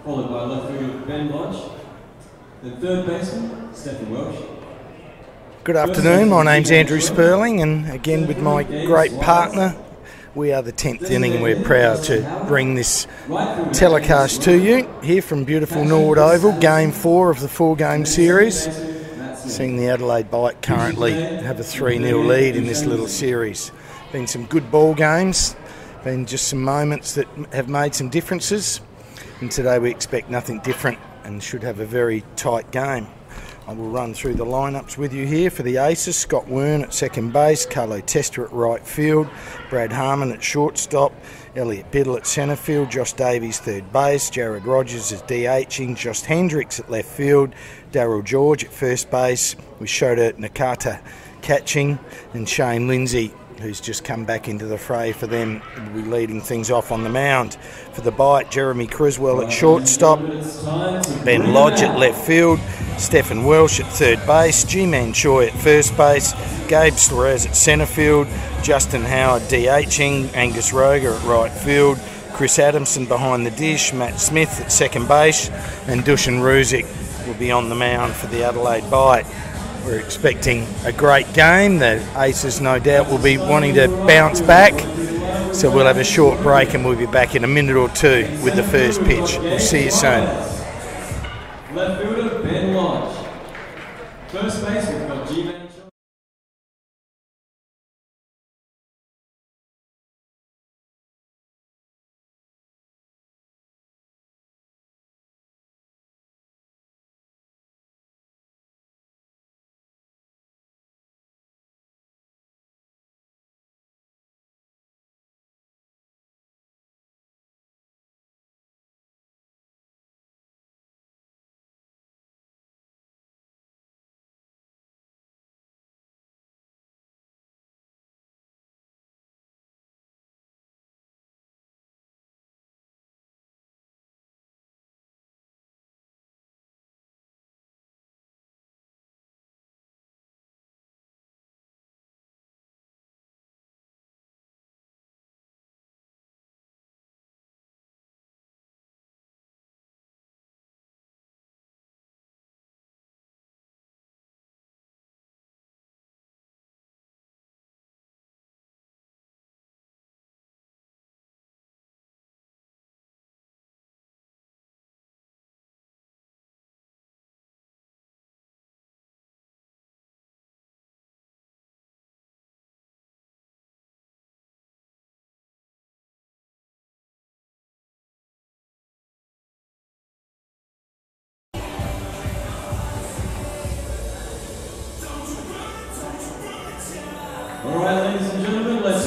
followed by left fielder Ben Lodge, then third baseman Stefan Welch. Good afternoon, my name's Andrew Sperling, and again with my great partner, we are the 10th inning, and we're proud to bring this telecast to you here from beautiful Norwood Oval, Game 4 of the 4-game series. Seeing the Adelaide Bite currently have a 3-0 lead in this little series. Been some good ball games, been just some moments that have made some differences, and today we expect nothing different and should have a very tight game. I will run through the lineups with you here for the Aces. Scott Wearne at second base, Carlo Testa at right field, Brad Harman at shortstop, Elliot Biddle at centre field, Josh Davies third base, Jarryd Rogers as DHing, Josh Hendricks at left field, Darryl George at first base, with Shota Nakata catching, and Shane Lindsay, who's just come back into the fray for them, will be leading things off on the mound. For the Bite, Jeremy Cresswell at shortstop, Ben Lodge at left field, Stefan Welch at third base, Ji-Man Choi at first base, Gabriel Suarez at centre field, Justin Howard DHing, Angus Roeger at right field, Chris Adamson behind the dish, Matt Smith at second base, and Dushan Ruzic will be on the mound for the Adelaide Bite. We're expecting a great game. The Aces no doubt will be wanting to bounce back, so we'll have a short break and we'll be back in a minute or two with the first pitch. We'll see you soon. Left fielder Ben Lodge. First base, we've got Ji-Man Choi.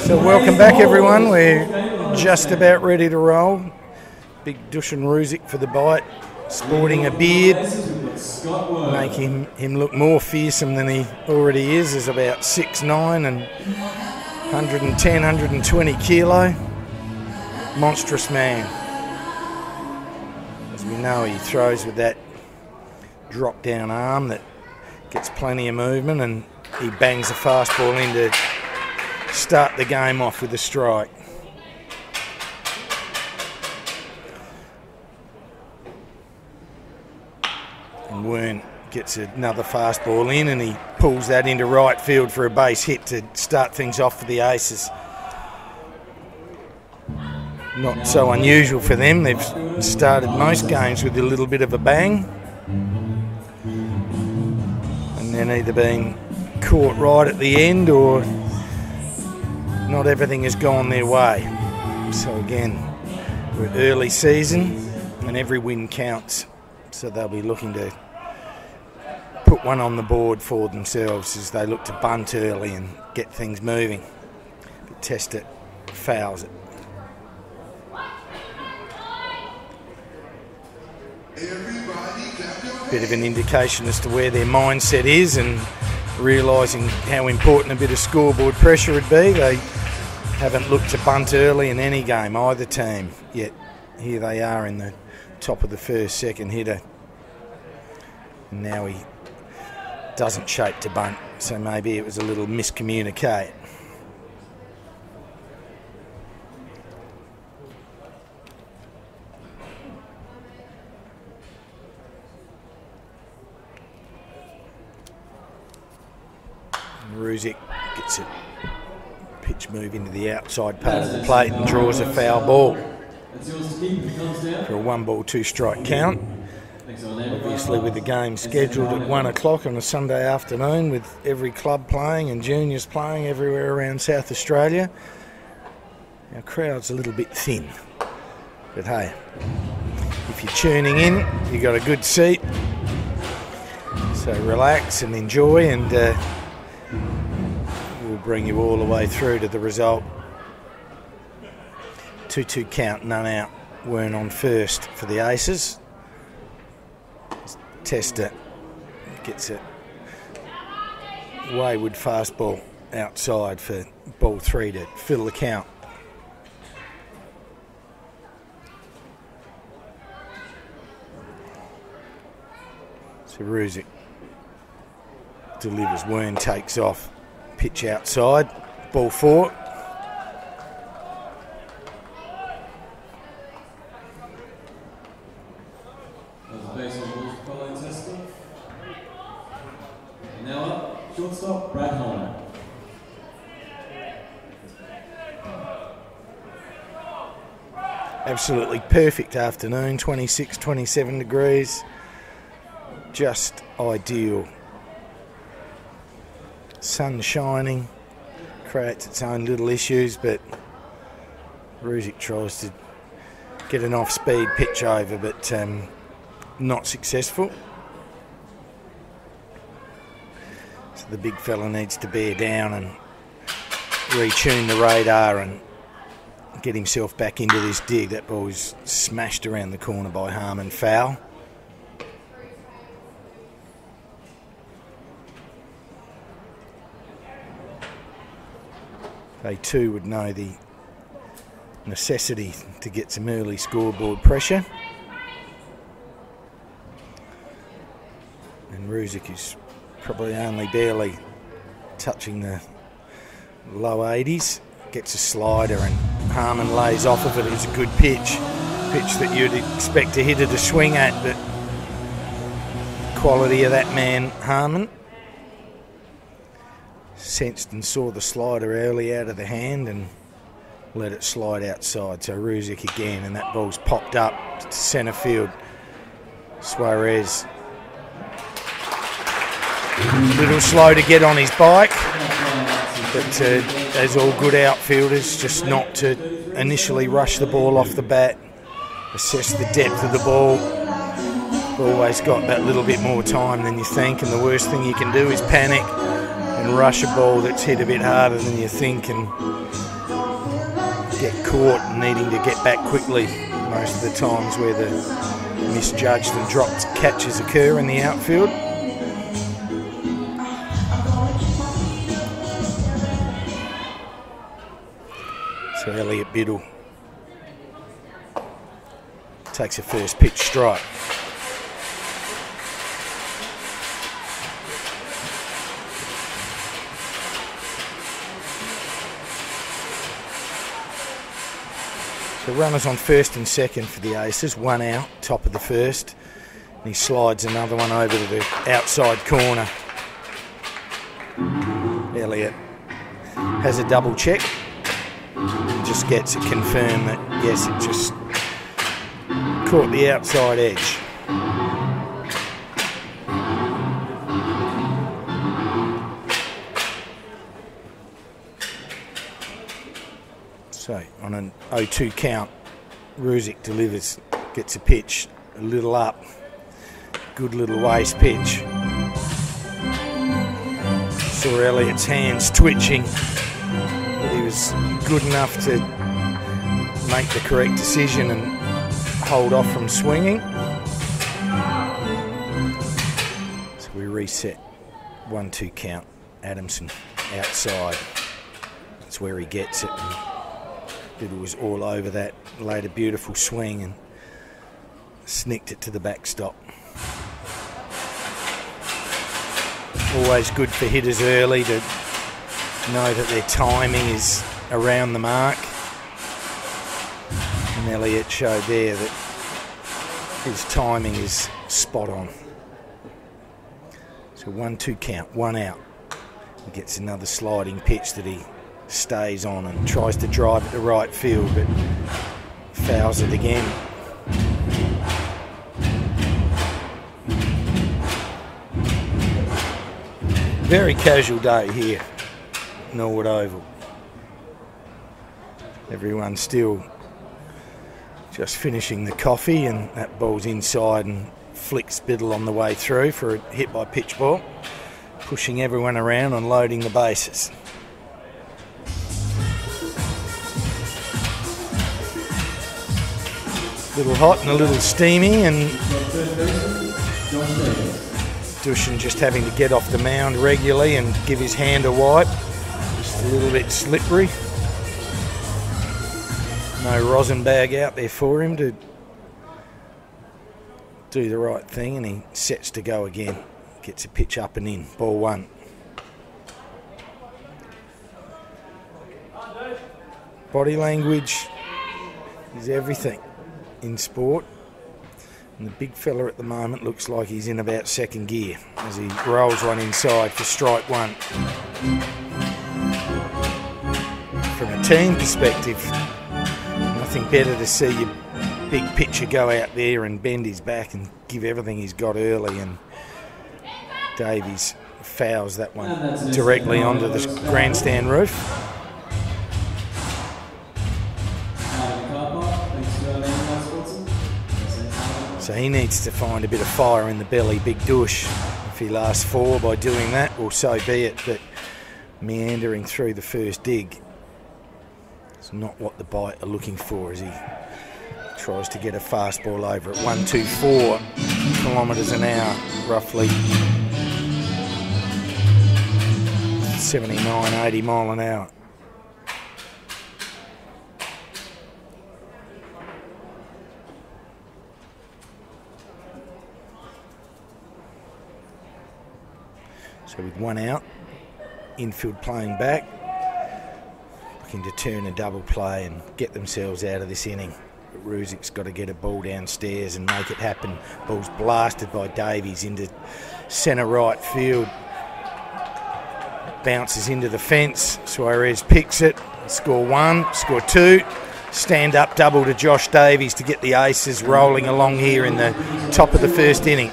So welcome back everyone, we're just about ready to roll. Big Dushan Ruzic for the Bite, sporting a beard, making him look more fearsome than he already is. He's about 6'9" and 110, 120 kilo. Monstrous man. As we know, he throws with that drop down arm that gets plenty of movement, and he bangs a fastball in to start the game off with a strike. And Wearne gets another fastball in, and he pulls that into right field for a base hit to start things off for the Aces. Not so unusual for them. They've started most games with a little bit of a bang, and then either been caught right at the end or not everything has gone their way. So again, we're early season and every win counts, so they'll be looking to put one on the board for themselves as they look to bunt early and get things moving. But Testa fouls it. Bit of an indication as to where their mindset is, and realising how important a bit of scoreboard pressure would be. They haven't looked to bunt early in any game, either team, yet here they are in the top of the first, second hitter. And now he doesn't shape to bunt, so maybe it was a little miscommunicate. Ruzic gets a pitch move into the outside part of the plate and draws a foul ball for a 1 ball 2 strike count. Obviously with the game scheduled at 1 o'clock on a Sunday afternoon, with every club playing and juniors playing everywhere around South Australia, our crowd's a little bit thin. But hey, if you're tuning in, you've got a good seat, so relax and enjoy, and we'll bring you all the way through to the result. 2-2 count, none out. Wearne on first for the Aces. Testa gets a wayward fastball outside for ball 3 to fill the count. So Ruzic delivers, Wearne takes off, pitch outside, ball 4. Now up, shortstop Brad Harman. Absolutely perfect afternoon, 26, 27 degrees. Just ideal. Sun shining, creates its own little issues, but Ruzic tries to get an off-speed pitch over, but not successful. So the big fella needs to bear down and retune the radar and get himself back into this dig. That ball was smashed around the corner by Harman, foul. They too would know the necessity to get some early scoreboard pressure. And Ruzic is probably only barely touching the low 80s. Gets a slider and Harman lays off of it. It was a good pitch that you'd expect a hitter to swing at, but quality of that man, Harman. Sensed and saw the slider early out of the hand and let it slide outside. So Ruzic again, and that ball's popped up to centre field. Suarez, a little slow to get on his bike, but as all good outfielders, just not to initially rush the ball off the bat, assess the depth of the ball. Always got that little bit more time than you think, and the worst thing you can do is panic and rush a ball that's hit a bit harder than you think and get caught and needing to get back quickly most of the times where the misjudged and dropped catches occur in the outfield. So Elliot Biddle takes a first pitch strike. The runners on first and second for the Aces, 1 out, top of the first. And he slides another one over to the outside corner. Elliot has a double check and just gets it confirmed that yes, it just caught the outside edge. So on an 0-2 count, Ruzic delivers, gets a pitch a little up, good little waist pitch. Saw Elliot's hands twitching, but he was good enough to make the correct decision and hold off from swinging. So we reset, 1-2 count, Adamson outside. That's where he gets it. Biddle was all over that, laid a beautiful swing and snicked it to the backstop. Always good for hitters early to know that their timing is around the mark. And Elliot showed there that his timing is spot on. So 1-2 count, 1 out. He gets another sliding pitch that he stays on and tries to drive it to right field, but fouls it again. Very casual day here, Norwood Oval. Everyone's still just finishing the coffee, and that ball's inside and flicks Biddle on the way through for a hit by pitch ball, pushing everyone around and loading the bases. A little hot and a little steamy, and Dushan just having to get off the mound regularly and give his hand a wipe. Just a little bit slippery. No rosin bag out there for him to do the right thing, and he sets to go again. Gets a pitch up and in. Ball one. Body language is everything in sport. And the big fella at the moment looks like he's in about second gear as he rolls one inside for strike one. From a team perspective, nothing better to see your big pitcher go out there and bend his back and give everything he's got early, and Davies fouls that one directly onto the grandstand roof. So he needs to find a bit of fire in the belly, big douche. If he lasts four by doing that, well, so be it. But meandering through the first dig, it's not what the bite are looking for as he tries to get a fastball over at 124 kilometres an hour, roughly 79, 80 mile an hour. So with one out, infield playing back, looking to turn a double play and get themselves out of this inning. But Ruzic's got to get a ball downstairs and make it happen. Ball's blasted by Davies into centre right field. Bounces into the fence. Suarez picks it. Score one, score two. Stand up double to Josh Davies to get the aces rolling along here in the top of the first inning.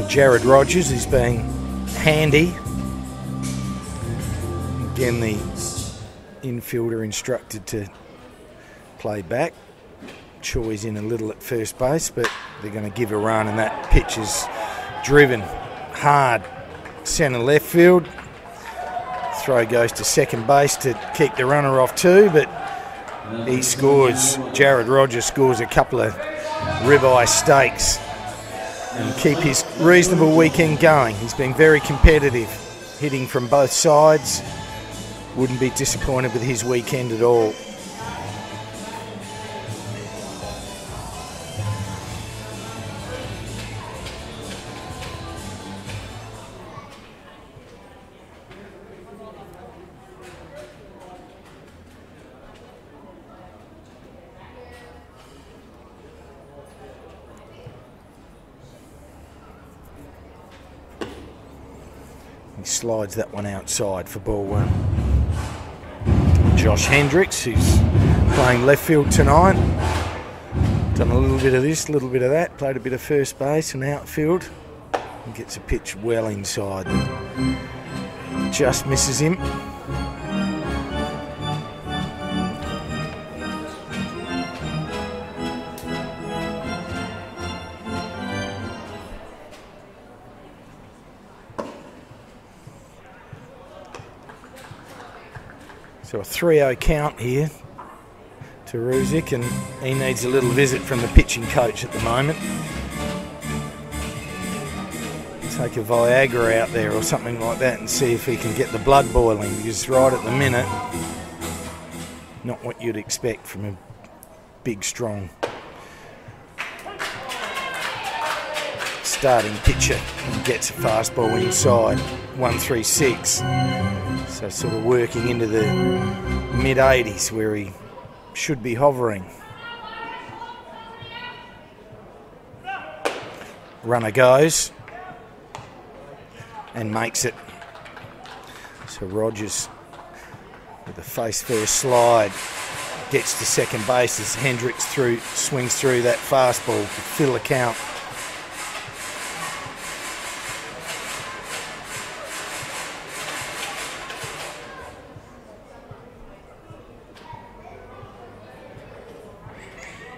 Jarryd Rogers is being handy. Again, the infielder instructed to play back. Choi's in a little at first base, but they're going to give a run, and that pitch is driven hard centre left field. Throw goes to second base to keep the runner off too, but he scores. Jarryd Rogers scores a couple of ribeye steaks and keep his reasonable weekend going. He's been very competitive, hitting from both sides. Wouldn't be disappointed with his weekend at all. Slides that one outside for ball one. Josh Hendricks, who's playing left field tonight. Done a little bit of this, a little bit of that. Played a bit of first base and outfield. And gets a pitch well inside. Just misses him. So a 3-0 count here to Ruzic, and he needs a little visit from the pitching coach at the moment. Take a Viagra out there or something like that and see if he can get the blood boiling, because right at the minute, not what you'd expect from a big, strong starting pitcher and gets a fastball inside, 136. So sort of working into the mid-80s where he should be hovering. Runner goes and makes it. So Rogers with a face-first slide gets to second base as Hendricks swings through that fastball to fill the count.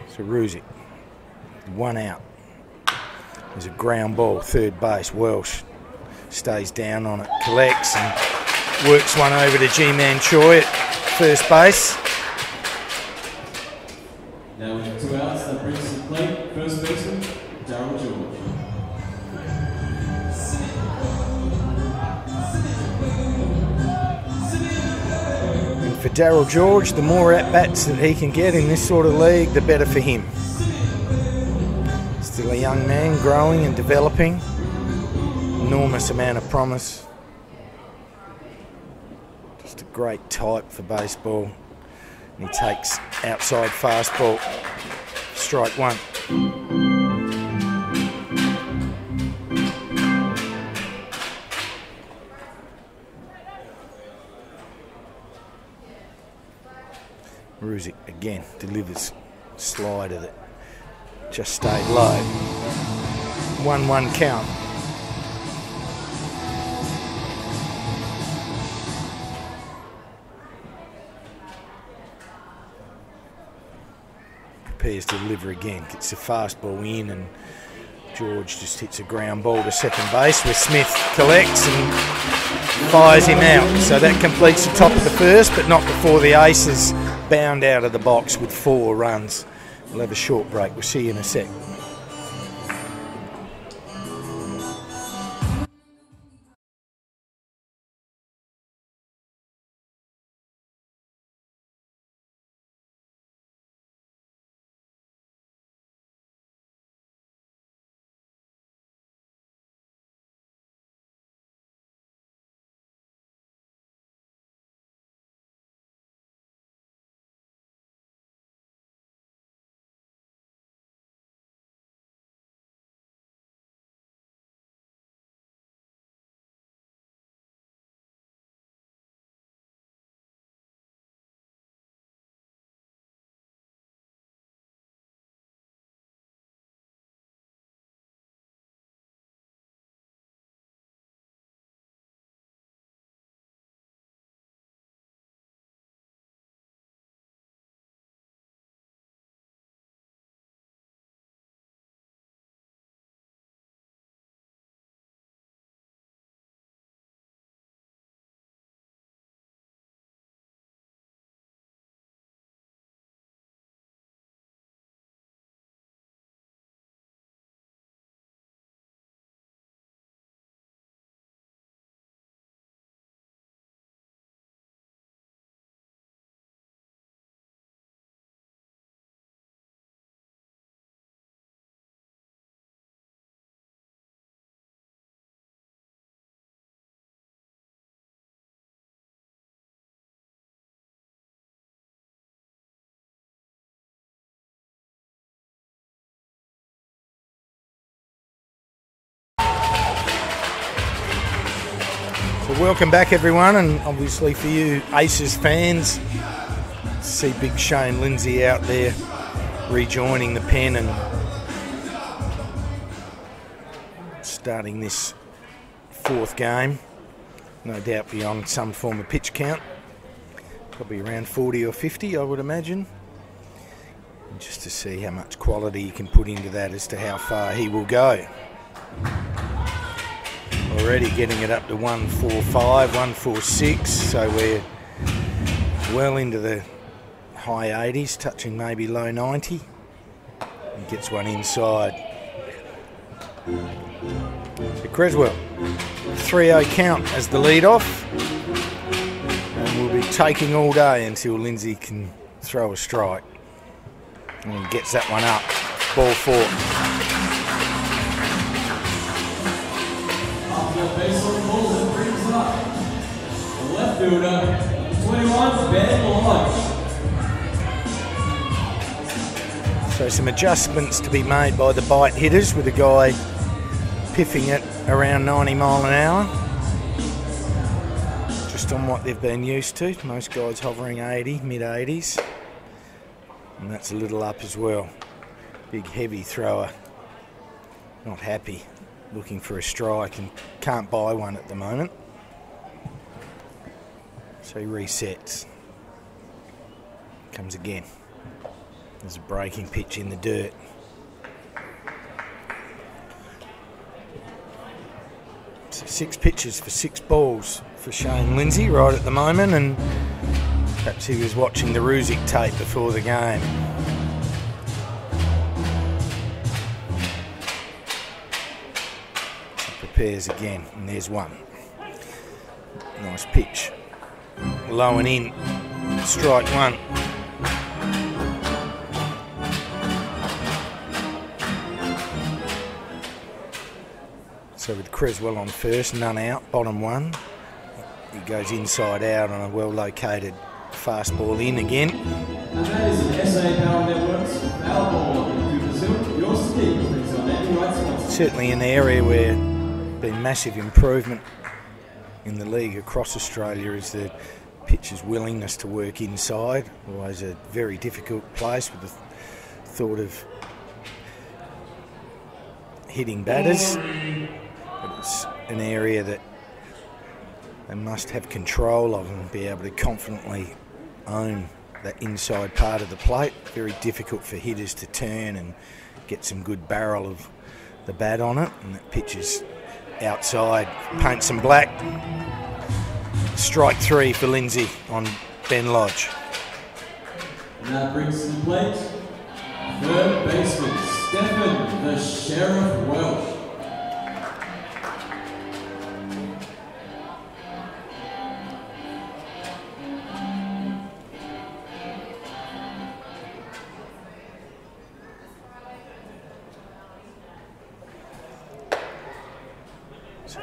So Ruzic, 1 out. There's a ground ball, third base. Welch stays down on it, collects and works one over to Ji-Man Choi at first base. Now with 2 outs, that brings to the plate first baseman Darryl George. And for Darryl George, the more at-bats that he can get in this sort of league, the better for him. Still a young man, growing and developing. Enormous amount of promise. Just a great type for baseball. And he takes outside fastball. Strike one. Ruzic again delivers slider that just stayed low. 1-1 count. Prepares to deliver again. Gets the fastball in and George just hits a ground ball to second base where Smith collects and fires him out. So that completes the top of the first, but not before the Aces bound out of the box with 4 runs. We'll have a short break. We'll see you in a sec. So welcome back everyone, and obviously for you Aces fans, see big Shane Lindsay out there rejoining the pen and starting this 4th game. No doubt beyond some form of pitch count, probably around 40 or 50 I would imagine, and just to see how much quality you can put into that as to how far he will go. Already getting it up to 145, 146, so we're well into the high 80s, touching maybe low 90. He gets one inside. So Cresswell, 3-0 count as the lead-off, and we'll be taking all day until Lindsay can throw a strike. And he gets that one up, ball 4. base on the ball and brings up the left fielder, 21, Ben Lodge. So some adjustments to be made by the bite hitters with a guy piffing it around 90 mile an hour. Just on what they've been used to. Most guys hovering 80, mid-80s. And that's a little up as well. Big heavy thrower. Not happy. Looking for a strike and can't buy one at the moment. So he resets. Comes again. There's a breaking pitch in the dirt. So 6 pitches for 6 balls for Shane Lindsay right at the moment, and perhaps he was watching the Ruzic tape before the game. So prepares again, and there's one. Nice pitch. Low and in. Strike one. So with Cresswell on first, none out, bottom one. He goes inside out on a well-located fastball in again. And that is an SA Power Networks foul ball in Brazil. Your stick is on any right spot. Certainly an area where there's been massive improvement in the league across Australia is the pitcher's willingness to work inside. Always a very difficult place with the thought of hitting batters. But it's an area that they must have control of and be able to confidently own that inside part of the plate. Very difficult for hitters to turn and get some good barrel of the bat on it. And that pitch is outside, paint some black. Strike 3 for Lindsay on Ben Lodge. And that brings to the plate third baseman Stefan the Sheriff Welch.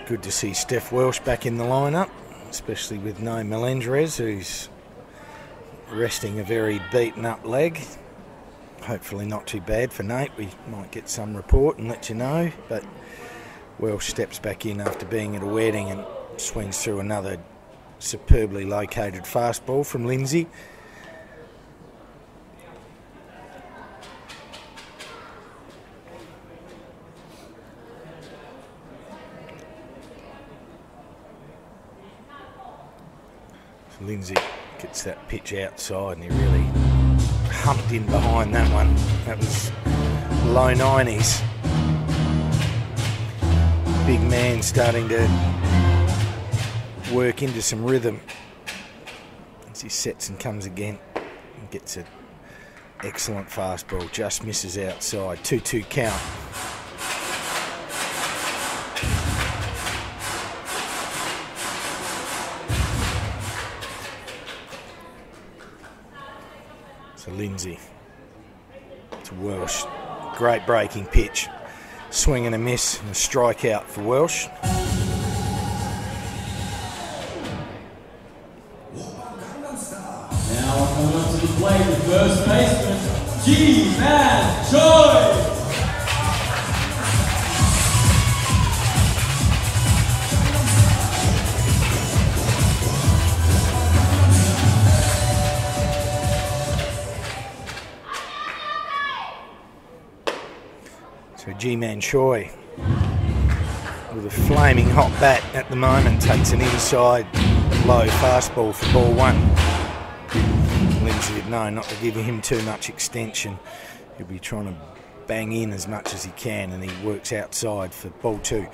Good to see Steph Welch back in the lineup, especially with no Melendrez, who's resting a very beaten up leg. Hopefully not too bad for Nate. We might get some report and let you know, but Welch steps back in after being at a wedding and swings through another superbly located fastball from Lindsay. Lindsay gets that pitch outside and he really humped in behind that one. That was low 90s. Big man starting to work into some rhythm as he sets and comes again and gets an excellent fastball. Just misses outside. 2-2 count. So Lindsay to Welch. Great breaking pitch. Swing and a miss and a strikeout for Welch. Now coming up to the plate, the first baseman, Ji-Man Choi. So Ji-Man Choi, with a flaming hot bat at the moment, takes an inside low fastball for ball 1. Lindsay had known not to give him too much extension. He'll be trying to bang in as much as he can, and he works outside for ball 2.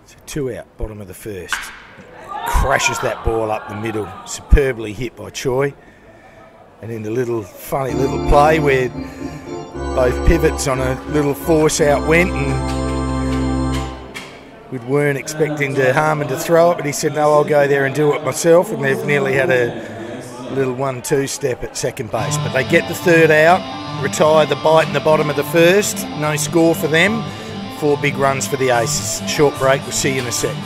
So 2 out, bottom of the first. Crashes that ball up the middle, superbly hit by Choi. And in the funny little play where both pivots on a little force out went, and Wearne expecting Harman to throw it, but he said, no, I'll go there and do it myself, and they've nearly had a little 1-2 step at second base. But they get the third out, retire the bite in the bottom of the first, no score for them, 4 big runs for the Aces. Short break, we'll see you in a sec.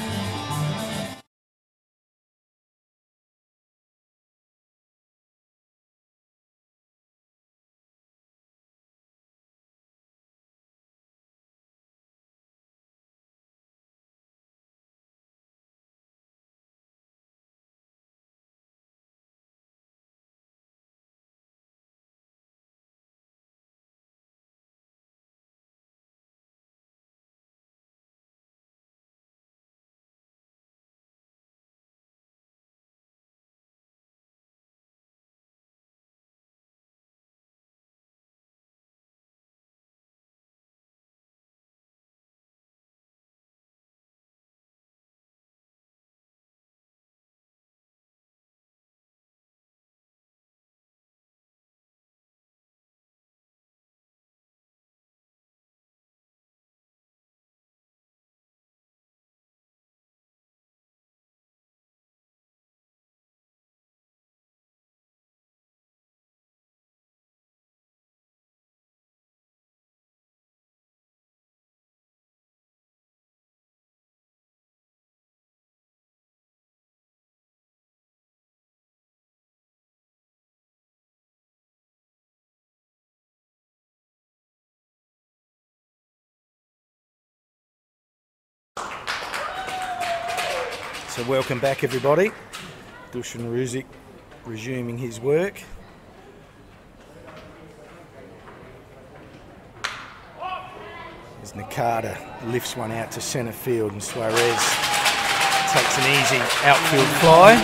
So welcome back, everybody. Dushan Ruzic resuming his work. As Nakata lifts one out to centre field and Suarez takes an easy outfield fly.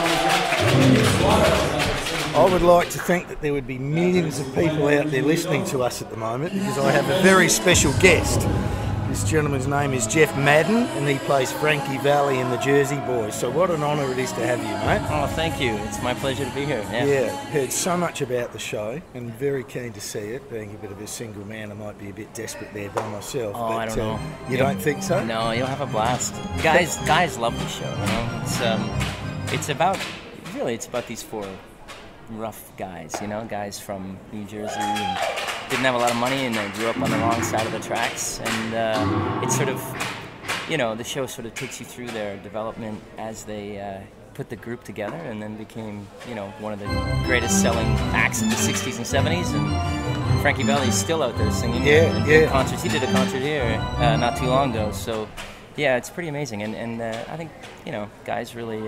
I would like to think that there would be millions of people out there listening to us at the moment, because I have a very special guest. This gentleman's name is Jeff Madden, and he plays Frankie Valli in the Jersey Boys. So what an honour it is to have you, mate. Oh, thank you. It's my pleasure to be here. Yeah, heard so much about the show and very keen to see it. Being a bit of a single man, I might be a bit desperate there by myself. Oh, but, I don't know. You don't think so? No, you'll have a blast. Guys love the show. You know, it's about these 4 rough guys. You know, guys from New Jersey and didn't have a lot of money, and they grew up on the wrong side of the tracks. And it's sort of, you know, the show sort of takes you through their development as they put the group together, and then became, you know, one of the greatest selling acts of the 60s and 70s. And Frankie Valli's still out there singing. Yeah. Concerts. He did a concert here not too long ago. So yeah, it's pretty amazing. And I think, you know, guys really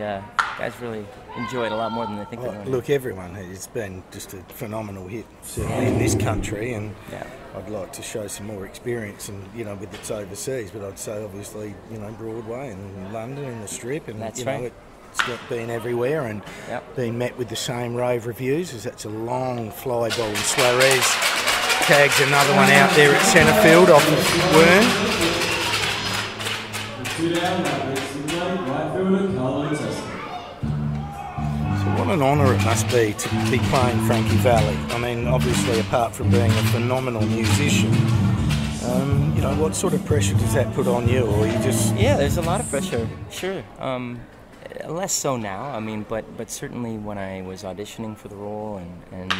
enjoy it a lot more than they think they're going to. Look, everyone, it's been just a phenomenal hit, certainly in this country, and I'd like to show some more experience, and, you know, with it's overseas, but I'd say obviously, you know, Broadway and London and the Strip, and that's you know, it's been everywhere and been met with the same rave reviews, as that's a long fly ball, and Suarez tags another one out there at centre field off of Wearne. Right fielder Carlo Testa. What an honour it must be to be playing Frankie Valli. I mean, obviously, apart from being a phenomenal musician, you know, what sort of pressure does that put on you, or you just... Yeah, there's a lot of pressure, sure. Less so now, I mean, but certainly when I was auditioning for the role and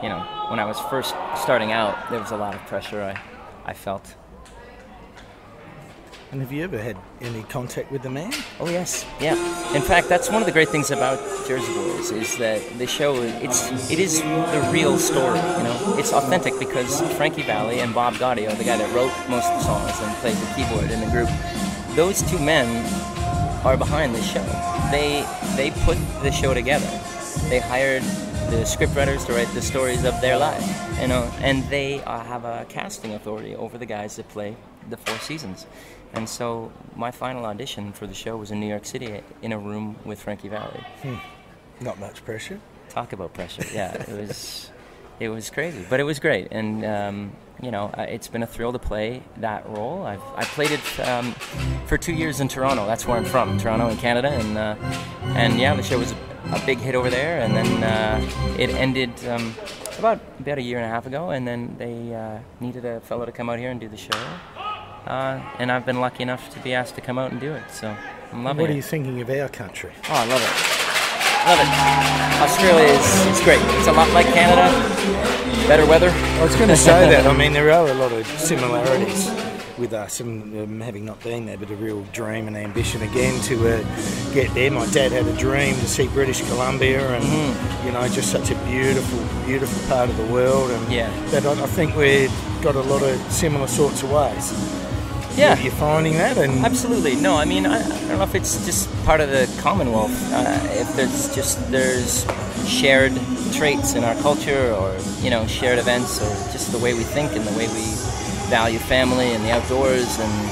you know, when I was first starting out, there was a lot of pressure I felt. And have you ever had any contact with the man? Oh yes, yeah. In fact, that's one of the great things about Jersey Boys, is that the show, it is the real story, you know. It's authentic because Frankie Valli and Bob Gaudio, the guy that wrote most of the songs and played the keyboard in the group, those 2 men are behind the show. They put the show together. They hired the scriptwriters to write the stories of their lives, you know, and they have a casting authority over the guys that play the 4 seasons. And so my final audition for the show was in New York City in a room with Frankie Valli. Not much pressure. Talk about pressure, yeah. It was crazy, but it was great. And you know, it's been a thrill to play that role. I played it for 2 years in Toronto. That's where I'm from, Toronto in Canada. And yeah, the show was a big hit over there. And then it ended about a year and a half ago. And then they needed a fellow to come out here and do the show. and I've been lucky enough to be asked to come out and do it. So I'm loving it. What are you thinking of our country? Oh, I love it. Love it. Australia it's great. It's a lot like Canada. Better weather. I was going to say that. I mean, there are a lot of similarities with us, and having not been there, but a real dream and ambition again to get there. My dad had a dream to see British Columbia, and you know, just such a beautiful, beautiful part of the world. And but I think we've got a lot of similar sorts of ways. Yeah, you're finding that, and absolutely. No, I mean, I don't know if it's just part of the Commonwealth. If there's shared traits in our culture, or you know, shared events, or just the way we think and the way we value family and the outdoors, and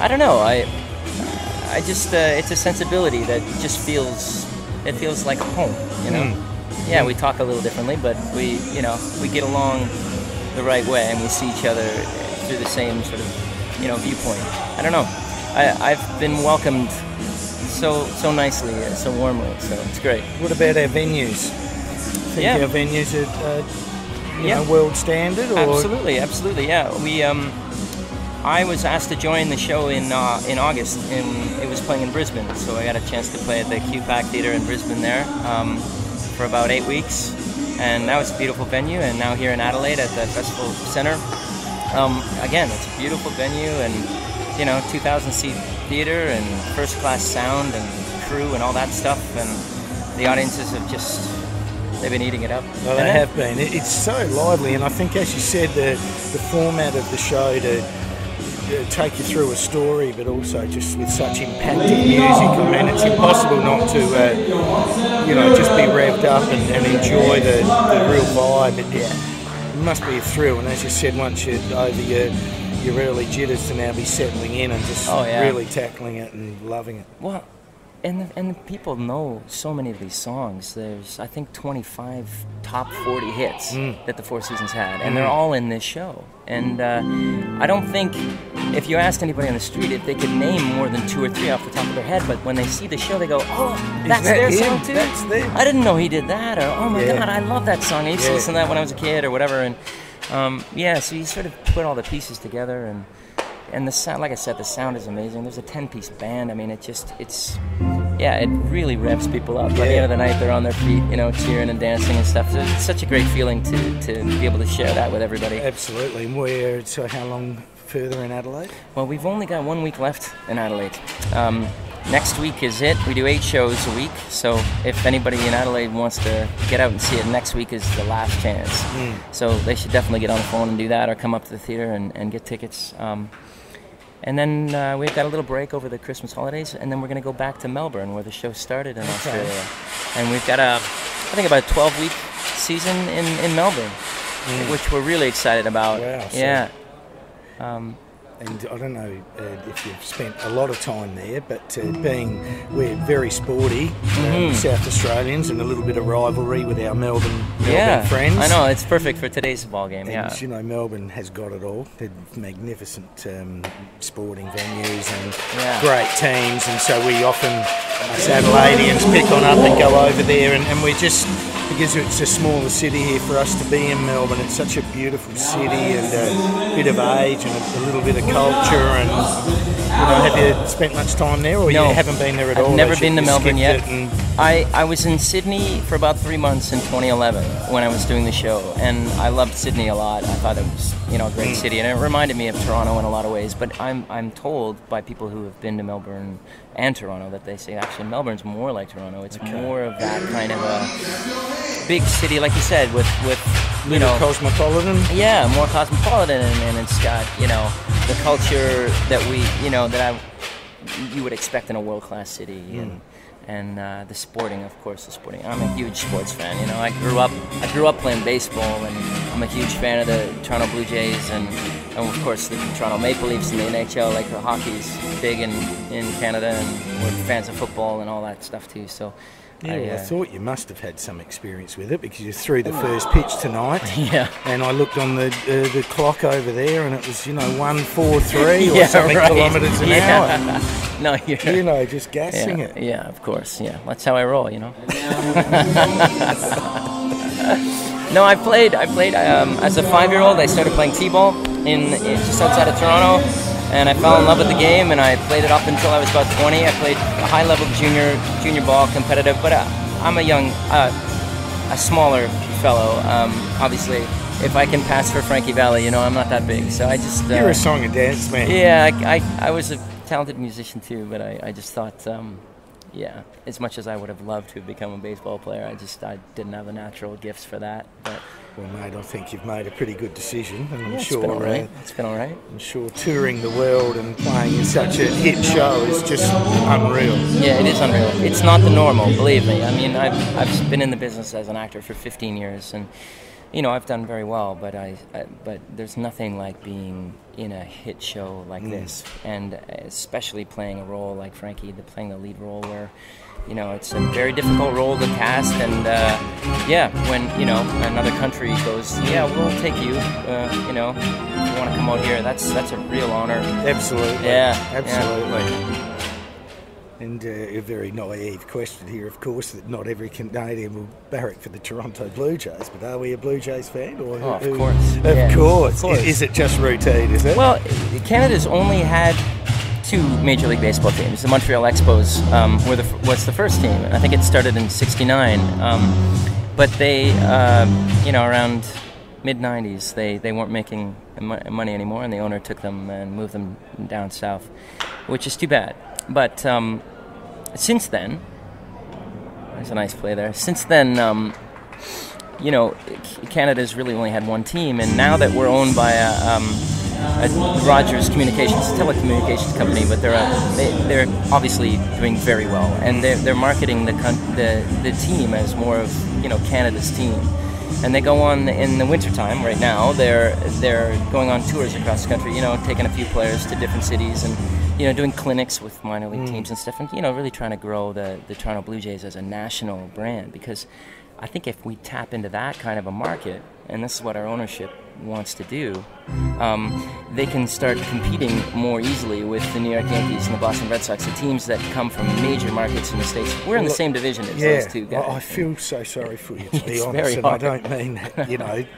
I don't know. I just it's a sensibility that just feels like home. You know. Yeah, we talk a little differently, but we get along the right way, and we see each other through the same sort of viewpoint. I don't know. I've been welcomed so nicely, so warmly. So it's great. What about our venues? Think our venues are world standard? Or? Absolutely. Yeah, we. I was asked to join the show in August, and it was playing in Brisbane. So I got a chance to play at the QPAC Theatre in Brisbane there for about 8 weeks, and that was a beautiful venue. And now here in Adelaide at the Festival Centre. Again, it's a beautiful venue, and 2,000 seat theater and first class sound and crew and all that stuff, and the audiences have they've been eating it up. Well, they have been. It's so lively, and I think, as you said, the format of the show to take you through a story, but also just with such impactful music. I mean, it's impossible not to just be revved up and enjoy the real vibe. It must be a thrill, and as you said, once you're over your early jitters, to now be settling in and just really tackling it and loving it. Well, and the people know so many of these songs. There's, I think, 25 top 40 hits that the Four Seasons had, and they're all in this show. And I don't think, if you asked anybody on the street if they could name more than 2 or 3 off the top of their head, but when they see the show, they go, "Oh, that's their song too? That's them. I didn't know he did that," or "Oh my God, I love that song. I used to listen to that when I was a kid," or whatever. And so you sort of put all the pieces together, and the sound, like I said, the sound is amazing. There's a 10-piece band. I mean, it really revs people up. By the end of the night, they're on their feet, cheering and dancing and stuff. So it's such a great feeling to be able to share that with everybody. Absolutely. So how long further in Adelaide? Well, we've only got 1 week left in Adelaide. Next week is it. We do 8 shows a week. So if anybody in Adelaide wants to get out and see it, next week is the last chance. So they should definitely get on the phone and do that, or come up to the theatre and get tickets. And then we've got a little break over the Christmas holidays, and then we're going to go back to Melbourne, where the show started in Australia. And we've got about a 12-week season in Melbourne, which we're really excited about. Wow, yeah. And I don't know if you've spent a lot of time there, but we're very sporty, South Australians, and a little bit of rivalry with our Melbourne friends. I know, it's perfect for today's ball game. And, Melbourne has got it all. They're magnificent sporting venues and great teams, and so we often, us Adelaideans, pick on up and go over there, and we're just, because it's a smaller city here for us to be in Melbourne. It's such a beautiful city, and a bit of age and a little bit of culture. And have you spent much time there, or you haven't been there at all? I've never been to Melbourne yet. I was in Sydney for about 3 months in 2011 when I was doing the show, and I loved Sydney a lot. I thought it was a great city, and it reminded me of Toronto in a lot of ways. But I'm told by people who have been to Melbourne and Toronto that they say actually Melbourne's more like Toronto. It's more of that kind of a big city, like you said, with cosmopolitan. Yeah, more cosmopolitan, and it's got the culture that you would expect in a world-class city, and the sporting, of course, I'm a huge sports fan. I grew up playing baseball, and I'm a huge fan of the Toronto Blue Jays, and of course the Toronto Maple Leafs in the NHL. Like, the hockey's big in Canada, and we're fans of football and all that stuff too. So. I thought you must have had some experience with it, because you threw the first pitch tonight. And I looked on the clock over there, and it was 143 or something kilometres an hour. No, you're just gassing it. Yeah, of course. Yeah, that's how I roll. No, I played as a 5-year-old. I started playing t-ball in just outside of Toronto. and I fell in love with the game, and I played it up until I was about 20. I played a high-level junior ball, competitive, but I'm a smaller fellow. Obviously, if I can pass for Frankie Valli, I'm not that big. So I just... You're a song and dance man. Yeah, I was a talented musician too, but I just thought, as much as I would have loved to become a baseball player, I didn't have the natural gifts for that. But well, mate, I think you've made a pretty good decision, and I'm sure it's been all right. I'm sure touring the world and playing in such a hit show is just unreal. Yeah, it is unreal. It's not the normal, believe me. I mean, I've been in the business as an actor for 15 years, and I've done very well, but but there's nothing like being in a hit show like this, and especially playing a role like Frankie, playing the lead role where, it's a very difficult role to cast, and when another country goes, we'll take you, if you want to come out here, that's a real honor. Absolutely. Yeah, absolutely. Yeah. And a very naive question here, of course, that not every Canadian will barrack for the Toronto Blue Jays, but are we a Blue Jays fan? Or of course. Of course. Is it just routine, is it? Well, Canada's only had 2 Major League Baseball teams. The Montreal Expos was the first team. I think it started in '69. But they, around mid-'90s, they weren't making money anymore, and the owner took them and moved them down south, which is too bad. But since then, there's a nice play there. Since then, Canada's really only had 1 team, and now that we're owned by a Rogers Communications, telecommunications company, but they're obviously doing very well, and they're marketing the team as more of Canada's team. And they go on in the wintertime right now. They're going on tours across the country, taking a few players to different cities and doing clinics with minor league teams and stuff, and really trying to grow the Toronto Blue Jays as a national brand, because I think if we tap into that kind of a market, and this is what our ownership wants to do, they can start competing more easily with the New York Yankees and the Boston Red Sox, the teams that come from major markets in the States. We're in the same division as those two guys. I feel so sorry for you, to be honest, very and hard. I don't mean that,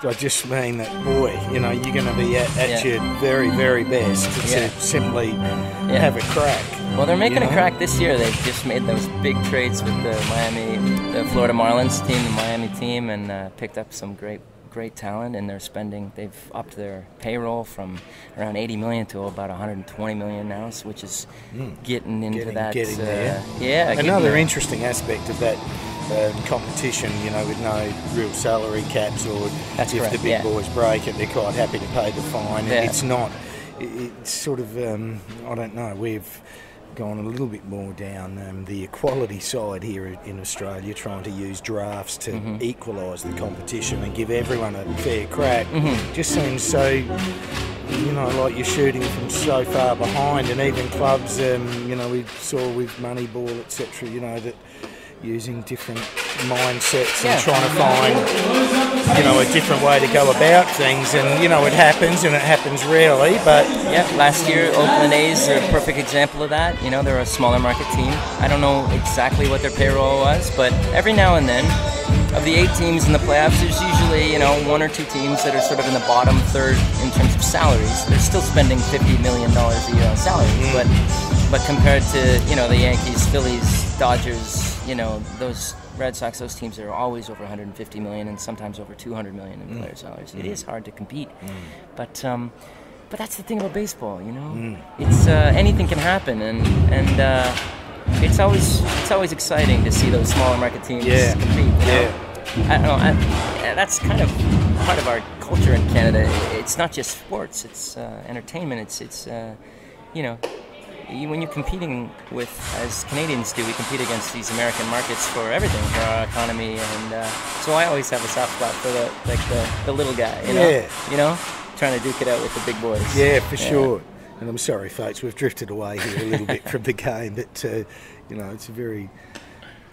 I just mean that, boy, you're going to be at your very, very best to simply have a crack. Well, they're making a crack this year. They've just made those big trades with the Florida Marlins team, the Miami team, and picked up some great talent, and they've upped their payroll from around $80 million to about $120 million now, which is getting there. Another interesting aspect of that competition, with no real salary caps, or if the big boys break it, they're quite happy to pay the fine. Yeah. It's sort of, I don't know, we've gone a little bit more down the equality side here in Australia, trying to use drafts to equalise the competition and give everyone a fair crack. Just seems so, like you're shooting from so far behind, and even clubs, we saw with Moneyball, etc., that using different mindsets and trying to find, a different way to go about things, and it happens rarely, but last year Oakland A's are a perfect example of that. They're a smaller market team. I don't know exactly what their payroll was, but every now and then, of the 8 teams in the playoffs, there's usually 1 or 2 teams that are sort of in the bottom third in terms of salaries. They're still spending $50 million a year on salaries, but compared to the Yankees, Phillies, Dodgers, those Red Sox, those teams are always over $150 million and sometimes over $200 million in player salaries. It is hard to compete, but that's the thing about baseball. It's anything can happen, and it's always exciting to see those smaller market teams compete. I don't know. That's kind of part of our culture in Canada. It's not just sports; it's entertainment. It's when you're competing with, as Canadians do, we compete against these American markets for everything, for our economy, and so I always have a soft spot for the little guy, trying to duke it out with the big boys. Yeah, for sure. And I'm sorry, folks, we've drifted away here a little bit from the game, but it's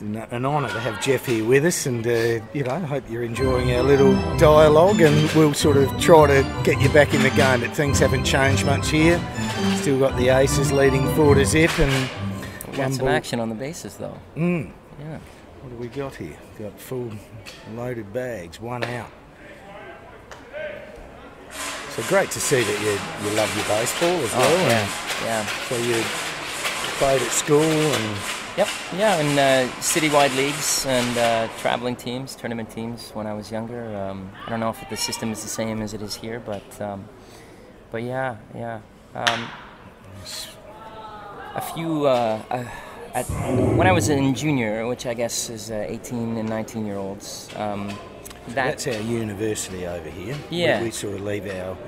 an honour to have Jeff here with us, and I hope you're enjoying our little dialogue, and we'll sort of try to get you back in the game, but things haven't changed much here. Still got the Aces leading 4-0, and we got some action on the bases though. Yeah. What do we got here? Got full loaded bags, 1 out. So great to see that you love your baseball as well. Yeah. So you played at school and... Yep, yeah, in citywide leagues and traveling teams, tournament teams when I was younger. I don't know if the system is the same as it is here, but yeah. A few... when I was in junior, which I guess is 18 and 19-year-olds... That's our university over here. Yeah. We sort of leave our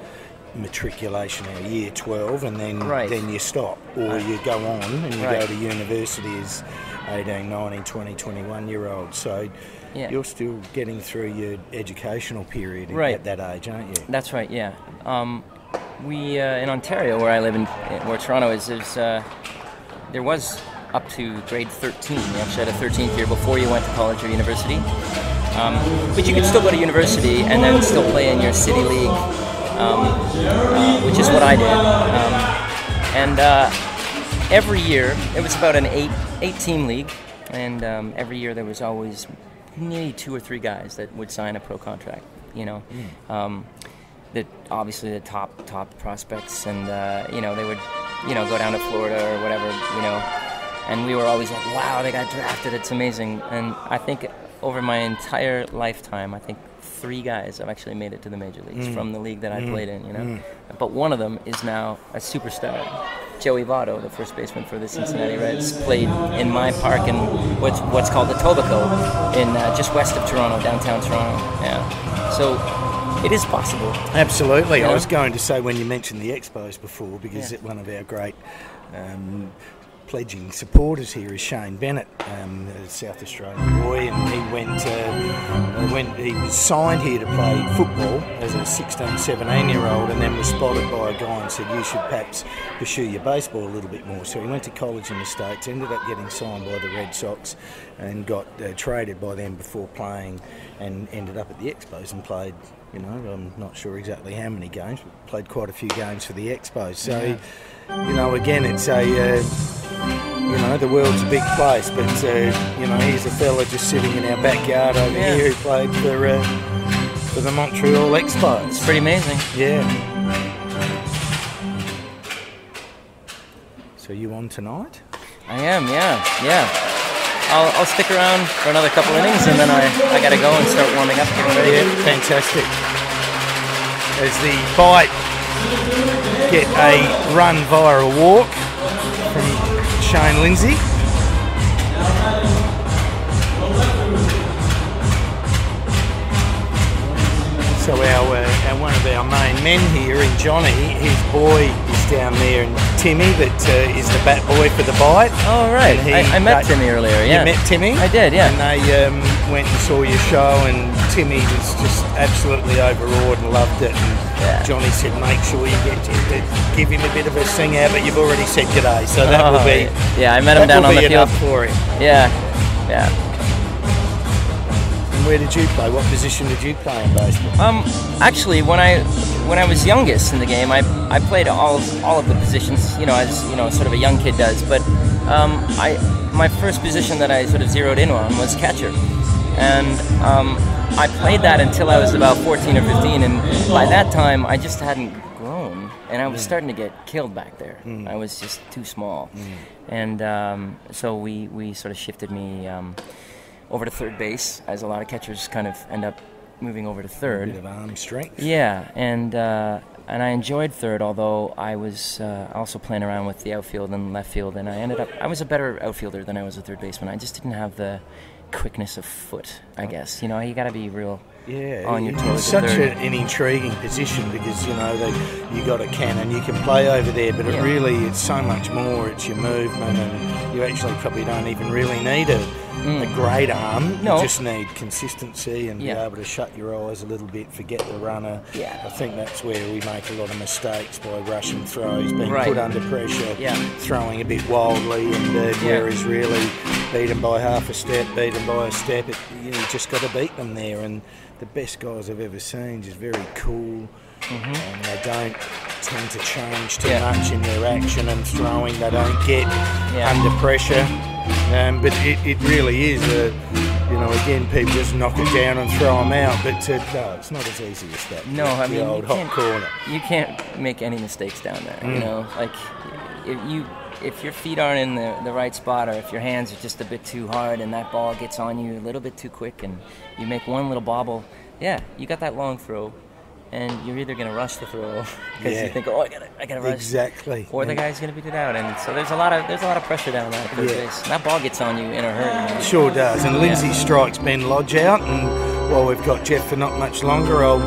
matriculation, our year 12, and then you stop. Or you go on and you go to university as 18, 19, 20, 21-year-olds. So you're still getting through your educational period at that age, aren't you? That's right, yeah. We, in Ontario, where I live, where Toronto is, there was up to grade 13. You actually had a 13th year before you went to college or university. But you could still go to university and then still play in your city league, which is what I did. Every year, it was about an eight-team league, and every year there was always nearly 2 or 3 guys that would sign a pro contract, that obviously the top prospects, and, they would, go down to Florida or whatever, and we were always like, wow, they got drafted, it's amazing. And I think over my entire lifetime, I think 3 guys have actually made it to the major leagues from the league that I played in, But one of them is now a superstar. Joey Votto, the first baseman for the Cincinnati Reds, played in my park in what's called the Tobaco, in just west of Toronto, downtown Toronto. Yeah. So it is possible. Absolutely. I was going to say, when you mentioned the Expos before, because one of our great pledging supporters here is Shane Bennett, a South Australian boy, and he was signed here to play football as a 16, 17-year-old, and then was spotted by a guy and said, you should perhaps pursue your baseball a little bit more. So he went to college in the States, ended up getting signed by the Red Sox, and got traded by them before playing, and ended up at the Expos and played, I'm not sure exactly how many games, but played quite a few games for the Expos. So, again, it's the world's a big place, but, here's a fella just sitting in our backyard over here who played for the Montreal Expos. It's pretty amazing. Yeah. So you on tonight? I am, yeah. I'll stick around for another couple innings, and then I got to go and start warming up, getting ready. Yeah, fantastic. As the Bite get a run via a walk from Shane Lindsay. So our one of our main men here, in Johnny, his boy is down there, and Timmy, that is the bat boy for the Bite. Oh, right. I met Timmy earlier, yeah. You met Timmy? I did, yeah. And they went and saw your show, and Timmy was just absolutely overawed and loved it. And Johnny said, make sure you get to give him a bit of a sing out, but you've already said g'day, so that will be... Yeah, I met him down on the field. For him. Yeah. Where did you play? What position did you play in baseball? Actually, when I was youngest in the game, I played all of the positions, as sort of a young kid does. But my first position that I sort of zeroed in on was catcher, and I played that until I was about 14 or 15. And by that time, I just hadn't grown, and I was starting to get killed back there. I was just too small, and so we sort of shifted me over to third base, as a lot of catchers kind of end up moving over to third. A bit of arm strength. Yeah, and I enjoyed third, although I was also playing around with the outfield and left field, and I was a better outfielder than I was a third baseman. I just didn't have the quickness of foot, I guess. You got to be real on your toes. It's such an intriguing position, because you got a cannon, you can play over there, but it's so much more. It's your movement, and you actually probably don't even really need a great arm. No. You just need consistency and be able to shut your eyes a little bit, forget the runner. I think that's where we make a lot of mistakes, by rushing throws, being put under pressure, throwing a bit wildly, and whereas really beat them by half a step, beat them by a step, you just got to beat them there. And the best guys I've ever seen, just very cool, and they don't tend to change too much in their action and throwing. They don't get under pressure. But it really is again, people just knock it down and throw them out. But no, it's not as easy as that. No, I mean, the old hot corner. You can't make any mistakes down there. Like if your feet aren't in the right spot, or if your hands are just a bit too hard and that ball gets on you a little bit too quick and you make one little bobble, you got that long throw, and you're either going to rush the throw because you think, I gotta rush, exactly, or the guy's going to beat it out, and so there's a lot of pressure down there. And that ball gets on you in a hurry. Sure does. And Lindsay strikes Ben Lodge out, and while we've got Jeff for not much longer, I'll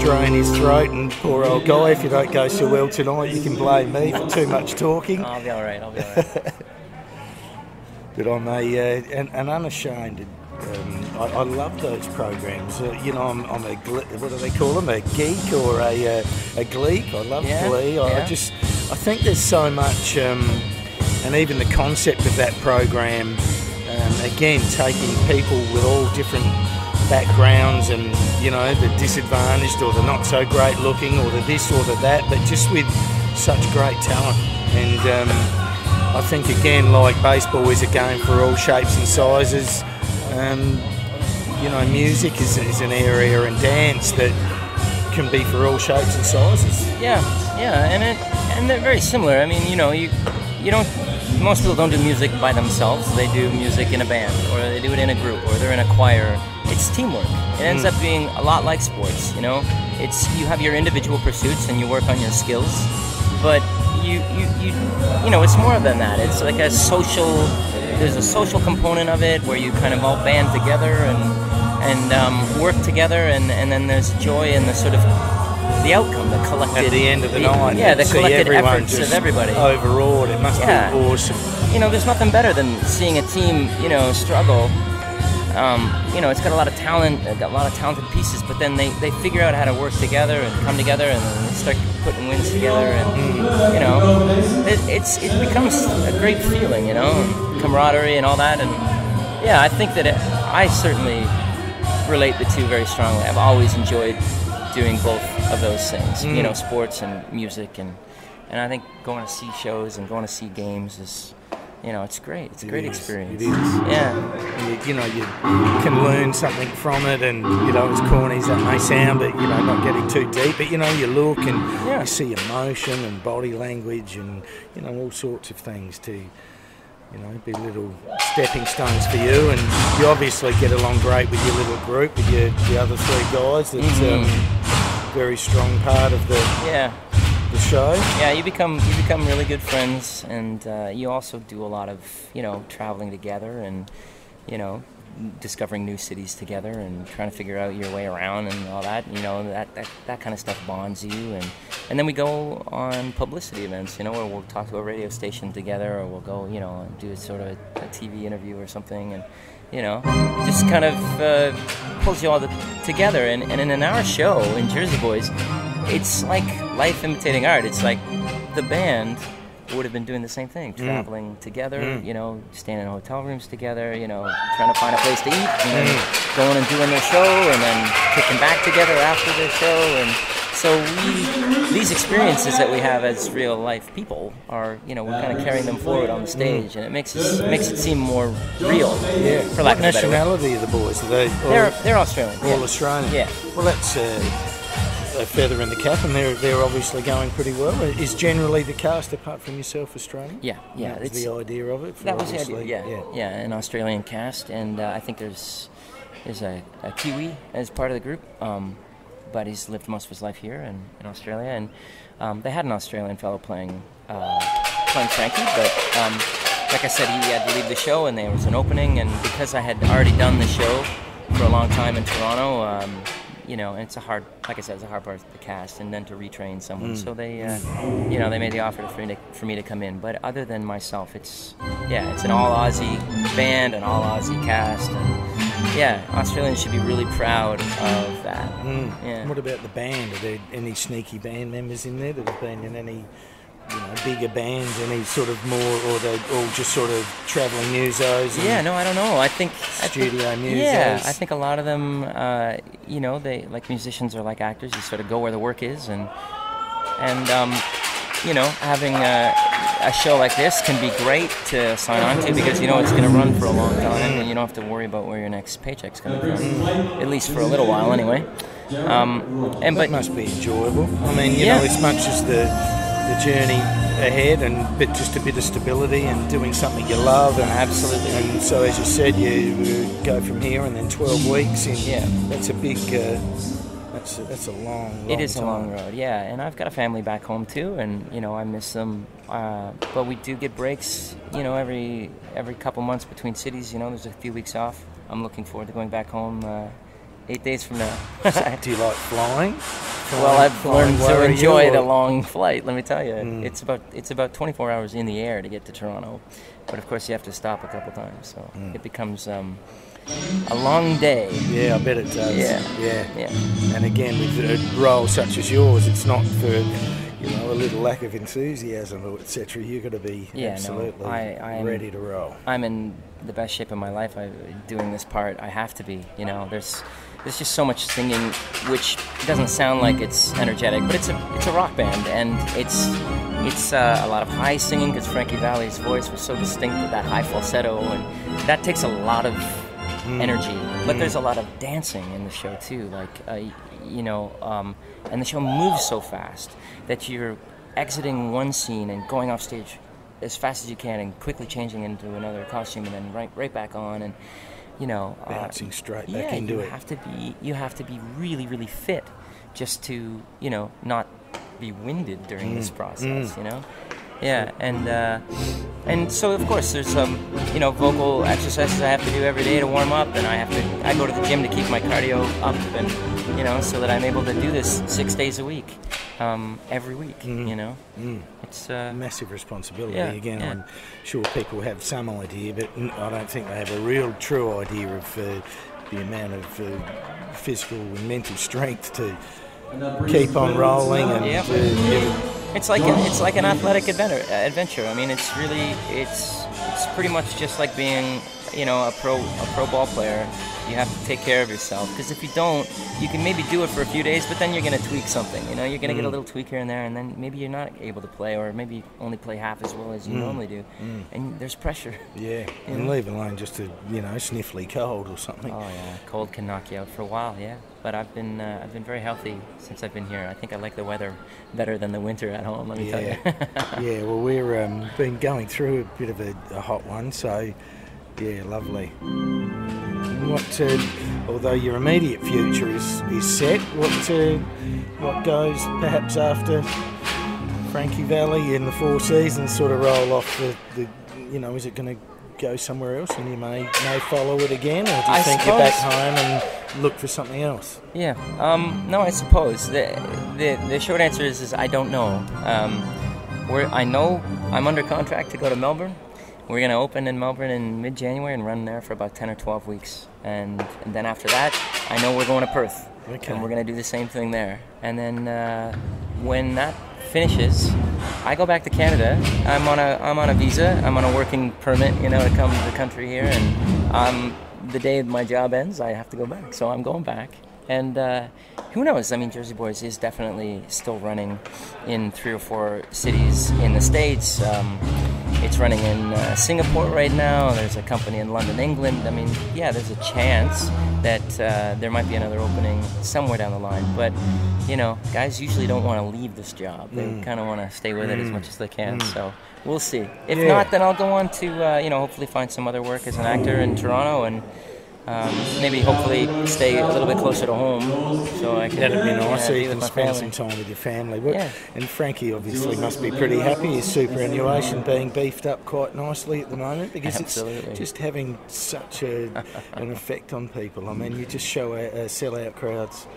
drain his throat, and poor old guy, if you don't go so well tonight, you can blame me for too much talking. I'll be all right. But I'm an unashamed. I love those programs. I'm a what do they call them? A geek or a gleek. I love Glee. I think there's so much, and even the concept of that program. Again, taking people with all different backgrounds, and the disadvantaged or the not so great looking or the this or the that, but just with such great talent. And I think, again, like baseball is a game for all shapes and sizes. Music is an area, and dance that can be for all shapes and sizes. And they're very similar. I mean, you don't. Most people don't do music by themselves. They do music in a band, or they do it in a group, or they're in a choir. It's teamwork. It ends up being a lot like sports. You have your individual pursuits and you work on your skills, but it's more than that. It's like a social. There's a social component of it where you kind of all band together and work together, and then there's joy in the sort of the outcome, the collected. At the end of the night, the collected efforts of everybody. Overawed, it must be awesome. There's nothing better than seeing a team, struggle. It's got a lot of talent, got a lot of talented pieces, but then they figure out how to work together and come together, and then they start putting wins together, and it becomes a great feeling, camaraderie and all that. And I think that I certainly relate the two very strongly. I've always enjoyed doing both of those things, sports and music, and I think going to see shows and going to see games is, it's great. It's a great experience. It is. Yeah. You can learn something from it, and as corny as that may sound, but not getting too deep. But you look and you see emotion and body language and all sorts of things to be little stepping stones for you. And you obviously get along great with your little group, with the other three guys. That's a very strong part of the show. Yeah, you become really good friends, and you also do a lot of traveling together, and discovering new cities together, and trying to figure out your way around and all that. That kind of stuff bonds you, and then we go on publicity events, where we'll talk to a radio station together, or we'll go and do a sort of a TV interview or something, and just kind of pulls you all together. And in our show in Jersey Boys, it's like life imitating art. It's like the band would have been doing the same thing, traveling together, staying in hotel rooms together, trying to find a place to eat, and then going and doing their show, and then kicking back together after their show. And so these experiences that we have as real life people are, we're kind of carrying them forward on the stage, and it makes it seem more real. Yeah. For lack of a better word. Nationality of the boys? They're Australian. All Australian. Yeah. Well, that's a feather in the cap, and they're obviously going pretty well. Is generally the cast, apart from yourself, Australian? Yeah. That was the idea of it. That was the idea. Yeah, an Australian cast, and I think there's a Kiwi as part of the group, but he's lived most of his life here in Australia, and they had an Australian fellow playing Frankie, but like I said, he had to leave the show, and there was an opening, and because I had already done the show for a long time in Toronto. And it's it's a hard part of the cast, and then to retrain someone. So they, they made the offer for me to come in. But other than myself, it's an all Aussie band, an all Aussie cast, and Australians should be really proud of that. Yeah. What about the band? Are there any sneaky band members in there that have been in any bigger bands, any sort of more, or they're all just sort of travelling musos? I don't know. I think studio musos. Yeah, I think a lot of them, they like musicians or like actors. You sort of go where the work is, and having a show like this can be great to sign on to because it's going to run for a long time and you don't have to worry about where your next paycheck's going to come, at least for a little while anyway. But it must be enjoyable. I mean, as much as the journey ahead, but just a bit of stability and doing something you love. And absolutely. And so, as you said, you go from here and then 12 weeks. That's a big. That's a long. It is time. a long road, yeah. And I've got a family back home too, and I miss them. But we do get breaks, every couple months between cities. There's a few weeks off. I'm looking forward to going back home 8 days from now. Do you like flying? Well, I've learned to enjoy the long flight. Let me tell you, it's about 24 hours in the air to get to Toronto, but of course you have to stop a couple times, so it becomes a long day. Yeah, I bet it does. Yeah. And again, with a role such as yours, it's not for a little lack of enthusiasm or etc. You've got to be absolutely ready to roll. I'm in the best shape of my life. Doing this part, I have to be. There's just so much singing, which doesn't sound like it's energetic, but it's a rock band, and it's a lot of high singing because Frankie Valli's voice was so distinct with that high falsetto, and that takes a lot of energy. But there's a lot of dancing in the show too, and the show moves so fast that you're exiting one scene and going off stage as fast as you can and quickly changing into another costume and then right back on and. Bouncing straight back into it. You have to be really, really fit just to, not be winded during this process, Yeah, and so of course there's some, vocal exercises I have to do every day to warm up, and I go to the gym to keep my cardio up, and so that I'm able to do this 6 days a week, every week. It's a massive responsibility. I'm sure people have some idea, but I don't think they have a real true idea of the amount of physical and mental strength to keep on rolling. And it's like an athletic adventure. I mean, it's pretty much just like being a pro ball player. You have to take care of yourself, because if you don't, you can maybe do it for a few days, but then you're going to tweak something. You're going to get a little tweak here and there, and then maybe you're not able to play, or maybe only play half as well as you normally do. And there's pressure. Yeah, and leave alone just a sniffly cold or something. Oh yeah, cold can knock you out for a while. Yeah, but I've been very healthy since I've been here. I think I like the weather better than the winter at home. Let me tell you. Yeah, well, we're been going through a bit of a hot one, so yeah, lovely. Although your immediate future is set, what goes perhaps after Frankie Valli in the Four Seasons sort of roll off the is it going to go somewhere else and you may follow it again, or do you think you're back home and look for something else? Yeah, no, I suppose the short answer is I don't know. I know I'm under contract to go to Melbourne. We're going to open in Melbourne in mid-January and run there for about 10 or 12 weeks. And then after that, I know we're going to Perth. Okay. And we're going to do the same thing there. And then when that finishes, I go back to Canada. I'm on a visa. I'm on a working permit, to come to the country here. And the day my job ends, I have to go back. So I'm going back. And who knows? I mean, Jersey Boys is definitely still running in 3 or 4 cities in the States. It's running in Singapore right now. There's a company in London, England. I mean, yeah, there's a chance that there might be another opening somewhere down the line. But, guys usually don't want to leave this job. They kind of want to stay with it as much as they can. So we'll see. If not, then I'll go on to, hopefully find some other work as an actor in Toronto and maybe hopefully stay a little bit closer to home, so I can. That'd be nice. So you can spend some time with your family. And Frankie obviously must be pretty happy. His superannuation being beefed up quite nicely at the moment, because it's just having such an effect on people. I mean, you just sell out crowds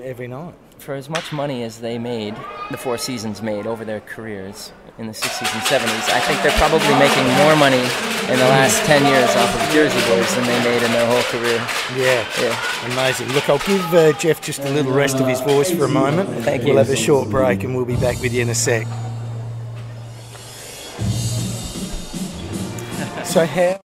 every night. For as much money as they made, the Four Seasons made over their careers in the 60s and 70s, I think they're probably making more money in the last 10 years off of Jersey Boys than they made in their whole career. Yeah. Amazing. Look, I'll give Jeff just a little rest of his voice for a moment. Thank you. We'll have a short break and we'll be back with you in a sec. So how...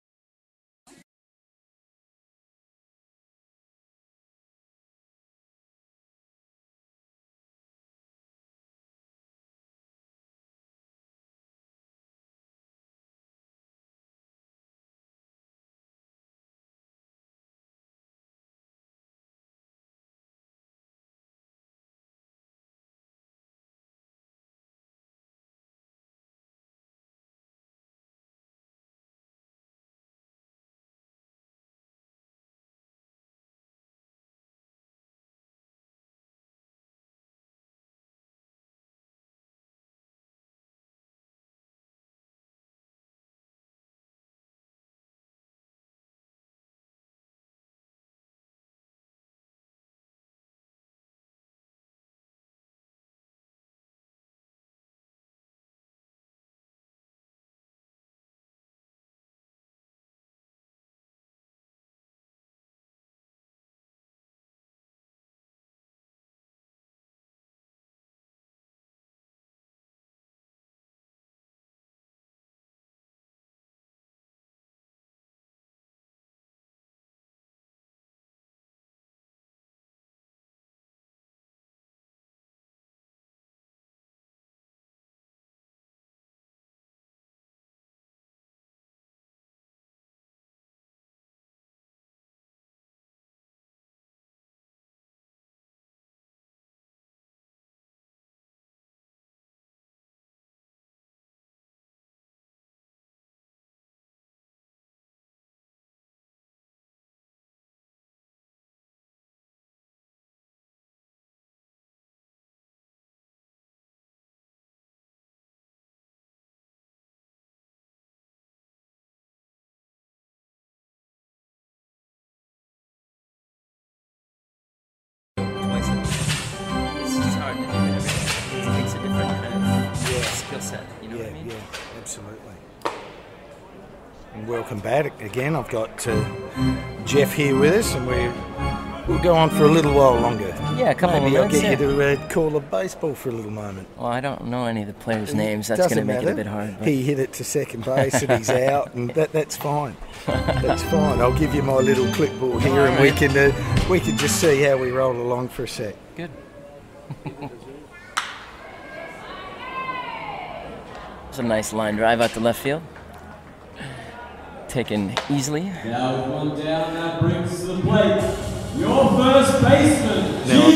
what I mean? Yeah, absolutely. And welcome back again. I've got Jeff here with us, and we'll go on for a little while longer. Yeah, a couple Maybe of I'll minutes. get you to call a baseball for a little moment. Well, I don't know any of the players' names. That's going to make it a bit hard. But... He hit it to second base and he's out, and that's fine. That's fine. I'll give you my little clipboard here, and we can just see how we roll along for a sec. Good. It's a nice line drive out to left field. Taken easily. Now with one down, that brings to the plate your first baseman. Now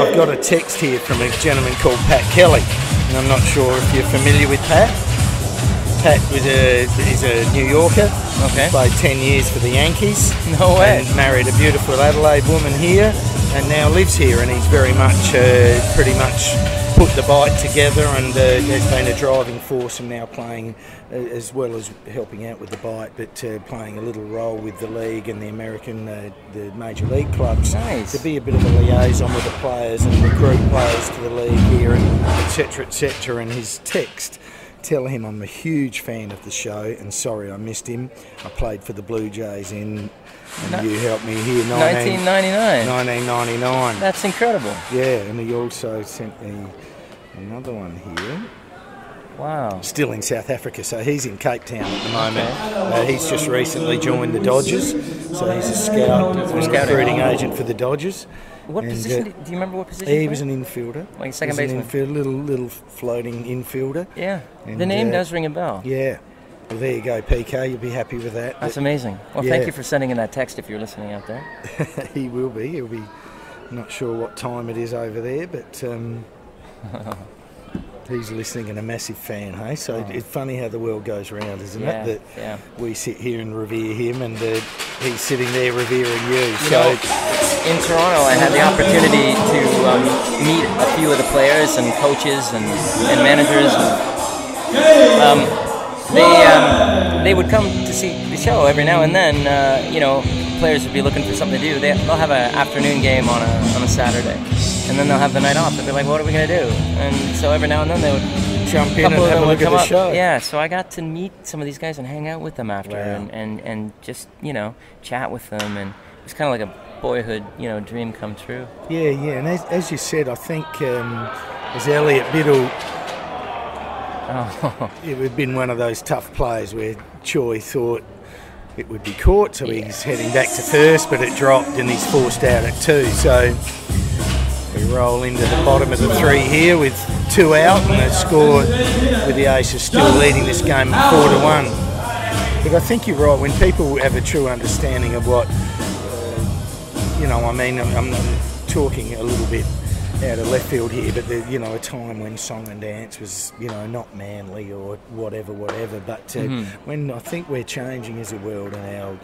I've got a text here from a gentleman called Pat Kelly, and I'm not sure if you're familiar with Pat. Pat is a New Yorker. Okay. Played 10 years for the Yankees. No way. And married a beautiful Adelaide woman here, and now lives here. And he's very much, pretty much, put the bite together, and has been a driving force, and now playing as well as helping out with the bite, but playing a little role with the league and the American, the major league clubs. Nice. To be a bit of a liaison with the players and recruit players to the league here, and etc. etc. And his text. Tell him I'm a huge fan of the show, and sorry I missed him. I played for the Blue Jays and you helped me here 1999. That's incredible. Yeah, and he also sent me another one here. Wow. Still in South Africa, so he's in Cape Town at the moment. He's just recently joined the Dodgers, so he's a scout, recruiting agent for the Dodgers. What position? Do you remember what position? He was an infielder. Like second baseman. Little floating infielder. Yeah. And the name does ring a bell. Yeah. Well, there you go, PK. You'll be happy with that. That's amazing. Well, thank you for sending in that text if you're listening out there. He will be. He'll be. Not sure what time it is over there, but he's listening and a massive fan, hey? So it's funny how the world goes round, isn't it? That we sit here and revere him, and he's sitting there revering you. So in Toronto, I had the opportunity to meet a few of the players and coaches and managers. They would come to see the show every now and then. Players would be looking for something to do. They'll have an afternoon game on a Saturday, and then they'll have the night off. They'll be like, "What are we going to do?" And so every now and then they would jump in and have a look at the show. Yeah, so I got to meet some of these guys and hang out with them after, and just chat with them, and it was kind of like a boyhood dream come true. Yeah, and as you said, I think as Elliot Biddle. It would have been one of those tough plays where Choi thought it would be caught, so he's heading back to first, but it dropped and he's forced out at 2. So we roll into the bottom of the 3 here with 2 out, and the score with the Aces still leading this game 4-1. But I think you're right, when people have a true understanding of what, I'm talking a little bit out of left field here, but a time when song and dance was, not manly or whatever, but when I think we're changing as a world, and our,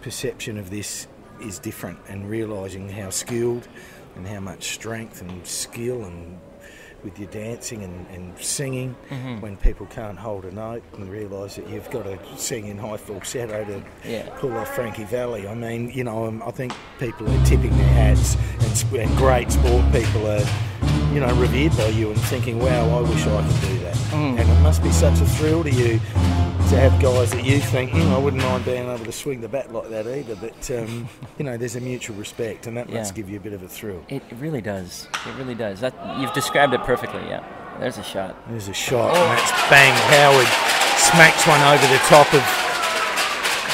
perception of this is different, and realising how skilled and how much strength and skill and with your dancing and singing, when people can't hold a note, and realise that you've got to sing in high falsetto to pull off Frankie Valli. I mean, I think people are tipping their hats, and great sport people are, revered by you and thinking, wow, I wish I could do that. And it must be such a thrill to you to have guys that you think, I wouldn't mind being able to swing the bat like that either, but there's a mutual respect, and that must give you a bit of a thrill. It really does. It really does. You've described it perfectly. Yeah. There's a shot. And that's bang. Howard smacks one over the top of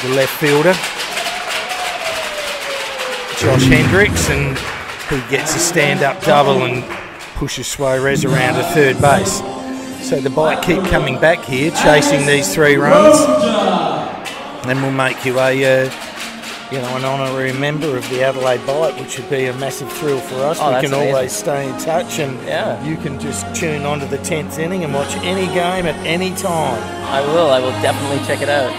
the left fielder, Josh Hendricks, and he gets a stand-up double and pushes Suarez around to third base. So the bite keep coming back here, chasing these 3 runs, and we'll make you an honorary member of the Adelaide Bite, which would be a massive thrill for us. We can always stay in touch, and you can just tune on to the 10th inning and watch any game at any time. I will definitely check it out.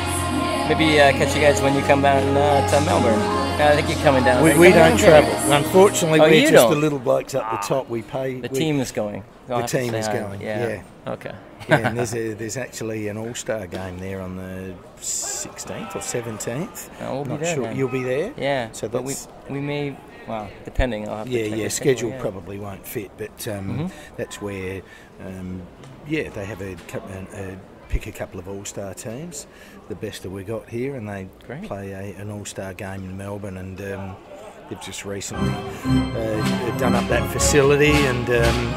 Maybe catch you guys when you come down to Melbourne. I think you're coming down. We don't travel. Unfortunately, we're just the little blokes up the top. We pay. The team is going. The team is going. Yeah. Okay. Yeah, and there's actually an All-Star game there on the 16th or 17th. We'll be there. Sure. You'll be there. Yeah. So but we may Wow, depending. I'll have to check the schedule probably won't fit, but that's where, they have pick a couple of all-star teams, the best that we got here, and they play an all-star game in Melbourne, and they've just recently done up that facility, and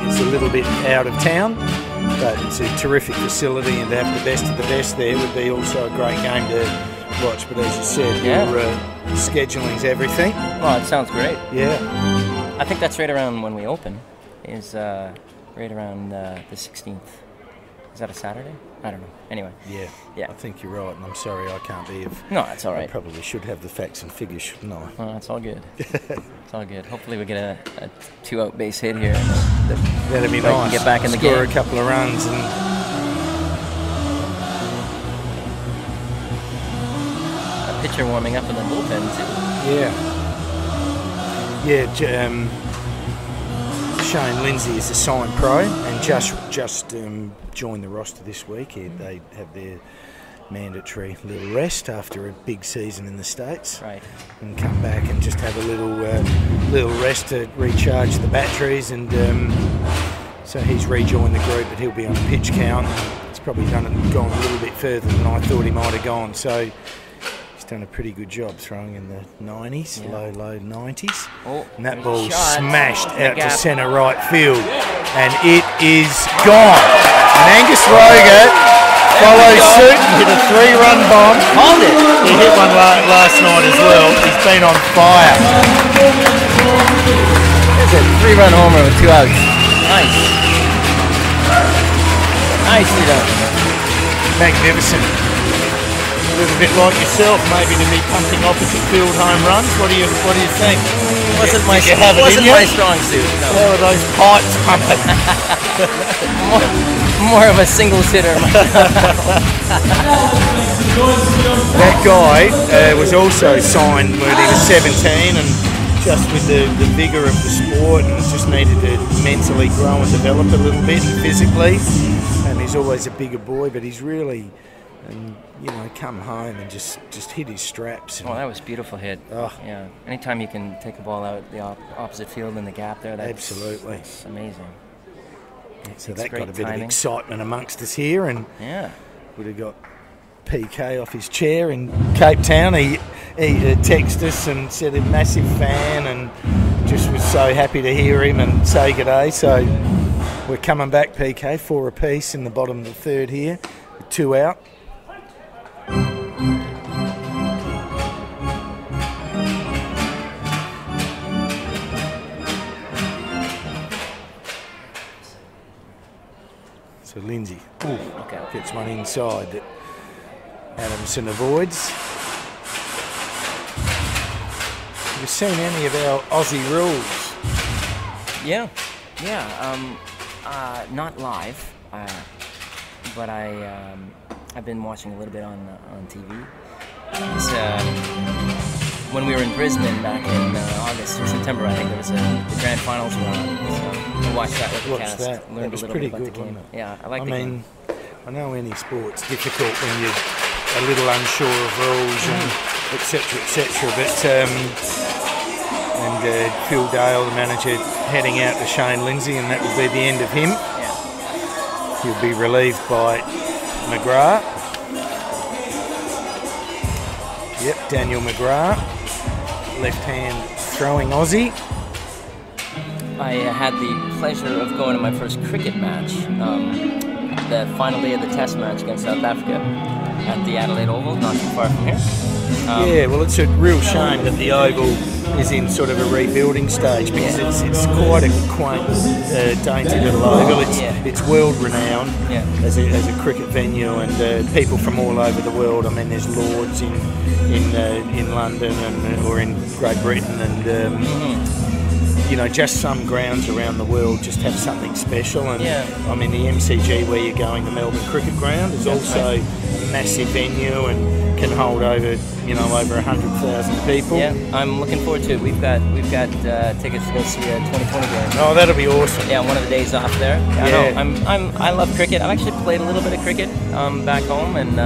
it's a little bit out of town, but it's a terrific facility, and to have the best of the best there would be also a great game to watch. But as you said, scheduling's everything. Oh, it sounds great. Yeah. I think that's right around when we open, is right around the 16th. Is that a Saturday? I don't know. Anyway. Yeah. I think you're right, and I'm sorry I can't be of... No, it's all right. I probably should have the facts and figures, shouldn't I? Oh, it's all good. It's all good. Hopefully we get a 2-out base hit here. That'd be nice. Get back in the game. Score a couple of runs and... A pitcher warming up in the bullpen, too. Yeah, Shane Lindsay is a signed pro, and just joined the roster this week. They have their mandatory little rest after a big season in the States, and come back and just have a little rest to recharge the batteries. And so he's rejoined the group, but he'll be on a pitch count. He's probably gone a little bit further than I thought he might have gone. So done a pretty good job throwing in the 90s, low 90s. And that ball smashed out to centre right field, and it is gone. And Angus Roeger follows suit and hit a 3-run bomb. Called it. He hit one last night as well. He's been on fire. There's a 3-run homer with 2 outs. Nice. Nicely done. Magnificent. A little bit like yourself, maybe to be pumping opposite field home runs. What do you think? Wasn't my strong suit. No. How are those pipes pumping? more of a single hitter. That guy was also signed when he was 17, and just with the vigour of the sport, and just needed to mentally grow and develop a little bit, and physically. And he's always a bigger boy, but he's really. And come home and just hit his straps. That was a beautiful hit. Yeah. Anytime you can take a ball out the opposite field in the gap there, that's amazing. So that got a bit of excitement amongst us here, and would have got PK off his chair in Cape Town. He texted us and said a massive fan, and just was so happy to hear him and say good day. So we're coming back, PK, 4 apiece in the bottom of the third here, 2 out. So Lindsay gets one inside that Adamson avoids. Have you seen any of our Aussie rules? Yeah. Not live, but I've been watching a little bit on TV. When we were in Brisbane back in August or September, I think there was the grand finals were on. So I watched that with the cast. That was pretty good, wasn't it? Yeah, I like the game. I know any sport's difficult when you're a little unsure of rules and etc. But Phil Dale, the manager, heading out to Shane Lindsay, and that will be the end of him. Yeah. He'll be relieved by McGrath. Yep, Daniel McGrath, left-hand throwing Aussie. I had the pleasure of going to my first cricket match, the final day of the Test match against South Africa at the Adelaide Oval, not too far from here. Well, it's a real shame that the Oval is in sort of a rebuilding stage, because it's quite a quaint, dainty little oval. It's world renowned as a cricket venue, and people from all over the world. I mean, there's Lords in London or in Great Britain, and just some grounds around the world just have something special. And I mean, the MCG where you're going, the Melbourne Cricket Ground, is also a massive venue, and can hold over 100,000 people. Yeah, I'm looking forward to it. We've got tickets to go see a 2020 game. Oh, that'll be awesome. Yeah, one of the days off there. Yeah. I love cricket. I've actually played a little bit of cricket back home, and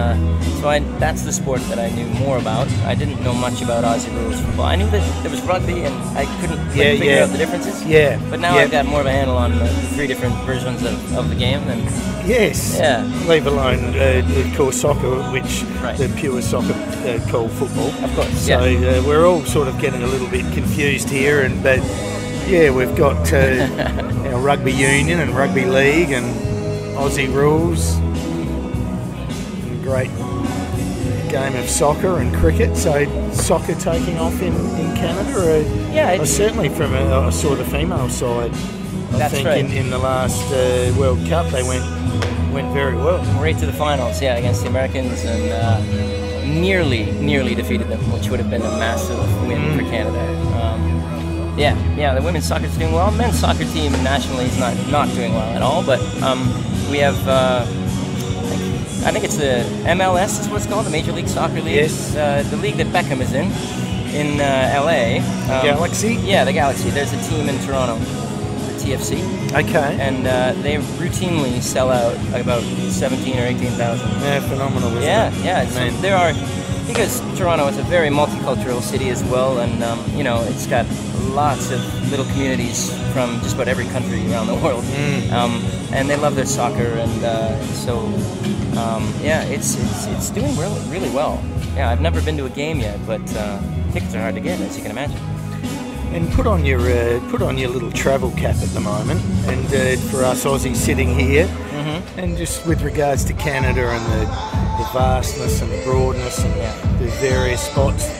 so that's the sport that I knew more about. I didn't know much about Aussie rules football. I knew that there was rugby, and I couldn't figure out the differences. Yeah. But now I've got more of a handle on the 3 different versions of the game. And yes. Yeah. Leave alone, of course, soccer, which right. the pure soccer called football. Of course. So we're all sort of getting a little bit confused here, but we've got our rugby union and rugby league and Aussie rules, and great game of soccer and cricket. So soccer taking off in Canada. Certainly from I saw the female side. I think right. in the last World Cup they went very well. Right to the finals, against the Americans, and nearly defeated them, which would have been a massive win for Canada. The women's soccer is doing well. Men's soccer team nationally is not doing well at all, but we have, I think it's the MLS is what it's called, the Major League Soccer League. Yes. The league that Beckham is in LA. Galaxy? Yeah, the Galaxy. There's a team in Toronto, the TFC. Okay. And they routinely sell out about 17 or 18,000. Yeah, phenomenal, isn't it? Yeah. So there are, because Toronto is a very multicultural city as well, and it's got lots of little communities from just about every country around the world, and they love their soccer, and it's doing really well. Yeah, I've never been to a game yet, but tickets are hard to get, as you can imagine. And put on your little travel cap at the moment, and for us Aussies sitting here, and just with regards to Canada and the vastness and the broadness and the various spots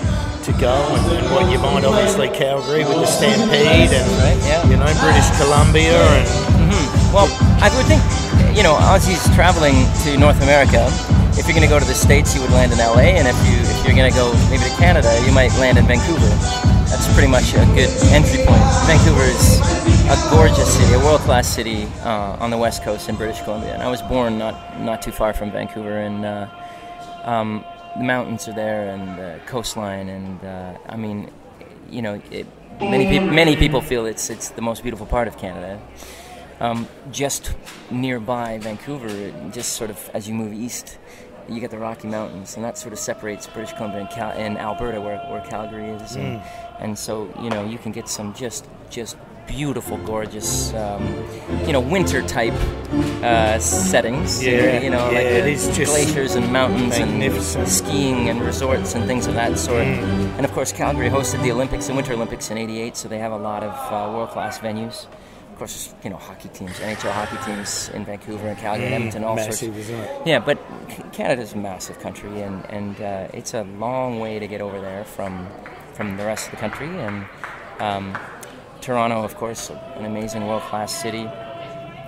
to go, and what you mind, obviously Calgary with the Stampede, and British Columbia, and well, I would think Aussies traveling to North America. If you're going to go to the States, you would land in LA, and if you're going to go maybe to Canada, you might land in Vancouver. That's pretty much a good entry point. Vancouver is a gorgeous city, a world-class city on the west coast in British Columbia. And I was born not too far from Vancouver, and the mountains are there, and the coastline, and many people feel it's the most beautiful part of Canada. Just nearby Vancouver, just sort of as you move east, you get the Rocky Mountains, and that sort of separates British Columbia and Alberta, where Calgary is, and so you can get some just beautiful, gorgeous, winter type settings. It is just glaciers and mountains magnificent. And skiing and resorts and things of that sort. And of course, Calgary hosted the Olympics, the Winter Olympics in '88, so they have a lot of world-class venues. Of course, hockey teams, NHL hockey teams in Vancouver and Calgary and Edmonton, all massive, sorts. isn't it? Yeah, but Canada's a massive country, and it's a long way to get over there from the rest of the country. And Toronto, of course, an amazing world-class city.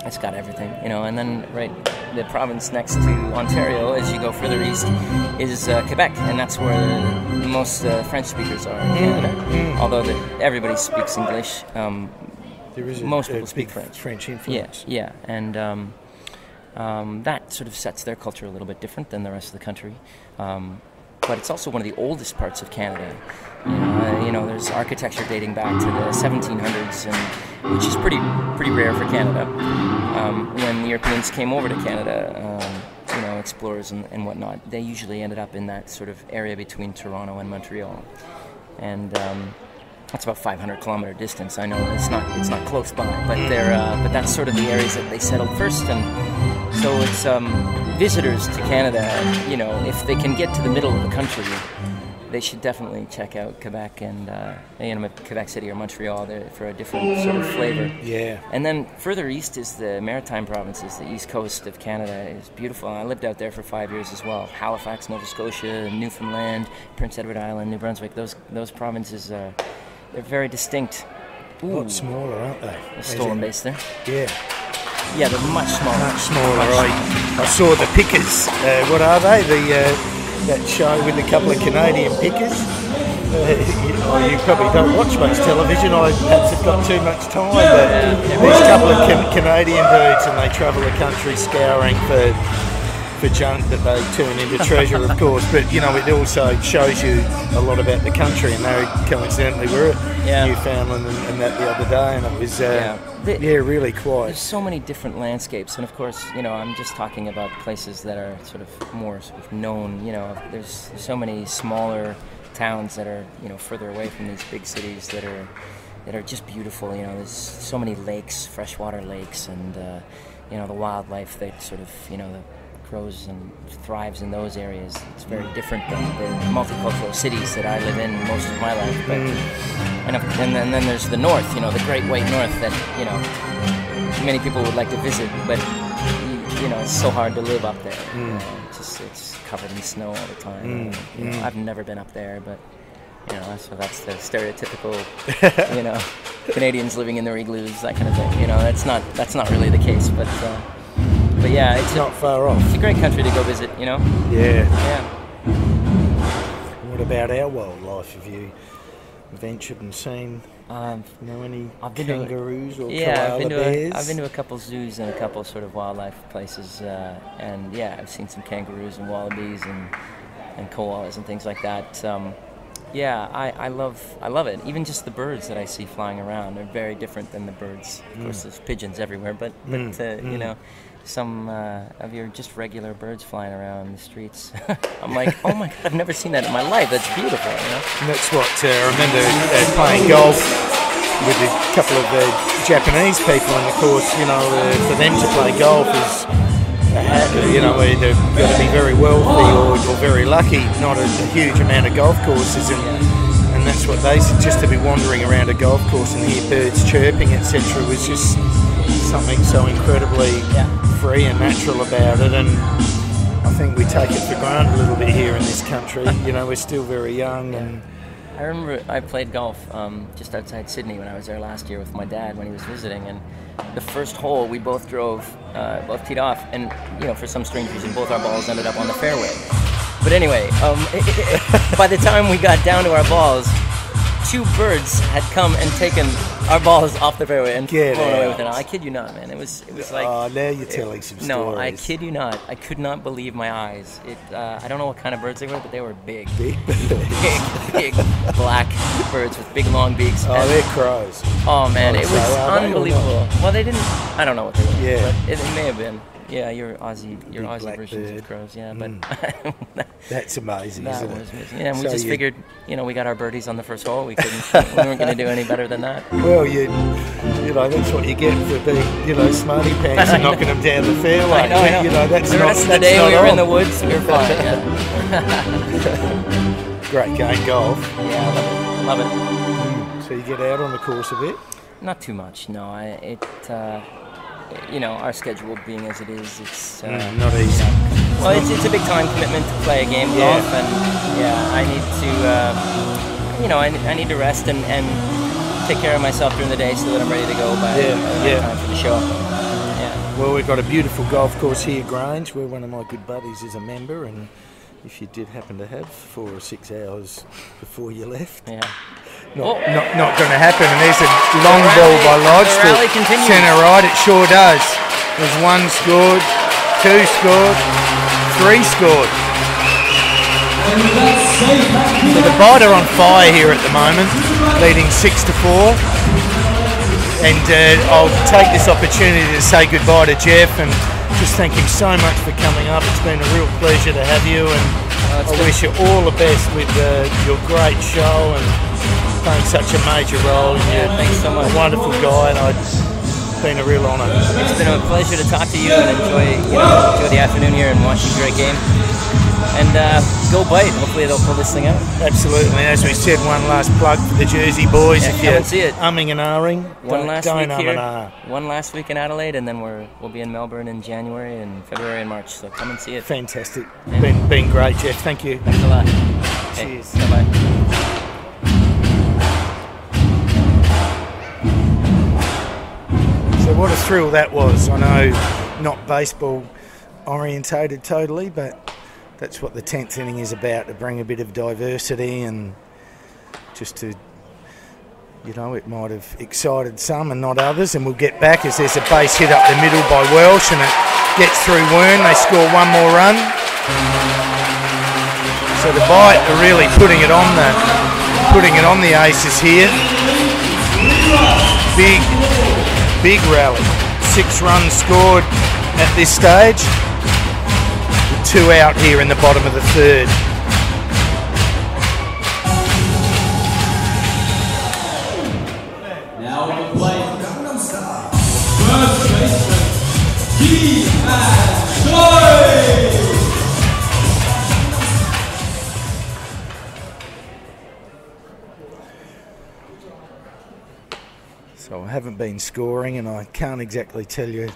It's got everything, and then the province next to Ontario, as you go further east, is Quebec, and that's where most French speakers are in Canada. Although everybody speaks English. There is most people speak French. French influence. Yeah, and that sort of sets their culture a little bit different than the rest of the country. But it's also one of the oldest parts of Canada. There's architecture dating back to the 1700s, which is pretty rare for Canada. When the Europeans came over to Canada, explorers and whatnot, they usually ended up in that sort of area between Toronto and Montreal, and that's about 500-kilometer distance. I know it's not close by, but but that's sort of the areas that they settled first, and so it's visitors to Canada. If they can get to the middle of the country, they should definitely check out Quebec and Quebec City or Montreal there for a different sort of flavor. Yeah. And then further east is the Maritime provinces. The east coast of Canada is beautiful. I lived out there for 5 years as well. Halifax, Nova Scotia, Newfoundland, Prince Edward Island, New Brunswick. Those provinces, they're very distinct. A lot smaller, aren't they? Stolen base there. Yeah. Yeah, they're much smaller. Much smaller, right. I saw the Pickers. What are they? That show with a couple of Canadian pickers. You probably don't watch much television. I perhaps have got too much time, but there's a couple of Canadian dudes, and they travel the country scouring for for junk that they turn into treasure, of course. But it also shows you a lot about the country. And they coincidentally were at Newfoundland and that the other day, and it was really quiet. There's so many different landscapes, and of course, I'm just talking about places that are sort of more known. There's so many smaller towns that are further away from these big cities that are just beautiful. There's so many lakes, freshwater lakes, and the wildlife that sort of that grows and thrives in those areas. It's very different than the multicultural cities that I live in most of my life. But and then there's the north, the Great White North that many people would like to visit, but it's so hard to live up there. It's covered in snow all the time. I've never been up there, but so that's the stereotypical, Canadians living in their igloos, that kind of thing. That's not really the case, but yeah, it's not far off. It's a great country to go visit, Yeah. What about our wildlife? Have you ventured and seen? Any kangaroos or koala bears? I've been to a couple zoos and a couple sort of wildlife places, and I've seen some kangaroos and wallabies and koalas and things like that. I love it. Even just the birds that I see flying around are very different than the birds. Of course, there's pigeons everywhere, but some of your just regular birds flying around the streets. I'm like, oh my God, I've never seen that in my life. That's beautiful, And that's what I remember playing golf with a couple of Japanese people, and of course, for them to play golf is, either got to be very wealthy or very lucky. Not a huge amount of golf courses, and that's what they said. Just to be wandering around a golf course and hear birds chirping, etc., was just something so incredibly free and natural about it. And I think we take it for granted a little bit here in this country. We're still very young. And I remember I played golf just outside Sydney when I was there last year with my dad when he was visiting, and the first hole we both teed off, and for some strange reason both our balls ended up on the fairway. But anyway, by the time we got down to our balls, two birds had come and taken our balls off the fairway and flown away with it. I kid you not, man. It was like... Oh, now you're telling some stories. No, I kid you not. I could not believe my eyes. I don't know what kind of birds they were, but they were big. Big black birds with big long beaks. Oh, they're crows. Oh, man, it was unbelievable. Well, they didn't... I don't know what they were, but it may have been. Yeah, your Aussie versions of crows, but that's amazing, isn't it? Amazing. Yeah, and we just figured, we got our birdies on the first hole. We weren't going to do any better than that. Well, that's what you get for being, smarty pants and knocking them down the fairway. I know. That's the rest of the day we were in the woods. We were fine. Great game, golf. Yeah, love it. So you get out on the course a bit? Not too much. No, our schedule being as it is, it's not easy. Well, it's a big time commitment to play a game of golf, and I need to, I need to rest and take care of myself during the day so that I'm ready to go by time for the show. Yeah. Well, we've got a beautiful golf course here, Grange, where one of my good buddies is a member, and if you did happen to have 4 or 6 hours before you left. Yeah. Not going to happen. And there's a long ball by Lodge to centre right. It sure does. There's 1 scored, 2 scored, 3 scored. So the Bide are on fire here at the moment, leading 6-4. And I'll take this opportunity to say goodbye to Jeff and just thank him so much for coming up. It's been a real pleasure to have you, and I wish you all the best with your great show and playing such a major role. Thanks so much. A wonderful guy, and it's been a real honour. It's been a pleasure to talk to you and enjoy the afternoon here and watching a great game. And go Bite. Hopefully they'll pull this thing out. Absolutely. As we said, one last plug for the Jersey boys. If come and see it. Umming and ahhing, one last week here, ah. one last week in Adelaide, and then we'll be in Melbourne in January and February and March. So come and see it. Fantastic. Yeah. Been great, Jeff. Thank you. Thanks a lot. Cheers. Hey, bye-bye. So what a thrill that was. I know not baseball orientated totally, but that's what the 10th inning is about, to bring a bit of diversity and just to, it might have excited some and not others. And we'll get back as there's a base hit up the middle by Welch, and it gets through Wearne. They score one more run. So the Bite are really putting it on the Aces here. Big rally. 6 runs scored at this stage. With 2 out here in the bottom of the 3rd. Now on the plate, first baseman, Ji-Man Choi. So I haven't been scoring and I can't exactly tell you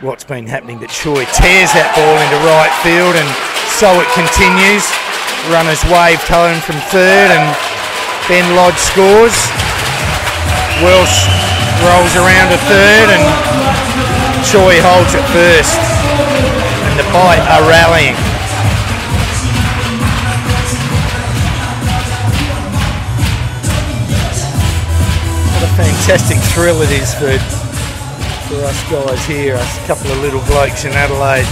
what's been happening, but Choi tears that ball into right field and so it continues. Runners waved home from 3rd and Ben Lodge scores. Welsh rolls around to 3rd and Choi holds it 1st. And the Bite are rallying. Fantastic thrill it is for us guys here, us couple of little blokes in Adelaide,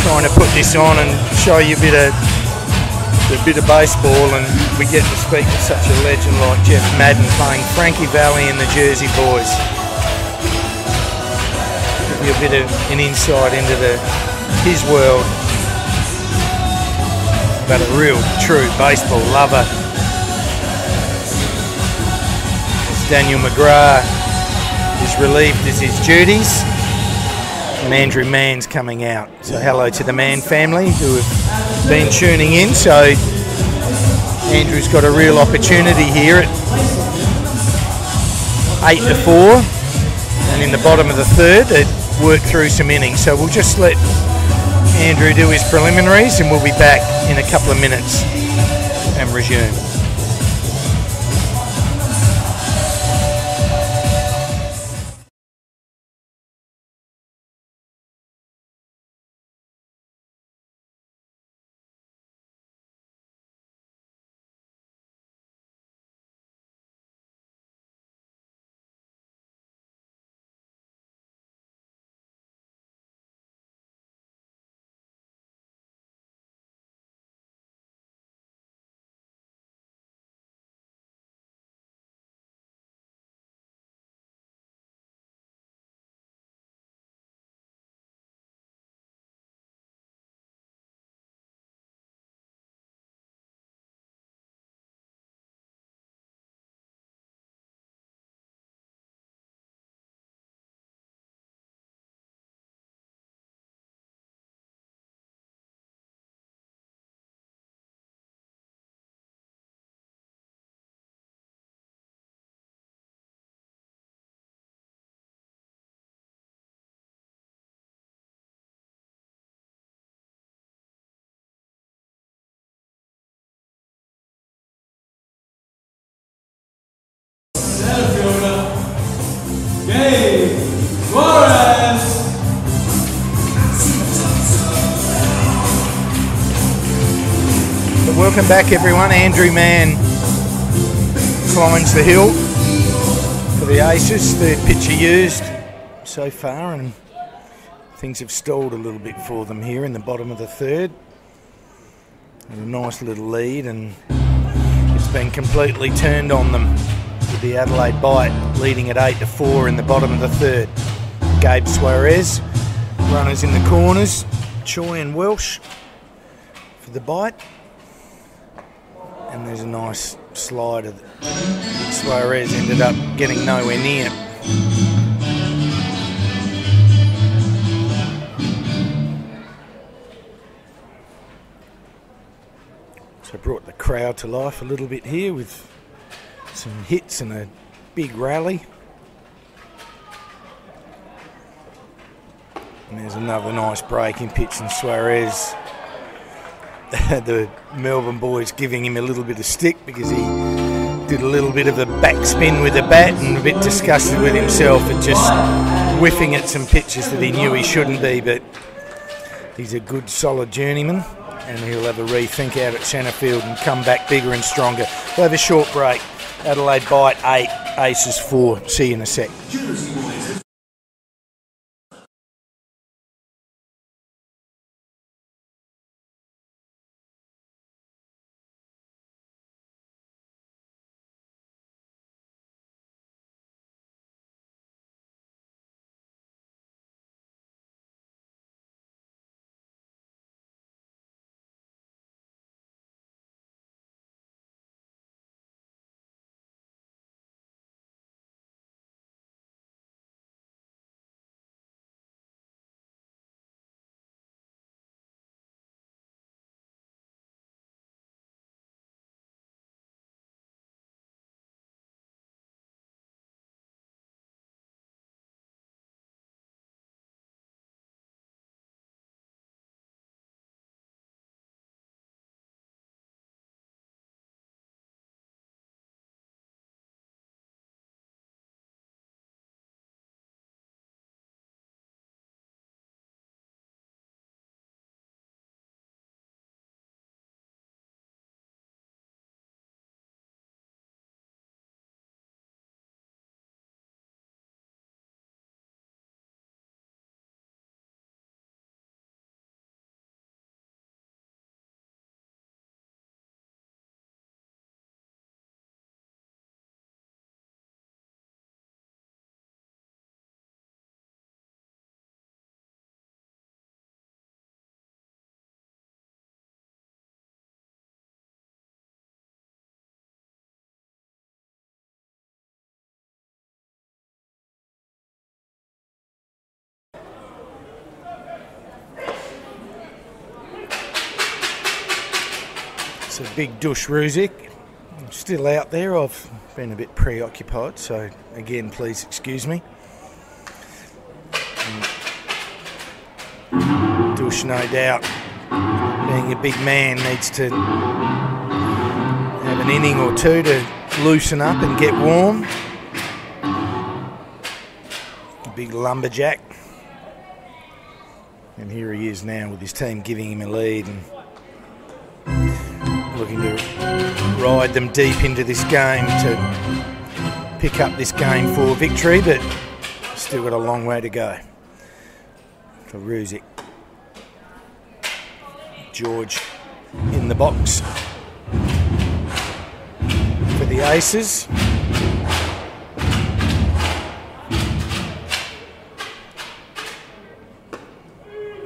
trying to put this on and show you a bit of baseball, and we get to speak to such a legend like Jeff Madden playing Frankie Valli and the Jersey Boys. Give you a bit of an insight into his world, but a real true baseball lover. Daniel McGrath is relieved as his duties, and Andrew Mann's coming out. So hello to the Mann family who have been tuning in. So Andrew's got a real opportunity here at 8-4, and in the bottom of the 3rd they work through some innings. So we'll just let Andrew do his preliminaries and we'll be back in a couple of minutes and resume. Gabriel Suarez. But welcome back everyone. Andrew Mann climbs the hill for the Aces. 3rd pitcher used so far, and things have stalled a little bit for them here in the bottom of the 3rd. And a nice little lead, and it's been completely turned on them with the Adelaide Bite leading at 8-4 in the bottom of the 3rd. Gabe Suarez, runners in the corners, Choi and Welsh for the Bite. And there's a nice slider that Suarez ended up getting nowhere near. So brought the crowd to life a little bit here with some hits and a big rally. And there's another nice breaking pitch, and Suarez, the Melbourne boys giving him a little bit of stick because he did a little bit of a backspin with the bat and a bit disgusted with himself at just whiffing at some pitches that he knew he shouldn't be, but he's a good solid journeyman and he'll have a rethink out at centre field and come back bigger and stronger. We'll have a short break. Adelaide Bite 8, Aces 4. See you in a sec. So big Dushan Ruzic, still out there. I've been a bit preoccupied, so again, please excuse me. Dush, no doubt, being a big man, needs to have an inning or two to loosen up and get warm. A big lumberjack. And here he is now with his team giving him a lead and looking to ride them deep into this game to pick up this game for victory, but still got a long way to go for Ruzic. George in the box for the Aces.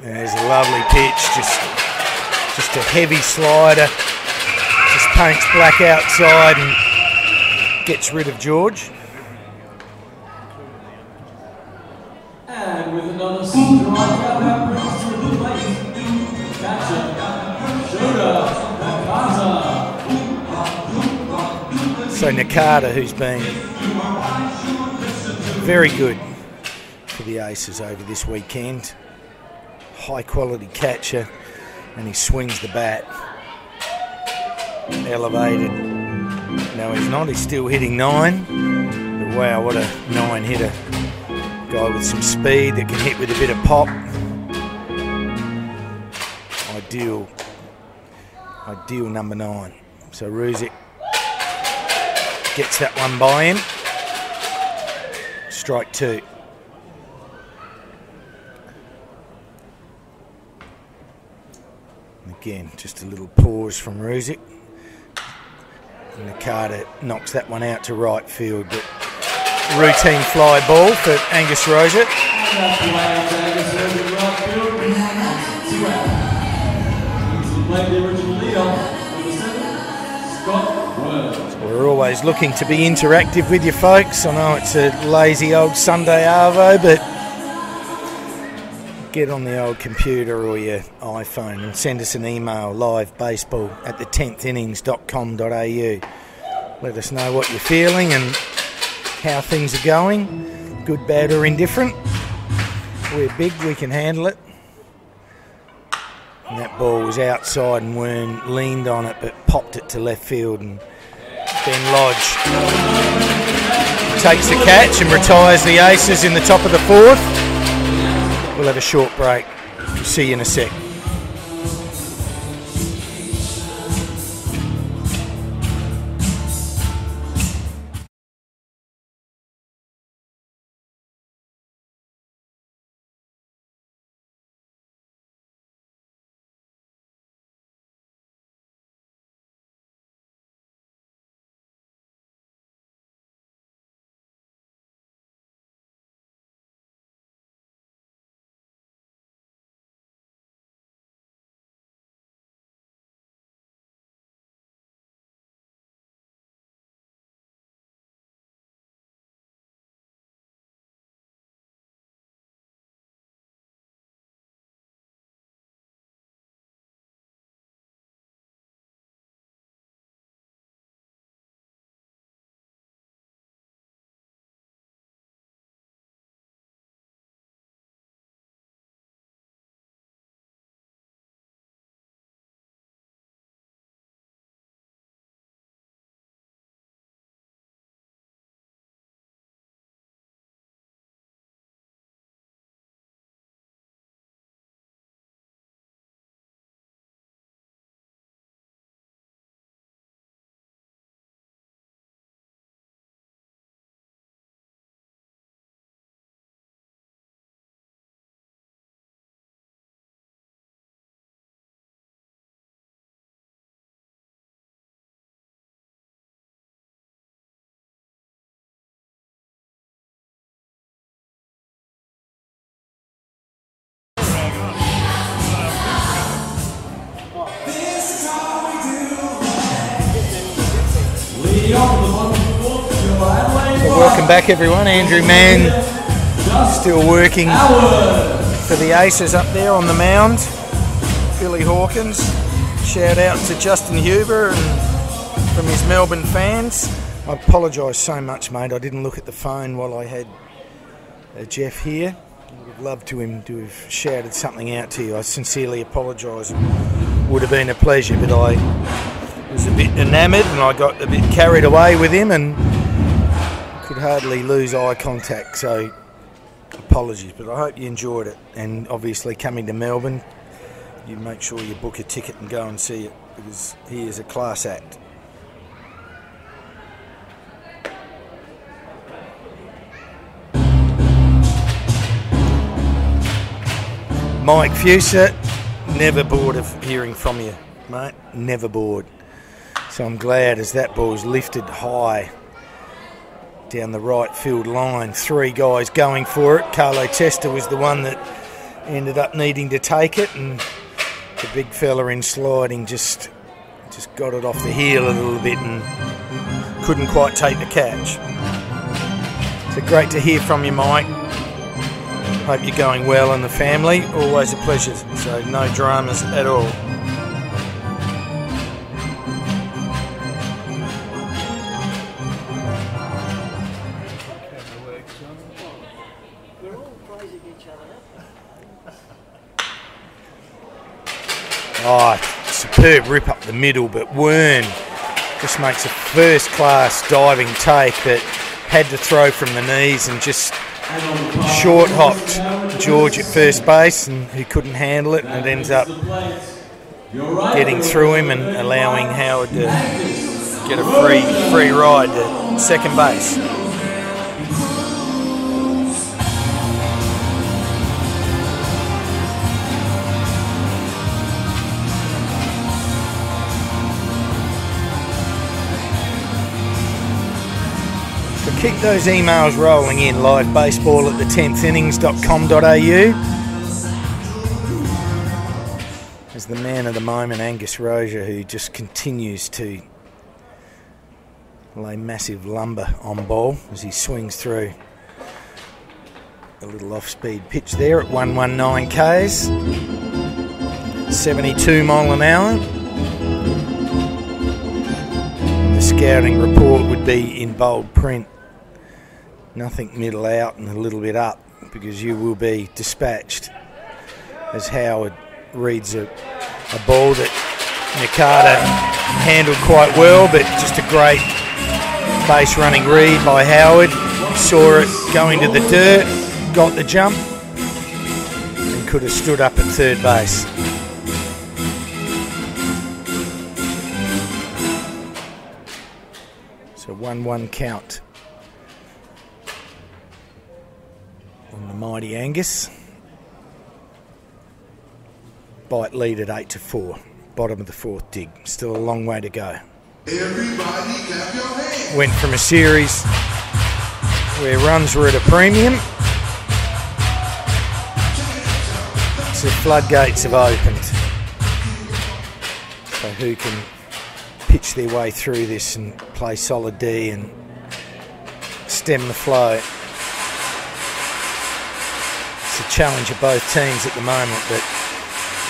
There's a lovely pitch, just a heavy slider. Just paints black outside and gets rid of George. And with another strikeout, that brings to the plate. Catcher, Nakata. So Nakata, who's been very good for the Aces over this weekend. High quality catcher, and he swings the bat. Elevated. No, he's not. He's still hitting 9. But wow, what a 9 hitter. Guy with some speed that can hit with a bit of pop. Ideal number 9. So Ruzic gets that one by him. Strike 2. Again, just a little pause from Ruzic. Nakata knocks that one out to right field, but routine fly ball for Angus Roeger. So we're always looking to be interactive with you folks. I know it's a lazy old Sunday arvo, but get on the old computer or your iPhone and send us an email, livebaseball@the10thinnings.com.au. Let us know what you're feeling and how things are going, good, bad or indifferent. We're big, we can handle it. And that ball was outside and Wearne leaned on it but popped it to left field, and Ben Lodge takes the catch and retires the Aces in the top of the 4th. We'll have a short break. See you in a sec. So welcome back everyone. Andrew Mann still working for the Aces up there on the mound. Billy Hawkins, shout out to Justin Huber and from his Melbourne fans. I apologise so much, mate. I didn't look at the phone while I had Jeff here. I would have loved him to have shouted something out to you. I sincerely apologise. Would have been a pleasure, but I was a bit enamoured and I got a bit carried away with him and could hardly lose eye contact. So apologies, but I hope you enjoyed it. And obviously, coming to Melbourne, you make sure you book a ticket and go and see it, because he is a class act. Mike Fuser, never bored of hearing from you, mate. Never bored. So I'm glad as that ball's lifted high down the right field line. 3 guys going for it. Carlo Testa was the one that ended up needing to take it, and the big fella in sliding just got it off the heel a little bit and couldn't quite take the catch. So great to hear from you, Mike. Hope you're going well and the family. Always a pleasure, so no dramas at all. Oh, superb rip up the middle, but Wearne just makes a first-class diving take, but had to throw from the knees and just short-hopped George at first base, and he couldn't handle it, and it ends up getting through him and allowing Howard to get a free ride to second base. Keep those emails rolling in, livebaseball@10thinnings.com.au. As the man of the moment, Angus Roeger, who just continues to lay massive lumber on ball as he swings through a little off-speed pitch there at 119 Ks, 72 mile an hour. The scouting report would be in bold print. Nothing middle out and a little bit up, because you will be dispatched, as Howard reads a ball that Nakata handled quite well, but just a great base running read by Howard. Saw it going to the dirt, got the jump, and could have stood up at third base. So 1-1 count on the mighty Angus. Bite lead at 8-4. Bottom of the 4th dig. Still a long way to go. Everybody clap your hands. Went from a series where runs were at a premium to floodgates have opened. So who can pitch their way through this and play solid D and stem the flow? It's a challenge of both teams at the moment, but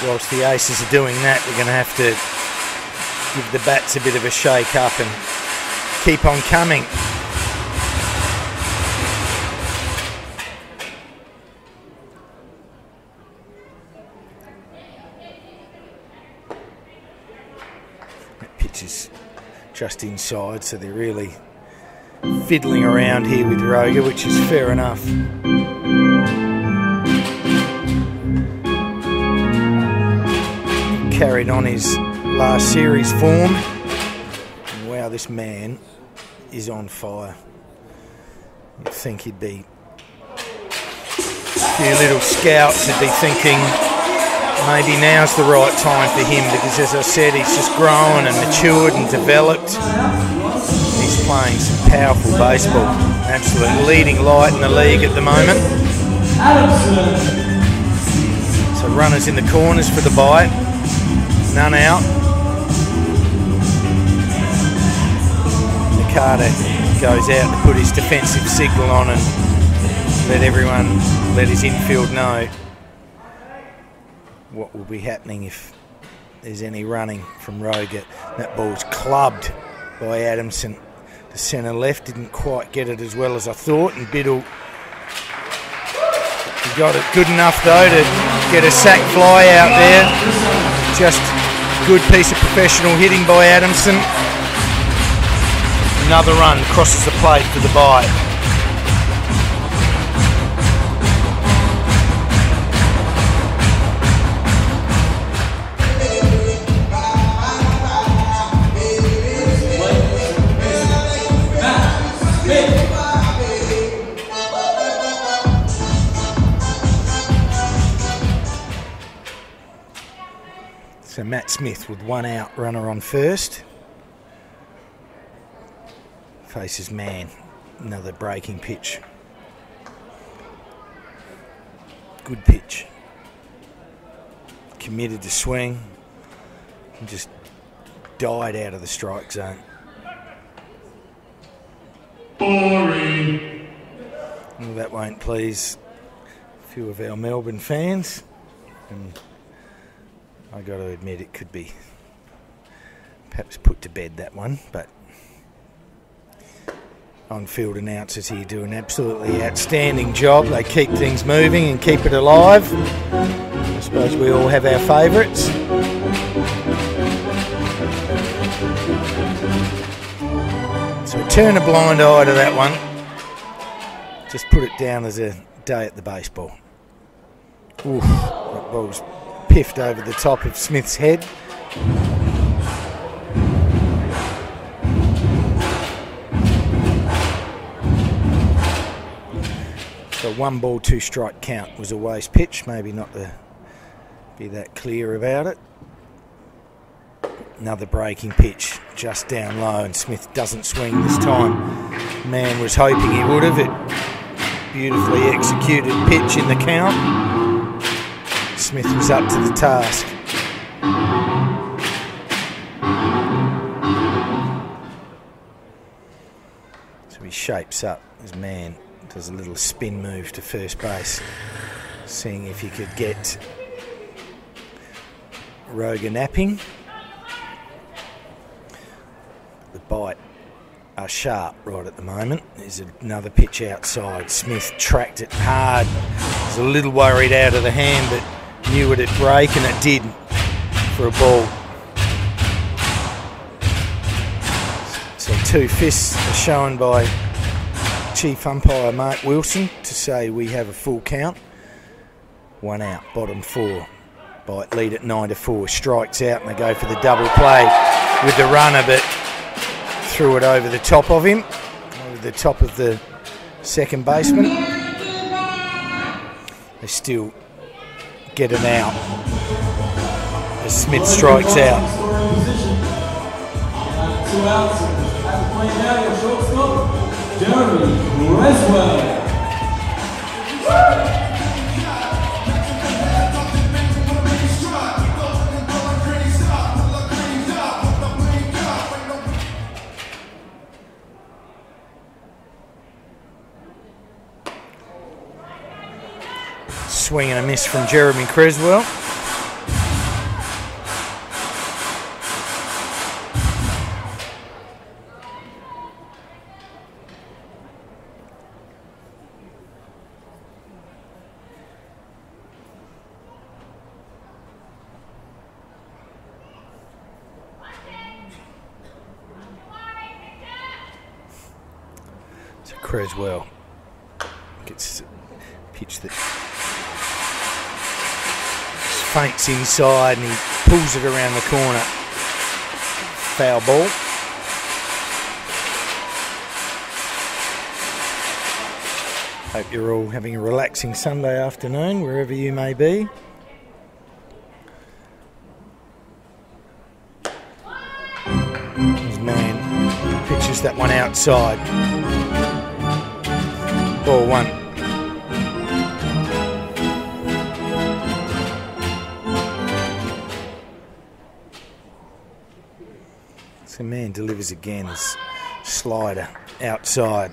whilst the Aces are doing that, we're going to have to give the bats a bit of a shake up and keep on coming. That pitch is just inside, so they're really fiddling around here with Roeger, which is fair enough. Carried on his last series form. And wow, this man is on fire. You'd think he'd be a few little scouts would be thinking maybe now's the right time for him, because as I said, he's just grown and matured and developed. He's playing some powerful baseball. Absolute leading light in the league at the moment. So runners in the corners for the bite. None out. Nakata goes out to put his defensive signal on and let his infield know what will be happening if there's any running from Roeger. That ball's clubbed by Adamson. The centre left didn't quite get it as well as I thought, and Biddle, he got it good enough though to get a sack fly out there. Just good piece of professional hitting by Adamson. Another run crosses the plate for the bye. So Matt Smith with one out, runner on first. Faces man, another breaking pitch. Good pitch. Committed to swing. And just died out of the strike zone. Boring. Well, that won't please a few of our Melbourne fans. And I got to admit it could be perhaps put to bed, that one, but on-field announcers here do an absolutely outstanding job. They keep things moving and keep it alive. I suppose we all have our favourites. So turn a blind eye to that one. Just put it down as a day at the baseball. Oof, that ball's piffed over the top of Smith's head. So 1 ball, 2 strike count was a waste pitch. Maybe not to be that clear about it. Another breaking pitch just down low, and Smith doesn't swing this time. Man was hoping he would have. It beautifully executed pitch in the count. Smith was up to the task. So he shapes up as man does a little spin move to first base, seeing if he could get Roeger napping. The bite are sharp right at the moment. There's another pitch outside. Smith tracked it hard. Was a little worried out of the hand, but knew it'd break, and it did for a ball. So 2 fists are shown by Chief Umpire Mark Wilson to say we have a full count. 1 out, bottom 4. Bite lead at 9-4. Strikes out, and they go for the double play with the runner, but threw it over the top of him, over the top of the second baseman. They still get an out as Smith strikes out. 2 outs at the plate now, your shortstop, Jarryd Rogers. Swing and a miss from Jeremy Cresswell. So Cresswell gets a pitch that feints inside, and he pulls it around the corner. Foul ball. Hope you're all having a relaxing Sunday afternoon, wherever you may be. His man pitches that one outside. Ball 1. The man delivers again, his slider outside.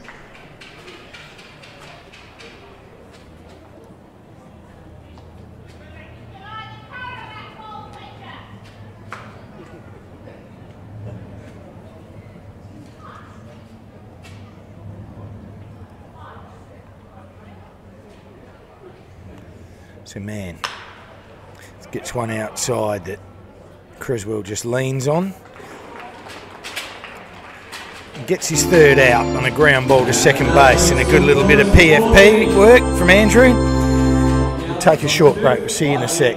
So, man, gets one outside that Cresswell just leans on. Gets his third out on a ground ball to second base, and a good little bit of PFP work from Andrew. We'll take a short break. We'll see you in a sec.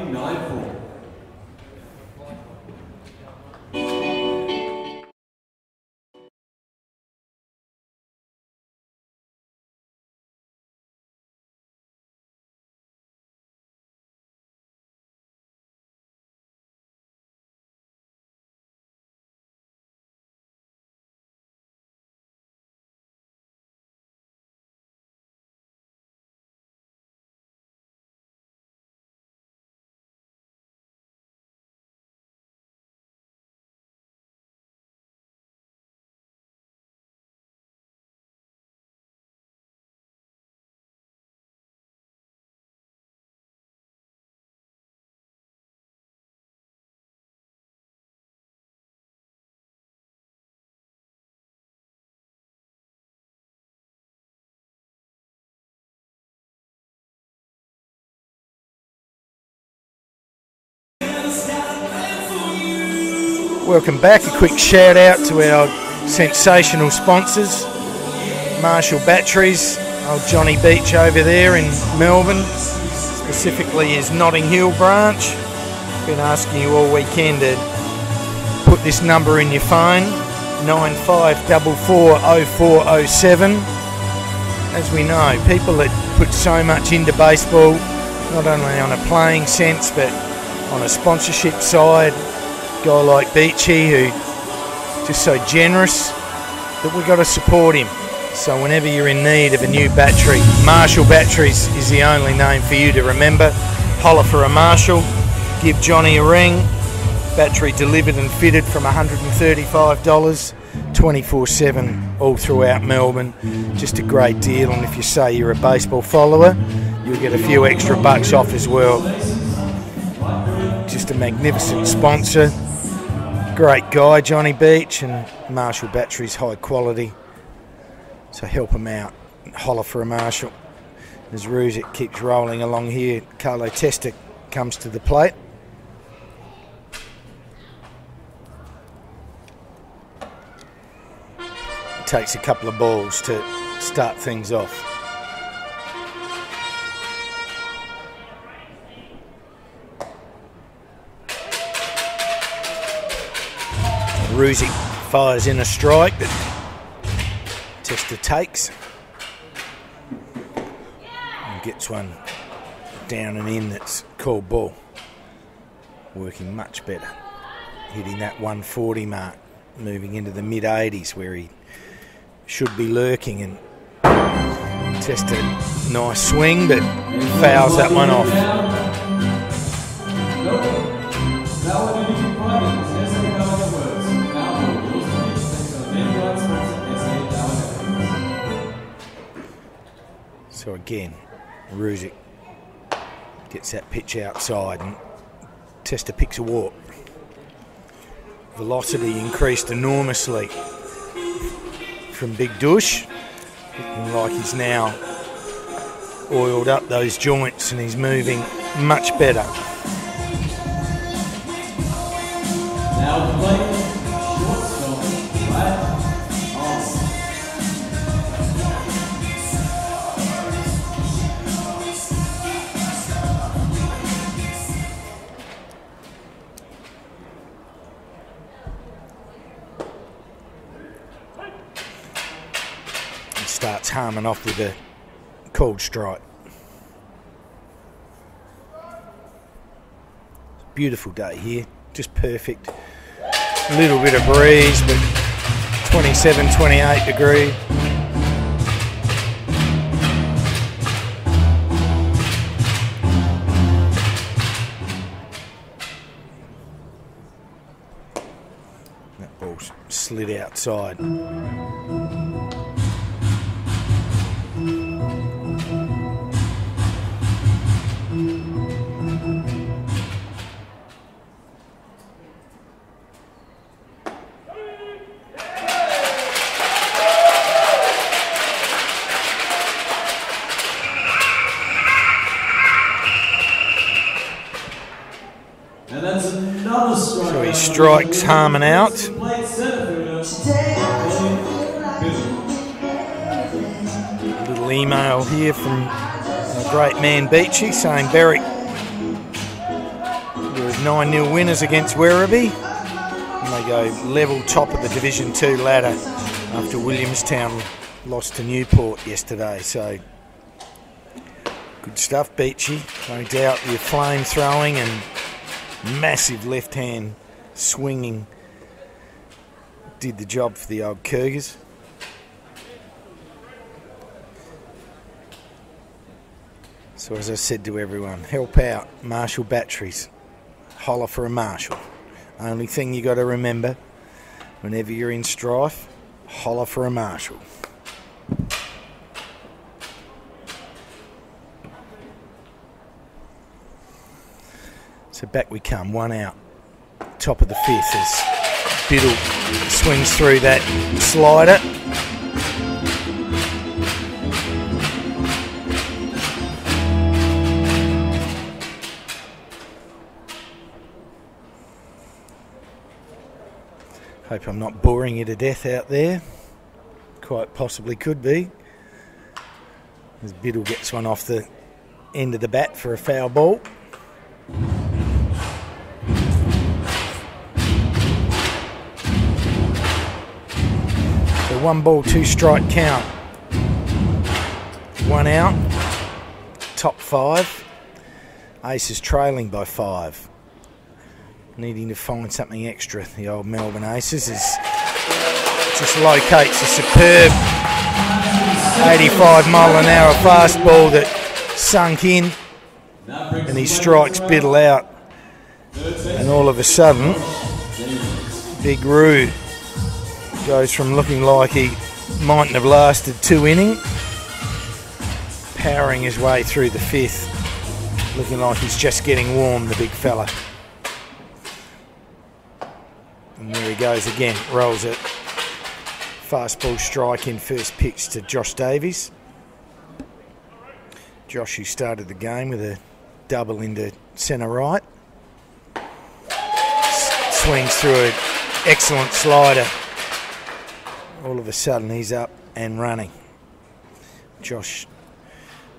Welcome back. A quick shout out to our sensational sponsors, Marshall Batteries, old Johnny Beach over there in Melbourne, specifically his Notting Hill branch. Been asking you all weekend to put this number in your phone, 95440407. As we know, people that put so much into baseball, not only on a playing sense but on a sponsorship side, guy like Beachy, who just so generous, that we've got to support him. So whenever you're in need of a new battery, Marshall Batteries is the only name for you to remember. Holler for a Marshall, give Johnny a ring. Battery delivered and fitted from $135, 24/7 all throughout Melbourne. Just a great deal, and if you say you're a baseball follower, you'll get a few extra bucks off as well. Just a magnificent sponsor. Great guy, Johnny Beach, and Marshall Batteries, high quality. So help him out. Holler for a Marshall. As Ruzic keeps rolling along here, Carlo Testa comes to the plate. Takes a couple of balls to start things off. Ruzic fires in a strike that Testa takes and gets one down and in that's called ball. Working much better, hitting that 140 mark, moving into the mid-80s where he should be lurking, and Testa, nice swing, but fouls that one off. So again, Ruzic gets that pitch outside and Testa picks a walk. Velocity increased enormously from Big Dush. Looking like he's now oiled up those joints and he's moving much better. Now the plate, shortstop, Brad Harman. Starts Harman off with a cold strike. Beautiful day here, just perfect. A little bit of breeze, but 27, 28 degree. That ball slid outside. So he strikes Harman out. A little email here from a great man Beachy saying Berwick were 9-0 winners against Werribee. And they go level top of the Division 2 ladder after Williamstown lost to Newport yesterday. So good stuff, Beachy. No doubt your flame throwing and massive left hand swinging did the job for the old Cougars. So as I said to everyone, help out Marshall batteries. Holler for a Marshall. Only thing you got to remember, whenever you're in strife, holler for a Marshall. So back we come, one out. Top of the fifth as Biddle swings through that slider. Hope I'm not boring you to death out there. Quite possibly could be. As Biddle gets one off the end of the bat for a foul ball. So 1 ball, 2 strike count. 1 out. Top 5. Ace is trailing by 5. Needing to find something extra. The old Melbourne Aces is just locates a superb 85 mile an hour fastball that sunk in, and he strikes Biddle out. And all of a sudden, Big Roo goes from looking like he mightn't have lasted 2 innings, powering his way through the 5th, looking like he's just getting warm, the big fella. And there he goes again, rolls it. Fastball strike in first pitch to Josh Davies. Josh, who started the game with a double into centre right. Swings through an excellent slider. All of a sudden he's up and running. Josh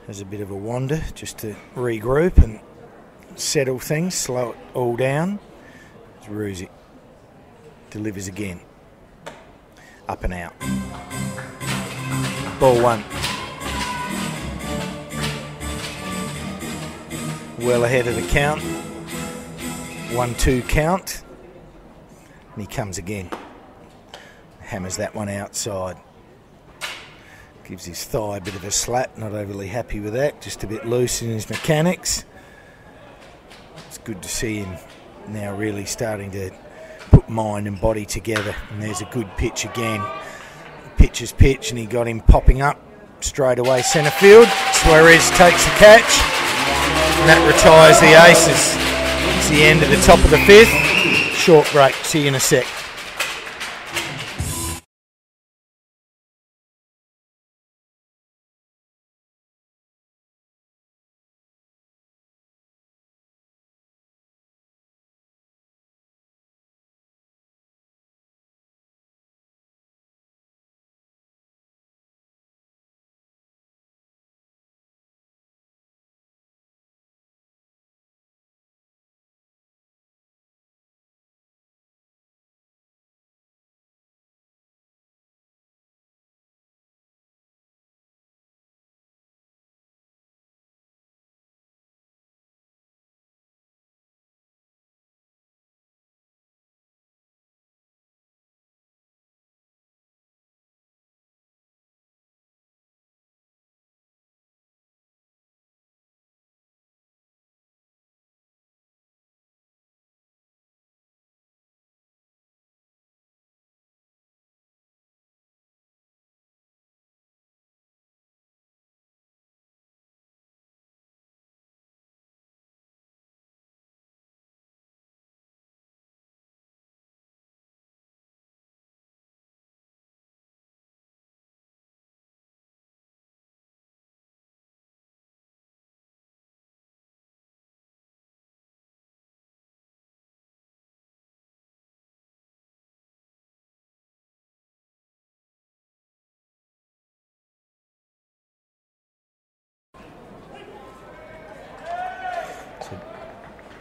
has a bit of a wander just to regroup and settle things, slow it all down. It's Ruzic. Delivers again. Up and out. Ball 1. Well ahead of the count. 1-2 count. And he comes again. Hammers that one outside. Gives his thigh a bit of a slap. Not overly happy with that. Just a bit loose in his mechanics. It's good to see him now really starting to put mind and body together. And there's a good pitch again. Pitcher's pitch, and he got him popping up straight away centre field. Suarez takes the catch, and that retires the Aces. It's the end of the top of the 5th. Short break. See you in a sec.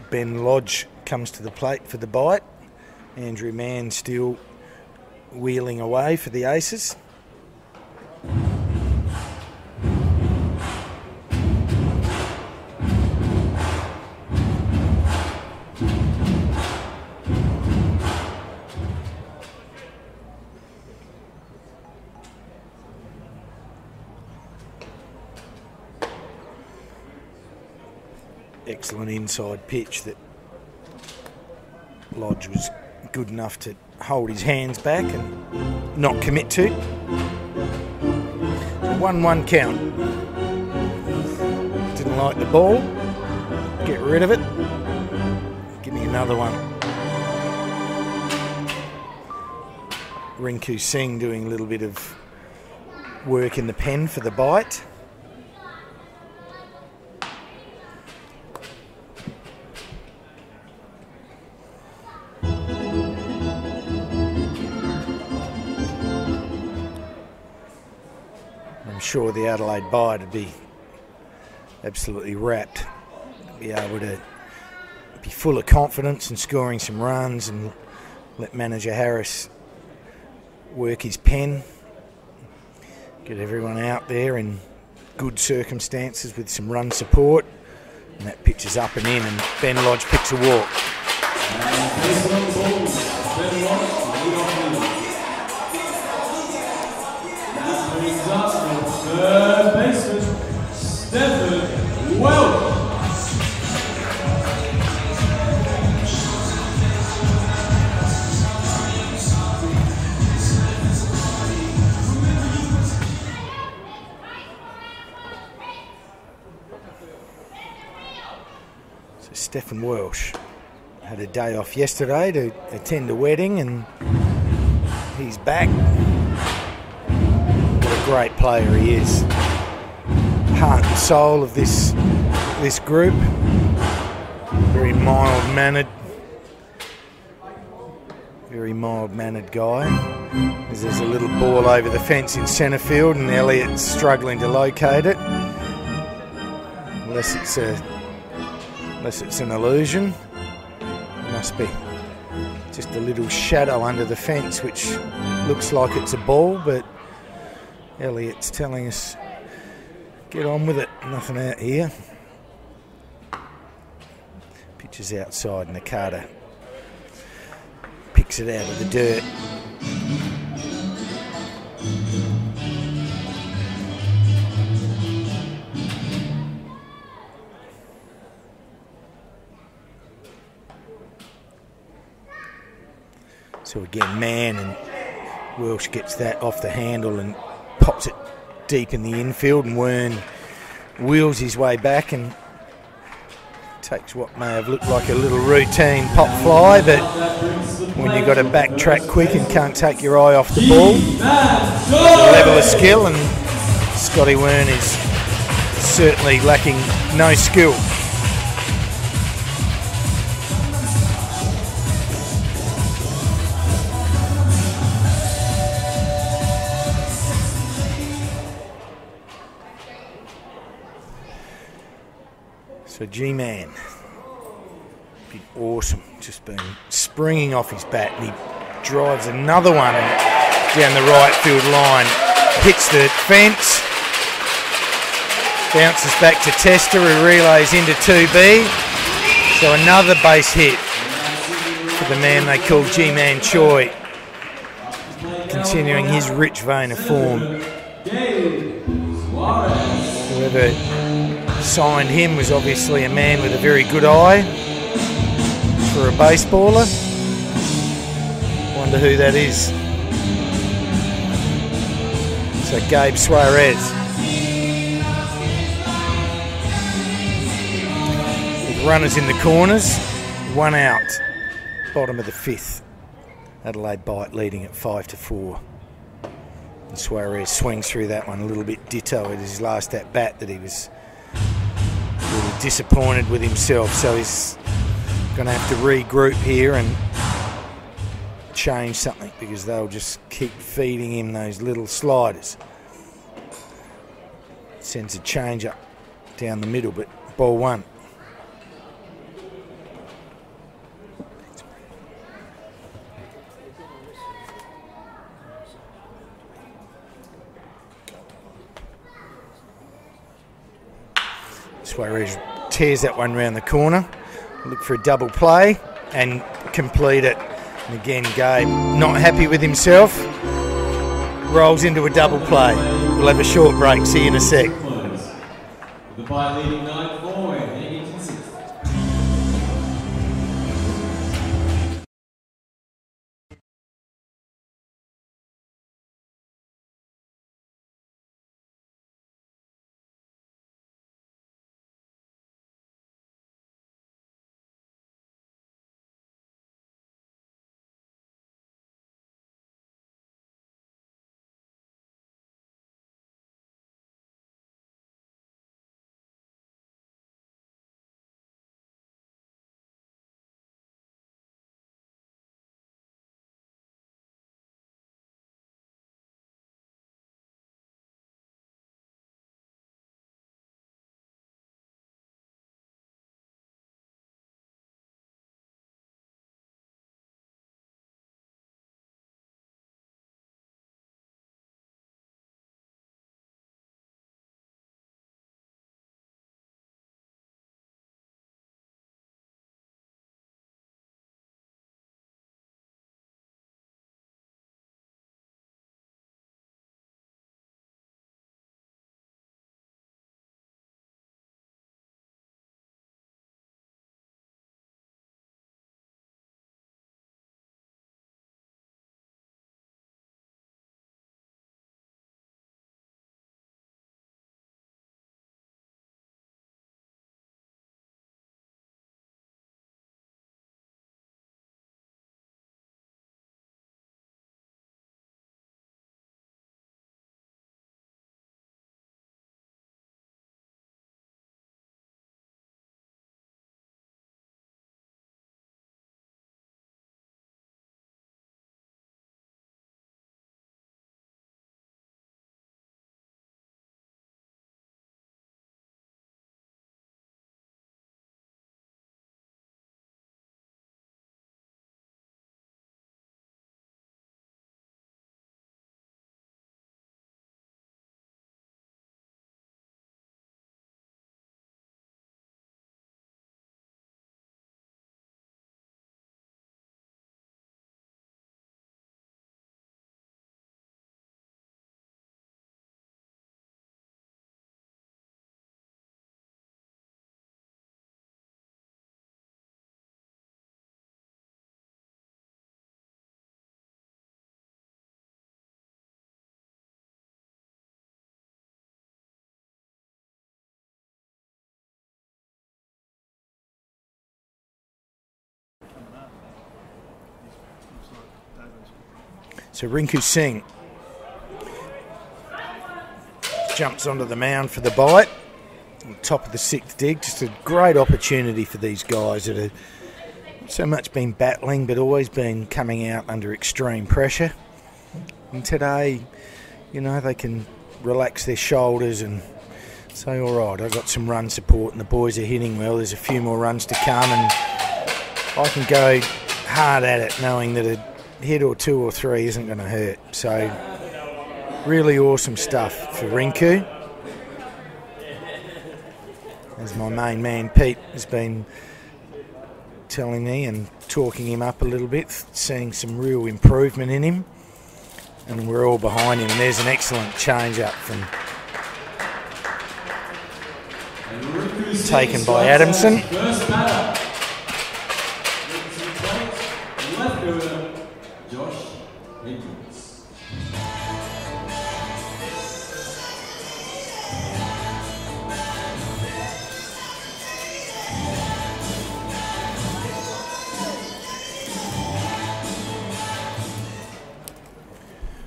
Ben Lodge comes to the plate for the bite. Andrew Mann still wheeling away for the Aces. Excellent inside pitch that Lodge was good enough to hold his hands back and not commit to. 1-1 count. Didn't like the ball. Get rid of it. Give me another one. Rinku Singh doing a little bit of work in the pen for the bite. I'm sure the Adelaide bite would be absolutely wrapped. Be able to be full of confidence and scoring some runs and let manager Harris work his pen. Get everyone out there in good circumstances with some run support. And that pitch is up and in, and Ben Lodge picks a walk. Third baseman, Stefan Welch. So Stefan Welch had a day off yesterday to attend a wedding, and he's back. Great player he is. Heart and soul of this group. Very mild-mannered guy. There's a little ball over the fence in centre field, and Elliot's struggling to locate it. Unless it's an illusion. It must be just a little shadow under the fence, which looks like it's a ball, but Elliot's telling us, get on with it, nothing out here. Pitch is outside, and Nakata picks it out of the dirt. So again, Mann and Welch gets that off the handle and pops it deep in the infield, and Wearne wheels his way back and takes what may have looked like a little routine pop fly, but when you've got to backtrack quick and can't take your eye off the ball, there's a level of skill, and Scotty Wearne is certainly lacking no skill. So Ji-Man, been awesome, just been springing off his bat, and he drives another one down the right field line, hits the fence, bounces back to Testa, who relays into 2B. So another base hit for the man they call Ji-Man Choi, continuing his rich vein of form. Whoever signed him was obviously a man with a very good eye for a baseballer. Wonder who that is. So Gabe Suarez. With runners in the corners, one out. Bottom of the fifth. Adelaide bite leading at 5-4. And Suarez swings through that one a little bit ditto. It is his last at bat that he was really disappointed with himself, so he's going to have to regroup here and change something, because they'll just keep feeding him those little sliders. Sends a change up down the middle, but ball one. Suarez tears that one round the corner. Look for a double play and complete it. And again, Gabe, not happy with himself. Rolls into a double play. We'll have a short break. See you in a sec. The bye leading 9-4 and heading into 6th. So Rinku Singh jumps onto the mound for the bite. On top of the 6th dig. Just a great opportunity for these guys that have so much been battling but always been coming out under extreme pressure. And today, you know, they can relax their shoulders and say, all right, I've got some run support and the boys are hitting well. There's a few more runs to come and I can go hard at it knowing that a hit or 2 or 3 isn't going to hurt. So really awesome stuff for Rinku. As my main man Pete has been telling me and talking him up a little bit, seeing some real improvement in him, and we're all behind him. And there's an excellent change up from taken by Adamson. First batter. Left fielder, Josh Hendricks.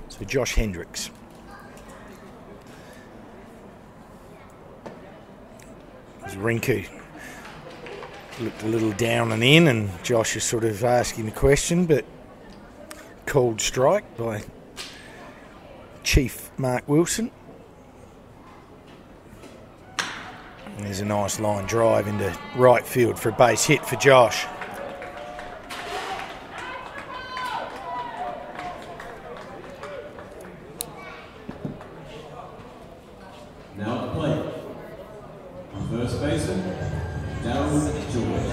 So Josh Hendricks. Rinku looked a little down and in, and Josh is sort of asking the question, but called strike by Chief Mark Wilson. And there's a nice line drive into right field for a base hit for Josh. Now at the plate, First baseman, Darryl George.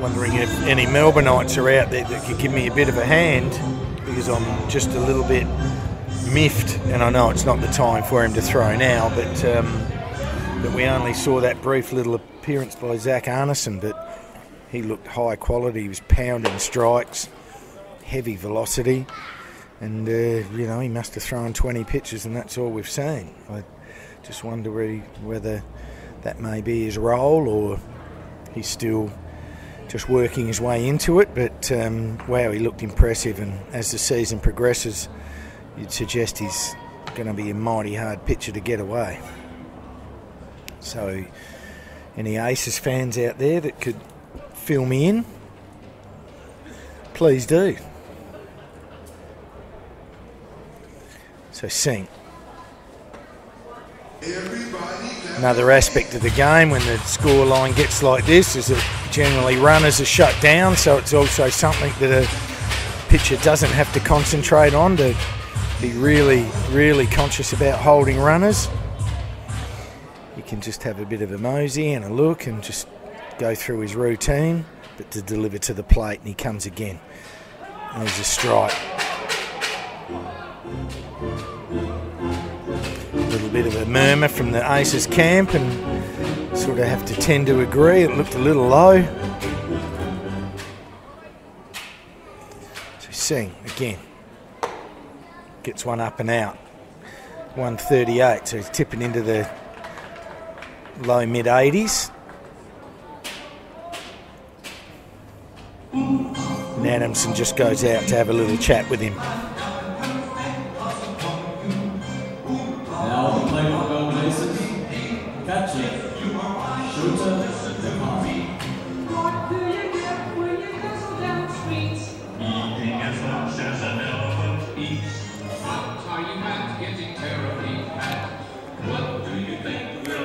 Wondering if any Melbourneites are out there that could give me a bit of a hand, because I'm just a little bit miffed, and I know it's not the time for him to throw now, but we only saw that brief little appearance by Zach Arneson, but he looked high quality. He was pounding strikes, heavy velocity, and you know, he must have thrown 20 pitches, and that's all we've seen. I just wonder whether that may be his role, or he's still just working his way into it. But wow, he looked impressive, and as the season progresses, you'd suggest he's going to be a mighty hard pitcher to get away. So any Aces fans out there that could fill me in, please do. So Singh. Another aspect of the game when the scoreline gets like this is that generally runners are shut down, so it's also something that a pitcher doesn't have to concentrate on, to be really, really conscious about holding runners. You can just have a bit of a mosey and a look and just go through his routine, but to deliver to the plate, and he comes again. And there's a strike. A little bit of a murmur from the Aces camp, and sort of have to tend to agree. It looked a little low. So Singh again gets one up and out. 138, so he's tipping into the low mid 80s. And Adamson just goes out to have a little chat with him. Now the play for Melbourne Aces, catcher, shooter,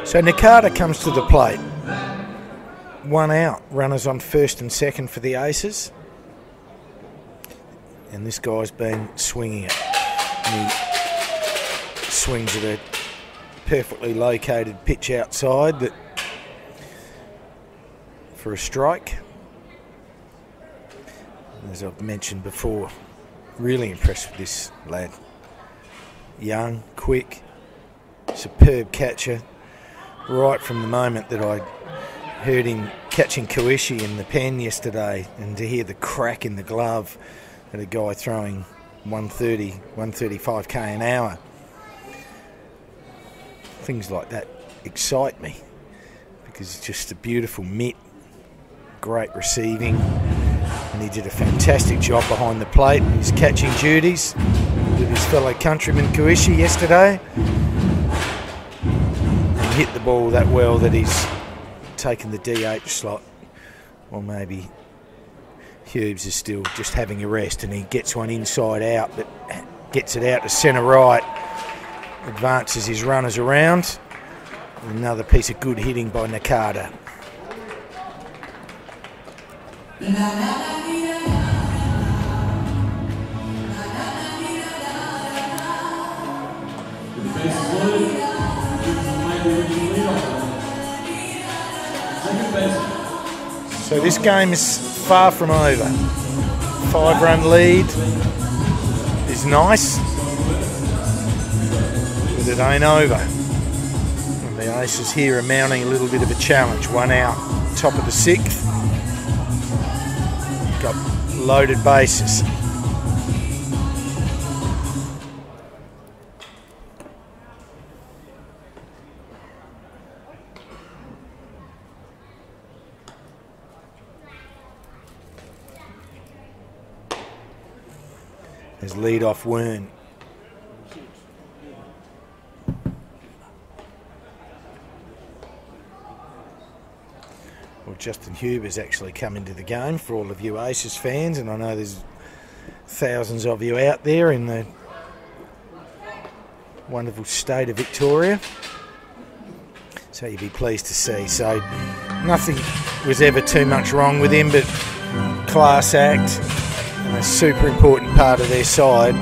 So Nakata comes to the plate. One out, runners on first and second for the Aces. And this guy's been swinging it. And he swings at a perfectly located pitch outside that for a strike. As I've mentioned before, really impressed with this lad. Young, quick, superb catcher. Right from the moment that I heard him catching Koishi in the pen yesterday, and to hear the crack in the glove at a guy throwing 130, 135k an hour. Things like that excite me, because it's just a beautiful mitt, great receiving, and he did a fantastic job behind the plate in his catching duties with his fellow countryman Koishi yesterday. Hit the ball that well that he's taken the DH slot, or maybe Hughes is still just having a rest, and he gets one inside out, but gets it out to centre right, advances his runners around. Another piece of good hitting by Nakata. So this game is far from over. 5-run lead is nice, but it ain't over. And the Aces here are mounting a little bit of a challenge. One out, top of the 6th. Got loaded bases. As lead-off Wearne. Well, Justin Huber's actually come into the game for all of you Aces fans, and I know there's thousands of you out there in the wonderful state of Victoria. So you'd be pleased to see. So nothing was ever too much wrong with him, but class act. And a super important part of their side,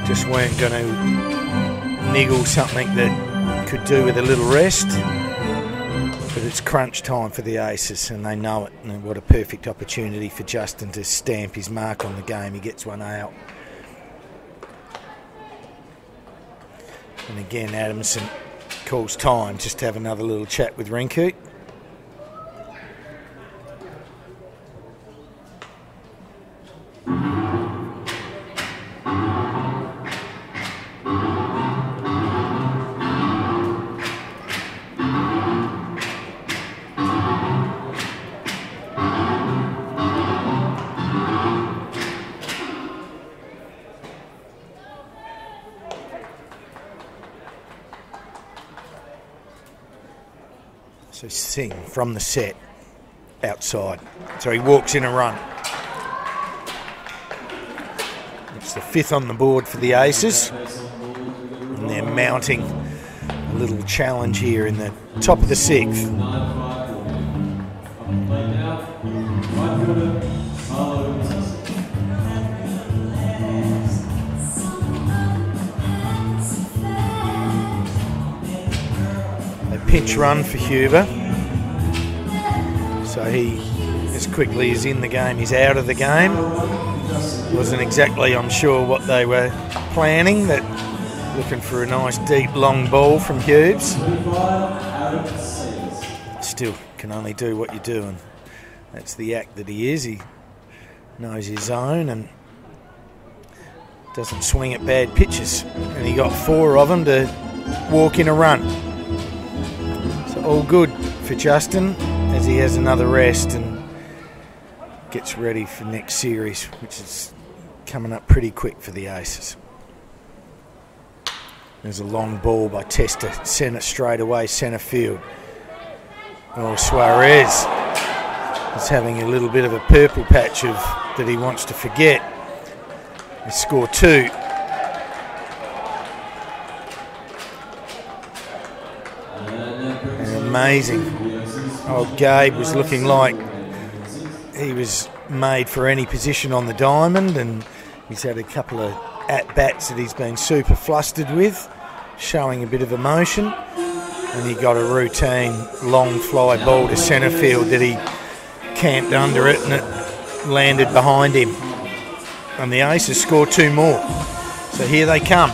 just weren't going to niggle something that could do with a little rest. But it's crunch time for the Aces, and they know it. And what a perfect opportunity for Justin to stamp his mark on the game. He gets one out. And again, Adamson calls time just to have another little chat with Rinku. So Singh from the set outside. So he walks in a run. It's the 5th on the board for the Aces. And they're mounting a little challenge here in the top of the 6th. Pinch run for Huber. So he, as quickly as in the game, he's out of the game. Wasn't exactly, I'm sure, what they were planning. That looking for a nice deep long ball from Hughes. Still can only do what you're doing. That's the act that he is. He knows his zone and doesn't swing at bad pitches. And he got 4 of them to walk in a run. All good for Justin as he has another rest and gets ready for next series, which is coming up pretty quick for the Aces. There's a long ball by Testa, centre straight away, centre field. Oh, Suarez is having a little bit of a purple patch of that he wants to forget. They score 2. Amazing. Oh, Gabe was looking like he was made for any position on the diamond, and he's had a couple of at-bats that he's been super flustered with, showing a bit of emotion, and he got a routine long fly ball to centre field that he camped under it and it landed behind him. And the Aces score 2 more. So here they come.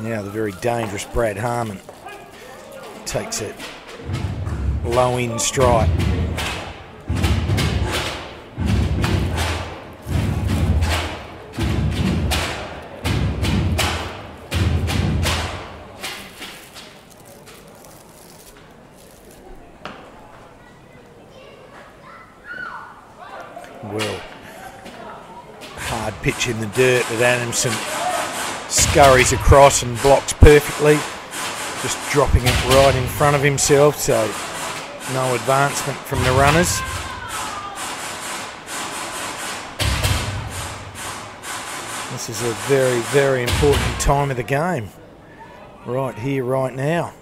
Now the very dangerous Brad Harman takes it low in strike. Well, hard pitch in the dirt that Adamson scurries across and blocks perfectly, just dropping it right in front of himself, so no advancement from the runners. This is a very, very important time of the game. Right here, right now.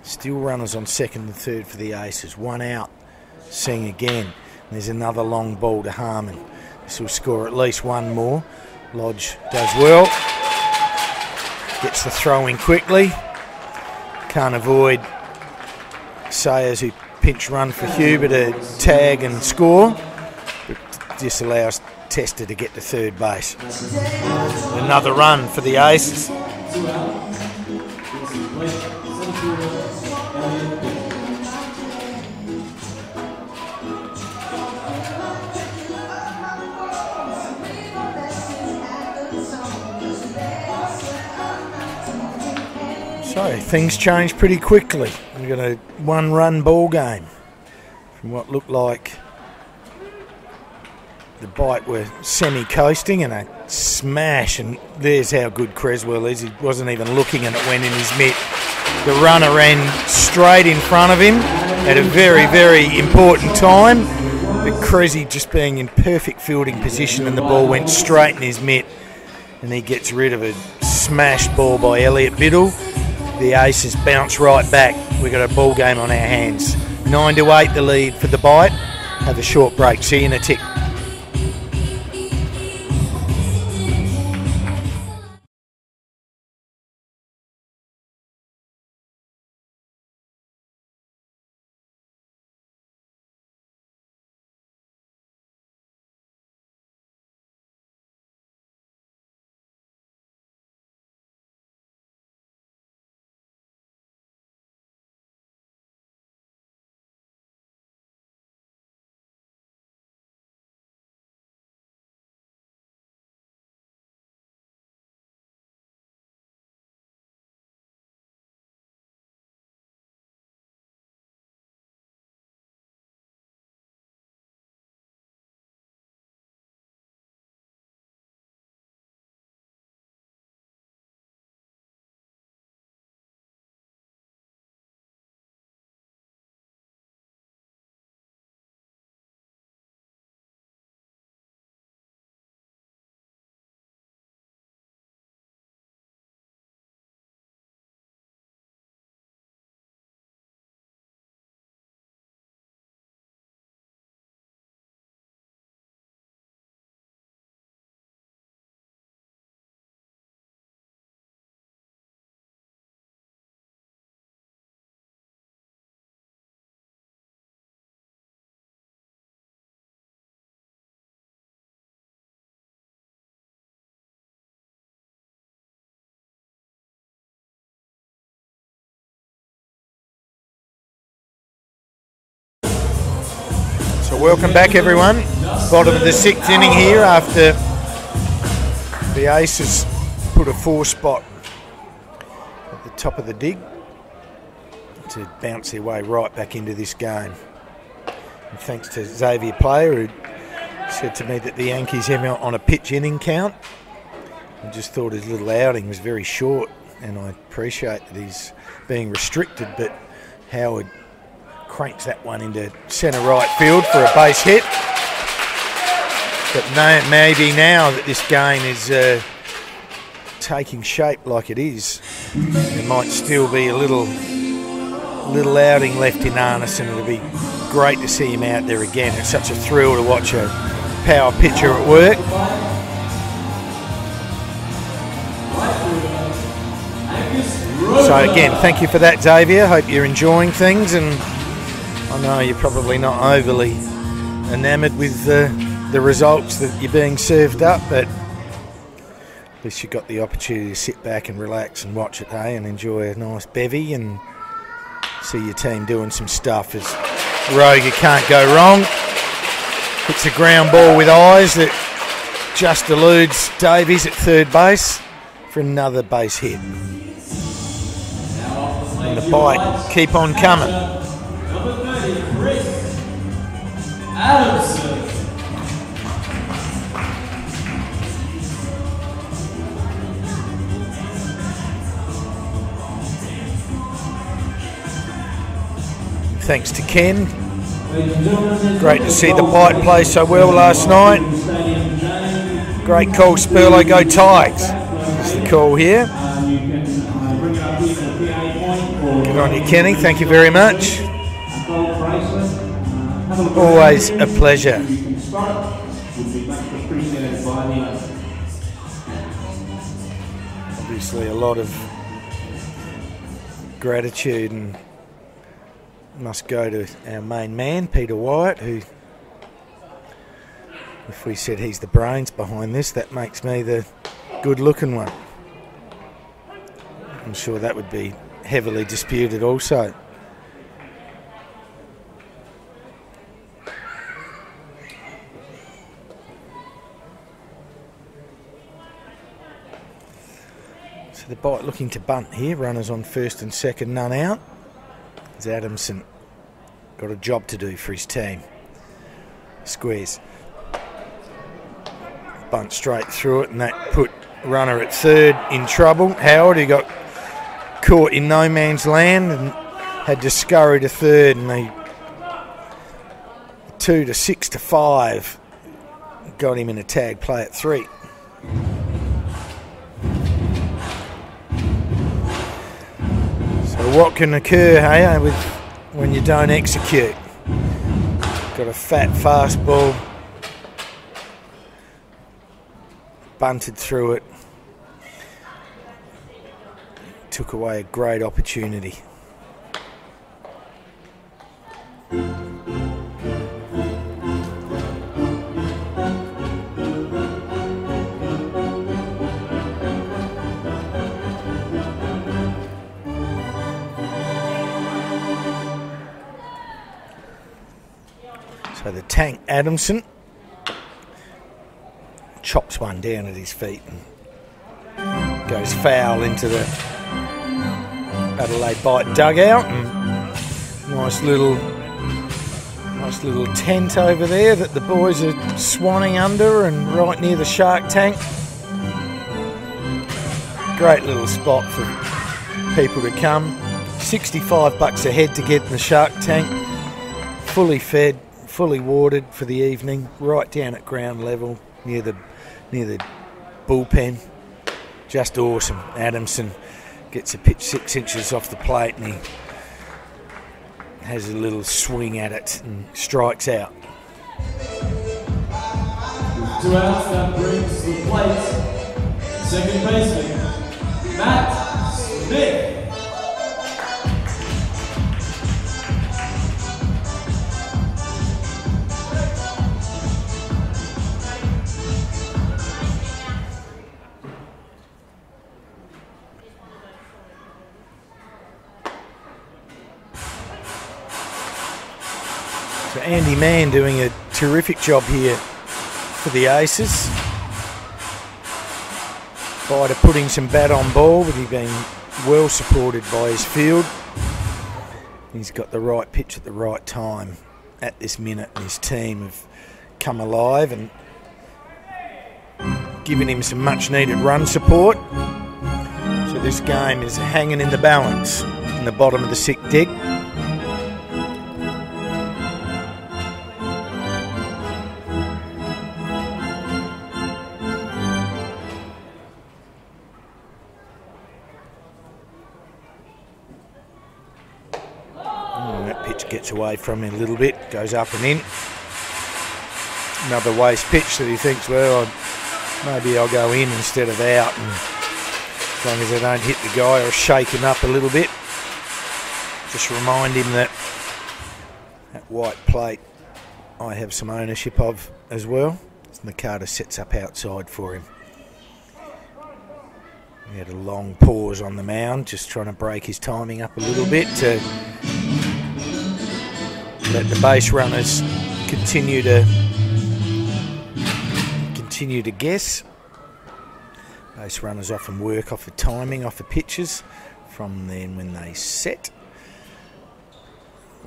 Still runners on 2nd and 3rd for the Aces. 1 out. Singh again. There's another long ball to Harman. This will score at least 1 more. Lodge does well. Gets the throw in quickly. Can't avoid Sayers, who pinch run for Huber to tag and score. But disallows Testa to get to 3rd base. Another run for the Aces. So things change pretty quickly. We've got a 1-run ball game from what looked like the Bite were semi-coasting, and a smash, and there's how good Cresswell is. He wasn't even looking and it went in his mitt. The runner ran straight in front of him at a very, very important time. But Cressy just being in perfect fielding position, and the ball went straight in his mitt, and he gets rid of a smashed ball by Elliot Biddle. the Aces bounce right back. We've got a ball game on our hands. 9-8 the lead for the Bite. Have a short break. See you in a tick. So welcome back everyone. Bottom of the 6th inning here after the Aces put a 4-spot at the top of the dig to bounce their way right back into this game. And thanks to Xavier Player, who said to me that the Yankees have him on a pitch inning count. I just thought his little outing was very short, and I appreciate that he's being restricted, but Howard cranks that one into centre right field for a base hit. But maybe now that this game is taking shape like it is, there might still be a little outing left in Arneson. It'll be great to see him out there again. It's such a thrill to watch a power pitcher at work. So again, thank you for that, Xavier. Hope you're enjoying things, and I know you're probably not overly enamoured with the results that you're being served up, but at least you got the opportunity to sit back and relax and watch it, hey, and enjoy a nice bevy and see your team doing some stuff. As Roeger can't go wrong. Hits a ground ball with eyes that just eludes Davies at third base for another base hit. And the Bite keep on coming. Number 33, Adamson. Thanks to Ken. Great to see the Bite play so well last night. Great call, Spurlo. Go Tigers. That's the call here. Good on you, Kenny. Thank you very much. Always a pleasure. Obviously a lot of gratitude and must go to our main man, Peter Wyatt, who, if we said he's the brains behind this, that makes me the good-looking one. I'm sure that would be heavily disputed also. So the Bite looking to bunt here. Runners on first and second, none out. As Adamson got a job to do for his team. Squares. Bunt straight through it, and that put runner at third in trouble. Howard, who got caught in no man's land and had to scurry to third, and they 2 to 6 to 5 got him in a tag play at 3. what can occur, hey, when you don't execute. Got a fat fastball, bunted through it, took away a great opportunity. So the tank Adamson chops one down at his feet and goes foul into the Adelaide Bite dugout. And nice little tent over there that the boys are swanning under and right near the shark tank. Great little spot for people to come. $65 a head to get in the shark tank. Fully fed, fully watered for the evening, right down at ground level near the bullpen. Just awesome. Adamson gets a pitch 6 inches off the plate and he has a little swing at it and strikes out. With 2 outs, that brings the plate second baseman Matt Smith. So Andy Mann doing a terrific job here for the Aces. Biter putting some bat on ball, but he's been well supported by his field. He's got the right pitch at the right time at this minute, and his team have come alive and given him some much needed run support. So this game is hanging in the balance in the bottom of the 6th deck. Gets away from him a little bit, goes up and in. Another waste pitch that he thinks, well, maybe I'll go in instead of out, and as long as I don't hit the guy or shake him up a little bit, just remind him that white plate I have some ownership of as well. And the Carter sets up outside for him. He had a long pause on the mound, just trying to break his timing up a little bit to let the base runners continue to guess. Base runners often work off the timing, off the pitches from then when they set.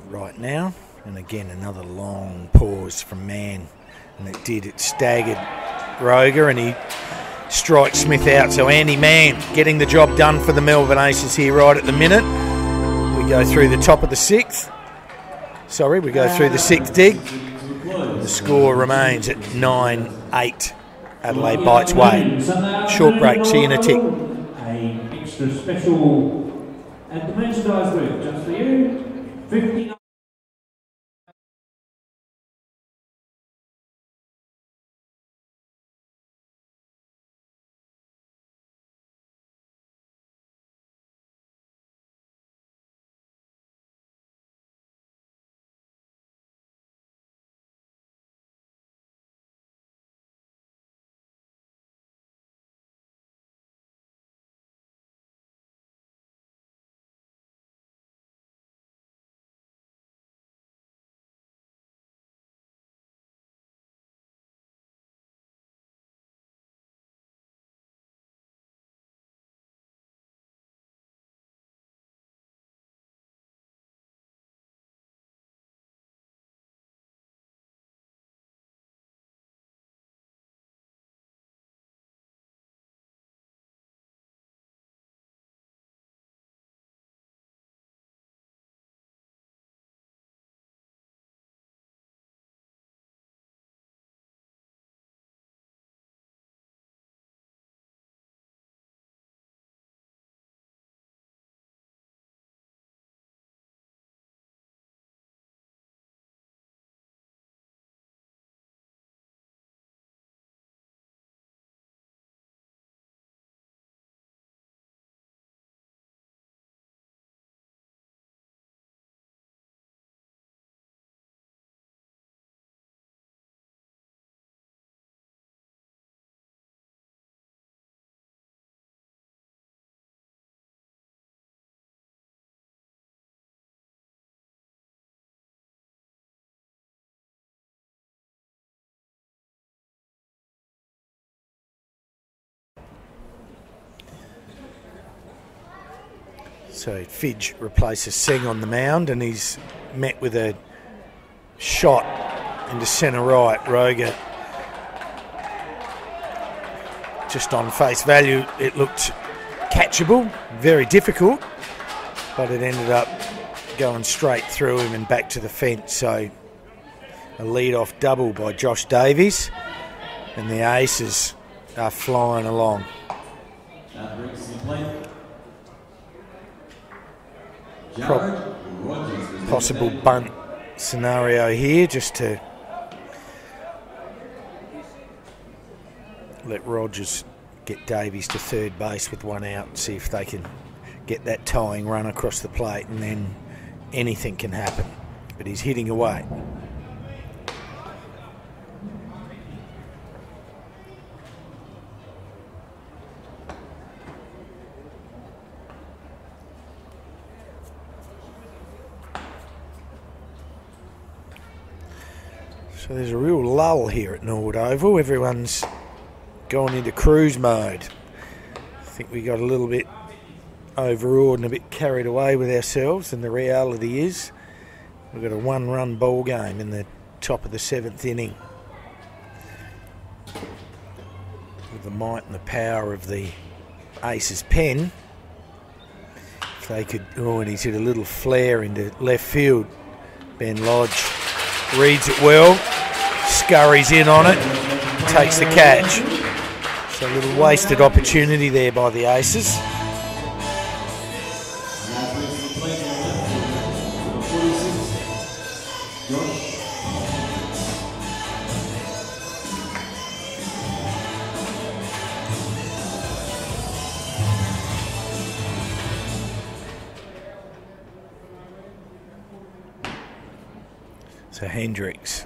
Right now, and again another long pause from Mann, and it staggered Roeger, and he strikes Smith out. So Andy Mann getting the job done for the Melbourne Aces here right at the minute. We go through the top of the 6th. We go through the 6th dig. The score remains at 9-8. Adelaide Bites way. Short break. See you in a tick. An extra special at the merchandise booth just for you. 59. So Fidge replaces Singh on the mound, and he's met with a shot into centre right. Roeger, just on face value, it looked catchable, very difficult, but it ended up going straight through him and back to the fence. So a lead-off double by Josh Davies, and the Aces are flying along. Possible bunt scenario here, just to let Rogers get Davies to third base with one out and see if they can get that tying run across the plate, and then anything can happen. But he's hitting away. So there's a real lull here at Norwood Oval. Everyone's gone into cruise mode. I think we got a little bit overawed and a bit carried away with ourselves, and the reality is we've got a one-run ball game in the top of the 7th inning. With the might and the power of the Aces pen, if they could... Oh, and he's hit a little flare into left field. Ben Lodge reads it well, scurries in on it, takes the catch. So a little wasted opportunity there by the Aces. So Hendricks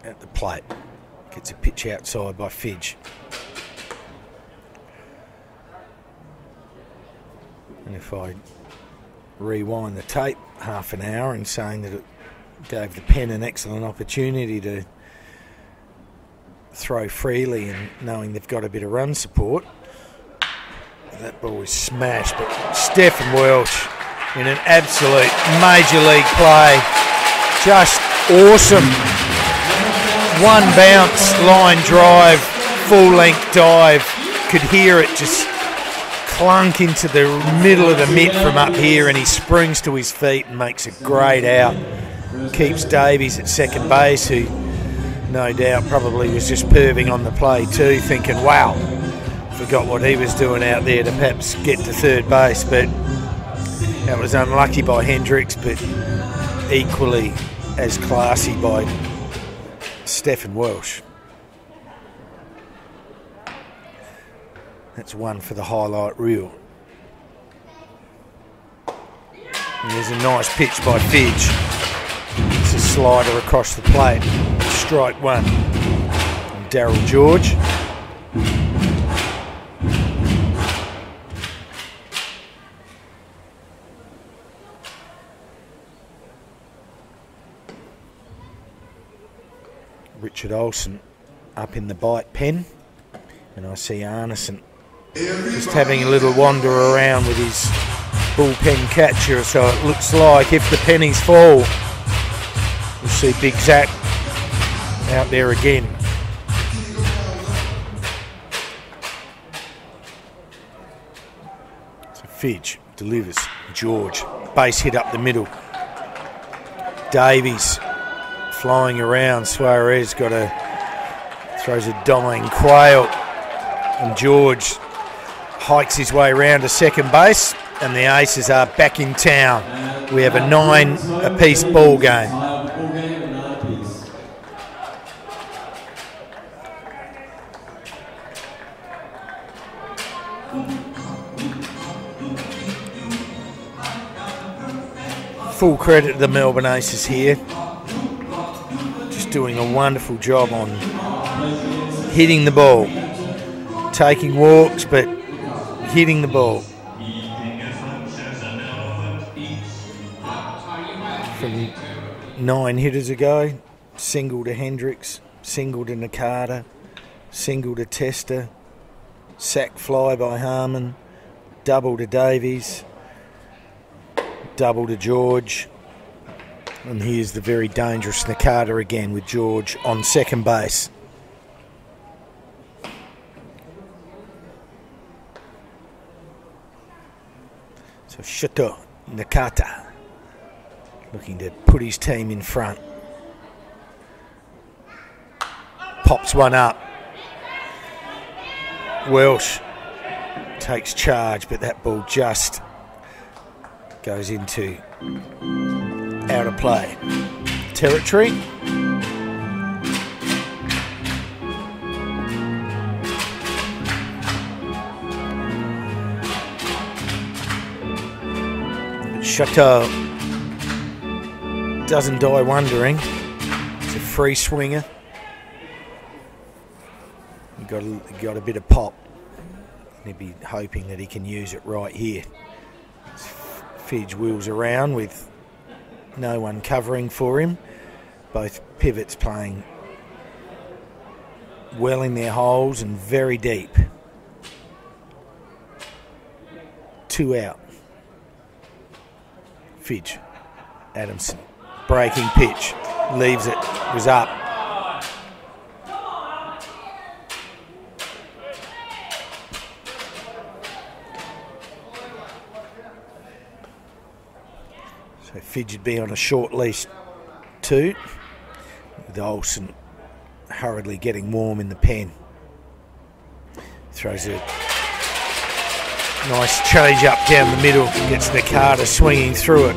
at the plate, gets a pitch outside by Fidge. And if I rewind the tape half an hour and saying that it gave the pen an excellent opportunity to throw freely and knowing they've got a bit of run support, that ball was smashed. But Stefan Welch in an absolute major league play. Just awesome. One bounce, line drive, full length dive. Could hear it just clunk into the middle of the mitt from up here, and he springs to his feet and makes a great out. Keeps Davies at second base, who no doubt probably was just perving on the play too, thinking, wow, forgot what he was doing out there to perhaps get to third base. But that was unlucky by Hendricks, but equally as classy by Stefan Welch. That's one for the highlight reel. And there's a nice pitch by Fidge. It's a slider across the plate. Strike one. And Darryl George. Richard Olsen up in the bite pen, and I see Arneson just having a little wander around with his bullpen catcher, so it looks like if the pennies fall, we'll see Big Zach out there again. So Fidge delivers. George, base hit up the middle. Davies flying around. Suarez throws a dying quail, and George hikes his way around to second base, and the Aces are back in town. We have a 9-apiece ball game. Full credit to the Melbourne Aces here. Just doing a wonderful job on hitting the ball. Taking walks, but hitting the ball. From 9 hitters ago, single to Hendricks, single to Nakata, single to Testa, sack fly by Harman, double to Davies, double to George. And here's the very dangerous Nakata again with George on second base. So Shoto Nakata looking to put his team in front. Pops one up. Welch takes charge, but that ball just goes into out of play territory. Chateau doesn't die wondering. It's a free swinger. He got a bit of pop. He'll be hoping that he can use it right here. Fidge wheels around with no one covering for him. Both pivots playing well in their holes and very deep. 2 out. Fidge. Adamson. Breaking pitch. Leaves it. Was up. So Fidge would be on a short leash too, with Olsen hurriedly getting warm in the pen. Throws a nice change up down the middle, gets Nakata swinging through it.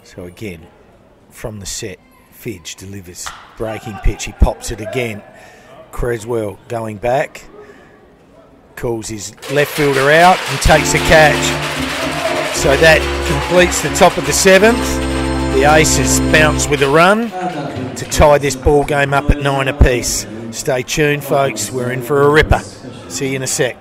So again, from the set, Fidge delivers breaking pitch. He pops it again. Cresswell going back. Calls his left fielder out and takes a catch. So that completes the top of the 7th. The Aces bounce with a run to tie this ball game up at 9 apiece. Stay tuned, folks. We're in for a ripper. See you in a sec.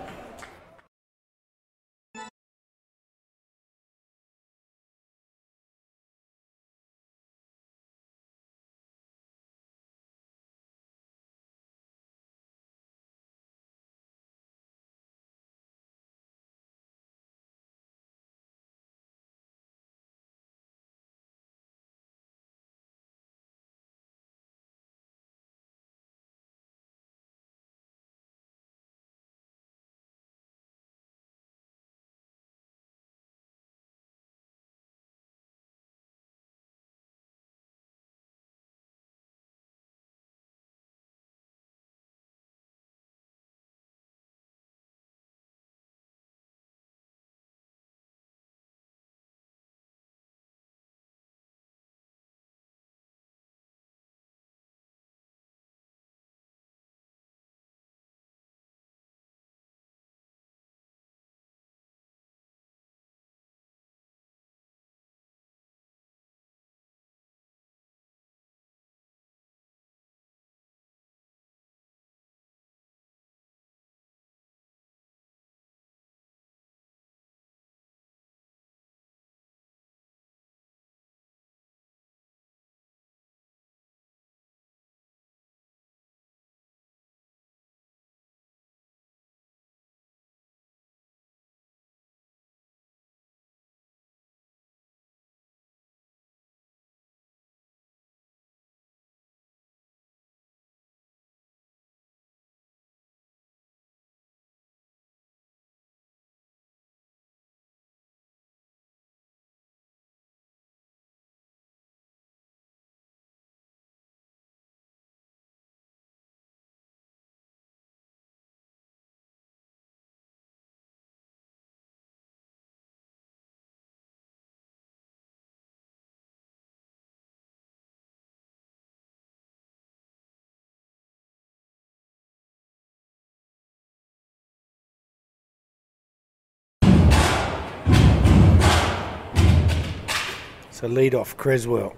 So lead off Cresswell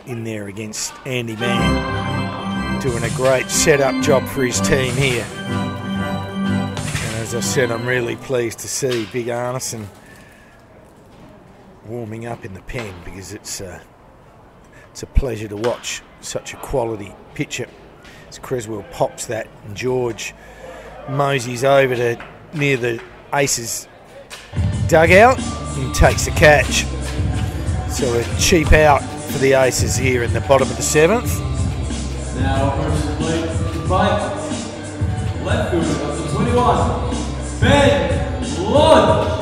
in there against Andy Mann, doing a great setup job for his team here. And as I said, I'm really pleased to see Big Arneson warming up in the pen because it's a pleasure to watch such a quality pitcher. As Cresswell pops that and George moseys over to near the Aces dugout and takes the catch. So a cheap out for the Aces here in the bottom of the 7th. Now approaching the plate, fight. Left fielder up to 21, Ben Lodge.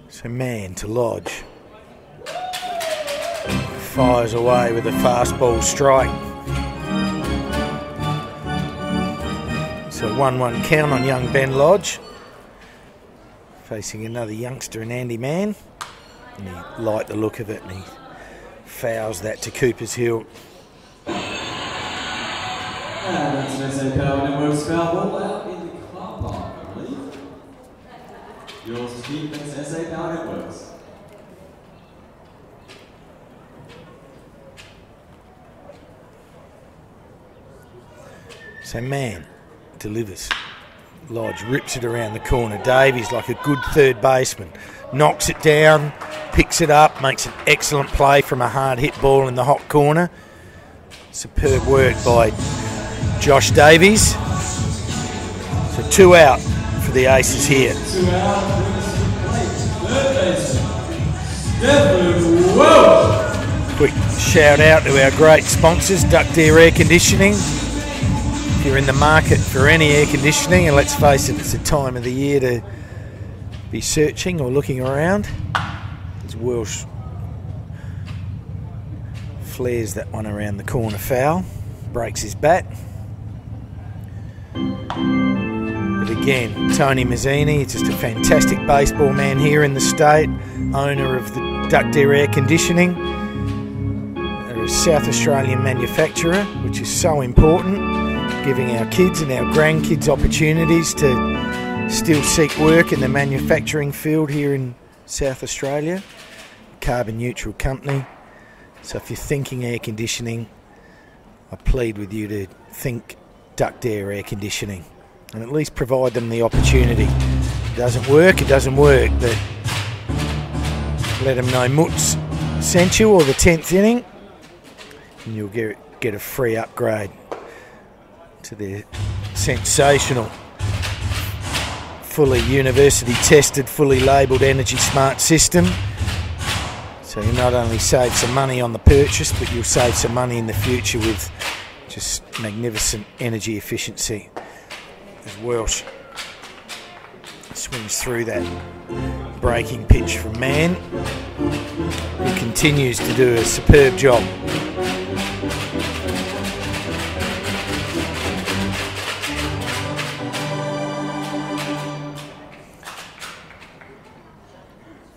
So Man to Lodge. Fires away with a fastball strike. So 1-1 count on young Ben Lodge. Facing another youngster in Andy Mann. And he liked the look of it and he fouls that to Cooper's Hill. And that's an SA Power Networks foul ball out in the car park, I believe. Yours to keep, that's SA Power Networks. So Man delivers. Lodge rips it around the corner. Davies, like a good third baseman, knocks it down, picks it up, makes an excellent play from a hard hit ball in the hot corner. Superb work by Josh Davies. So 2 out for the Aces here. 2 out, third baseman, Stefan Welch. Quick shout out to our great sponsors, Duck Deer Air Conditioning. If you're in the market for any air conditioning, and let's face it, it's the time of the year to be searching or looking around. As Welsh flares that one around the corner foul, breaks his bat. But again, Tony Mazzini, just a fantastic baseball man here in the state, owner of the Duck Deer Air Conditioning. They're a South Australian manufacturer, which is so important, giving our kids and our grandkids opportunities to still seek work in the manufacturing field here in South Australia. Carbon neutral company. So if you're thinking air conditioning, I plead with you to think Duck Deer Air Conditioning and at least provide them the opportunity. If it doesn't work, it doesn't work, but let them know Mutz sent you or the 10th inning and you'll get a free upgrade to their sensational, fully university tested, fully labelled Energy Smart system. So you not only save some money on the purchase, but you'll save some money in the future with just magnificent energy efficiency. As Welsh swings through that breaking pitch from Man, who continues to do a superb job.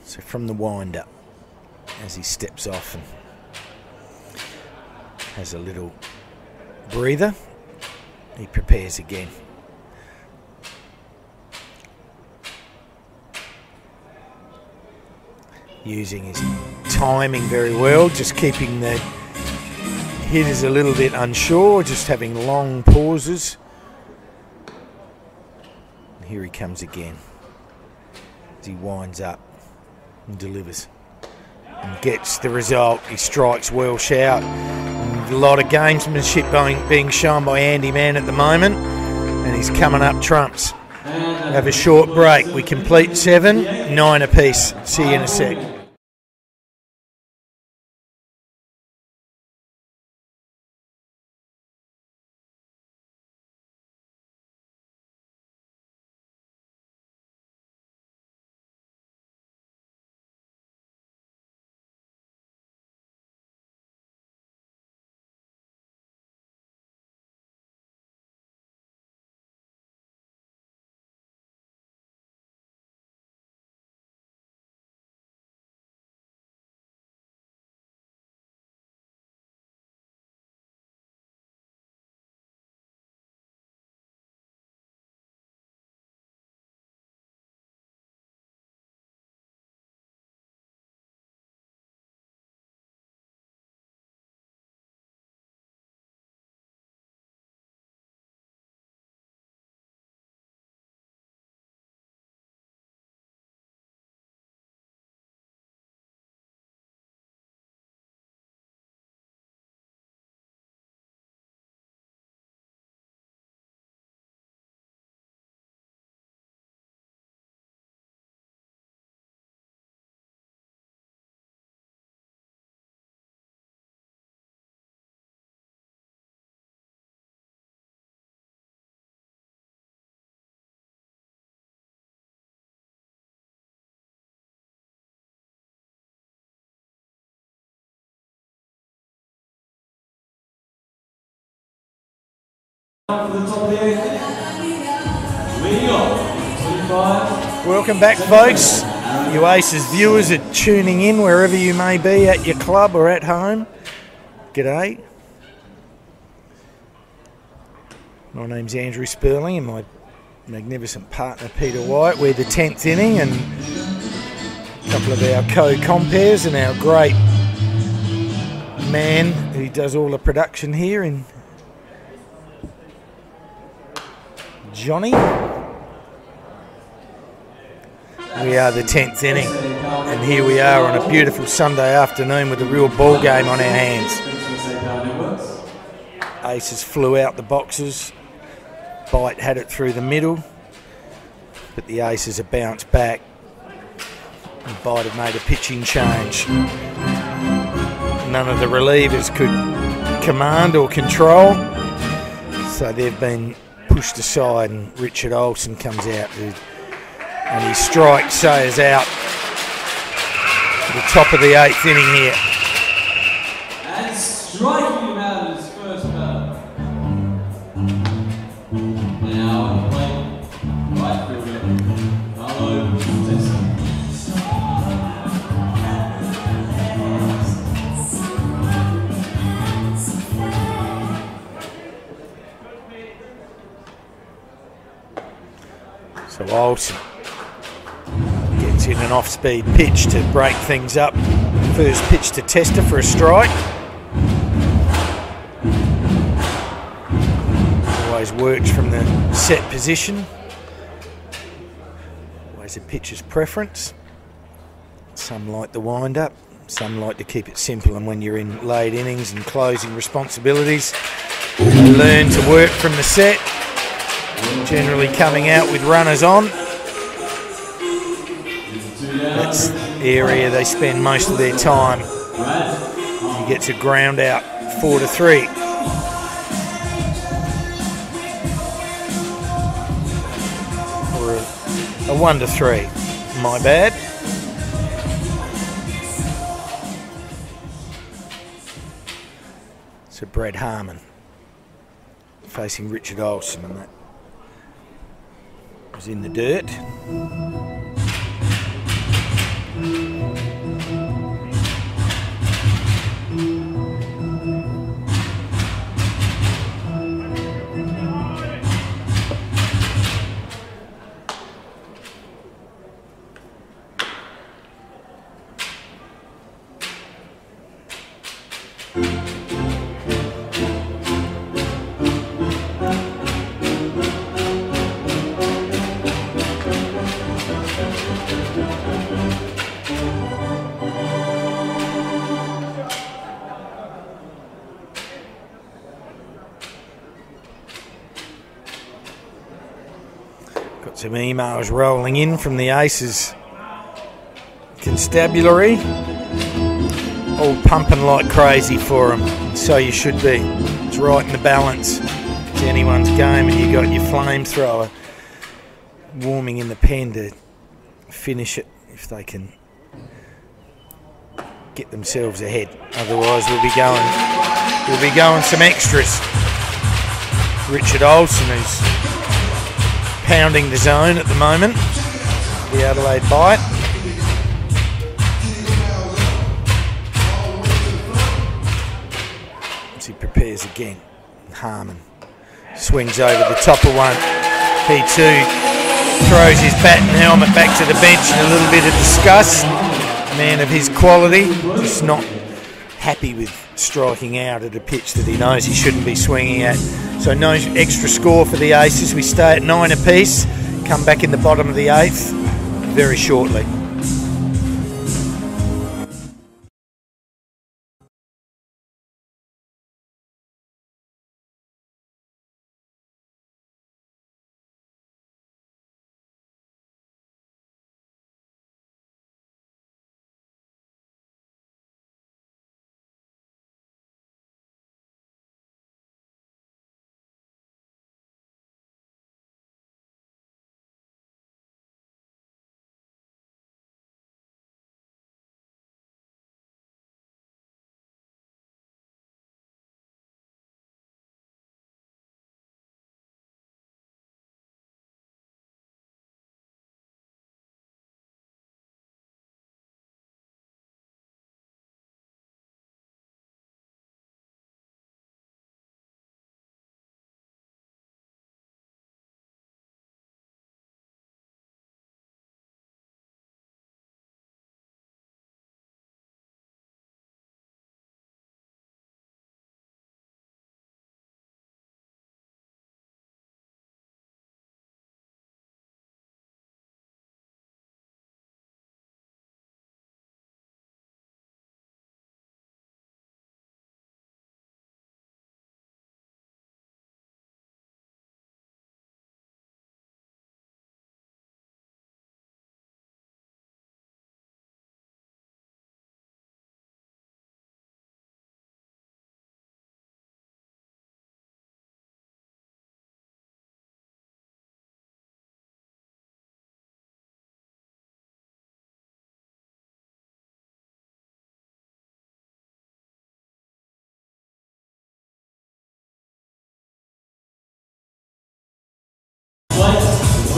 So from the wind-up, as he steps off and has a little breather, he prepares again. Using his timing very well, just keeping the hitters a little bit unsure, just having long pauses. And here he comes again as he winds up and delivers and gets the result. He strikes Welsh out. And a lot of gamesmanship being shown by Andy Mann at the moment, and he's coming up trumps. Have a short break. We complete 7, 9 apiece. See you in a sec. For the top of the 8th inning. Leading off, 25. Welcome back, folks. You Aces viewers are tuning in wherever you may be, at your club or at home. G'day. My name's Andrew Sperling and my magnificent partner Peter White. We're the 10th inning and a couple of our co-compares and our great man who does all the production here in Johnny. We are the 10th inning and here we are on a beautiful Sunday afternoon with a real ball game on our hands. Aces flew out the boxes. Bite had it through the middle, but the Aces have bounced back. And Bite have made a pitching change. None of the relievers could command or control, so they've been pushed aside and Richard Olsen comes out and his strike says out at the top of the 8th inning here. And striking him out of his first batter. Now on the plate, right fielder, Carlo Testa. So Olsen gets in an off-speed pitch to break things up. First pitch to Testa for a strike. Always works from the set position. Always a pitcher's preference. Some like the wind-up, some like to keep it simple, and when you're in late innings and closing responsibilities, you learn to work from the set. Generally coming out with runners on. That's the area they spend most of their time. He gets a ground out, 4-3. Or a 1-3, my bad. So Brad Harman facing Richard Olsen, and that was in the dirt. Some emails rolling in from the Aces constabulary. All pumping like crazy for them. So you should be. It's right in the balance. It's anyone's game and you got your flamethrower warming in the pen to finish it if they can get themselves ahead. Otherwise we'll be going some extras. Richard Olsen, who's pounding the zone at the moment, the Adelaide Bite. As he prepares again, Harman swings over the top of one. He too throws his bat and helmet back to the bench in a little bit of disgust. Man of his quality, just not happy with striking out at a pitch that he knows he shouldn't be swinging at. So no extra score for the Aces. We stay at 9 apiece, come back in the bottom of the 8th very shortly.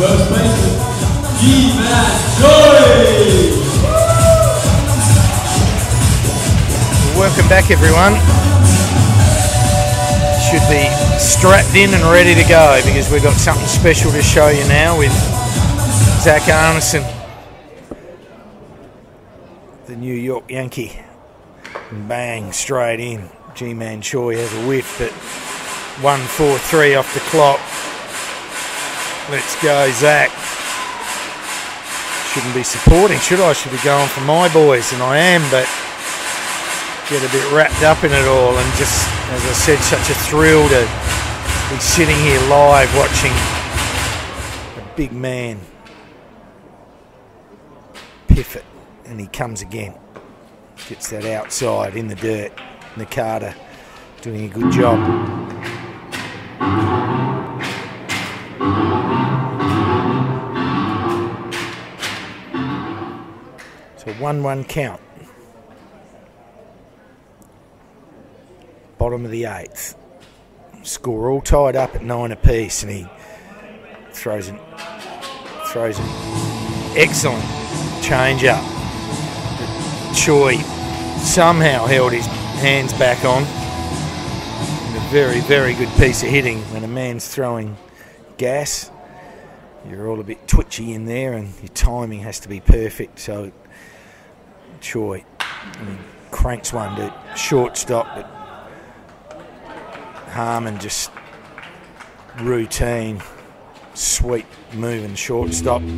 First baseman, Ji-Man Choi. Welcome back, everyone. Should be strapped in and ready to go because we've got something special to show you now with Zach Arneson, the New York Yankee. And bang, straight in. Ji-Man Choi has a whiff, but 1-4-3 off the clock. Let's go, Zach. Shouldn't be supporting, should I? Should be going for my boys, and I am, but get a bit wrapped up in it all, and just, as I said, such a thrill to be sitting here live watching a big man piff it, and he comes again. Gets that outside in the dirt. Nakata doing a good job. So 1-1 count. Bottom of the 8th. Score all tied up at 9 apiece, and he throws an excellent change up. Choi somehow held his hands back on. And a very, very good piece of hitting. When a man's throwing gas, you're all a bit twitchy in there, and your timing has to be perfect. So Choi cranks one to shortstop, but Harman just routine, sweet moving shortstop. One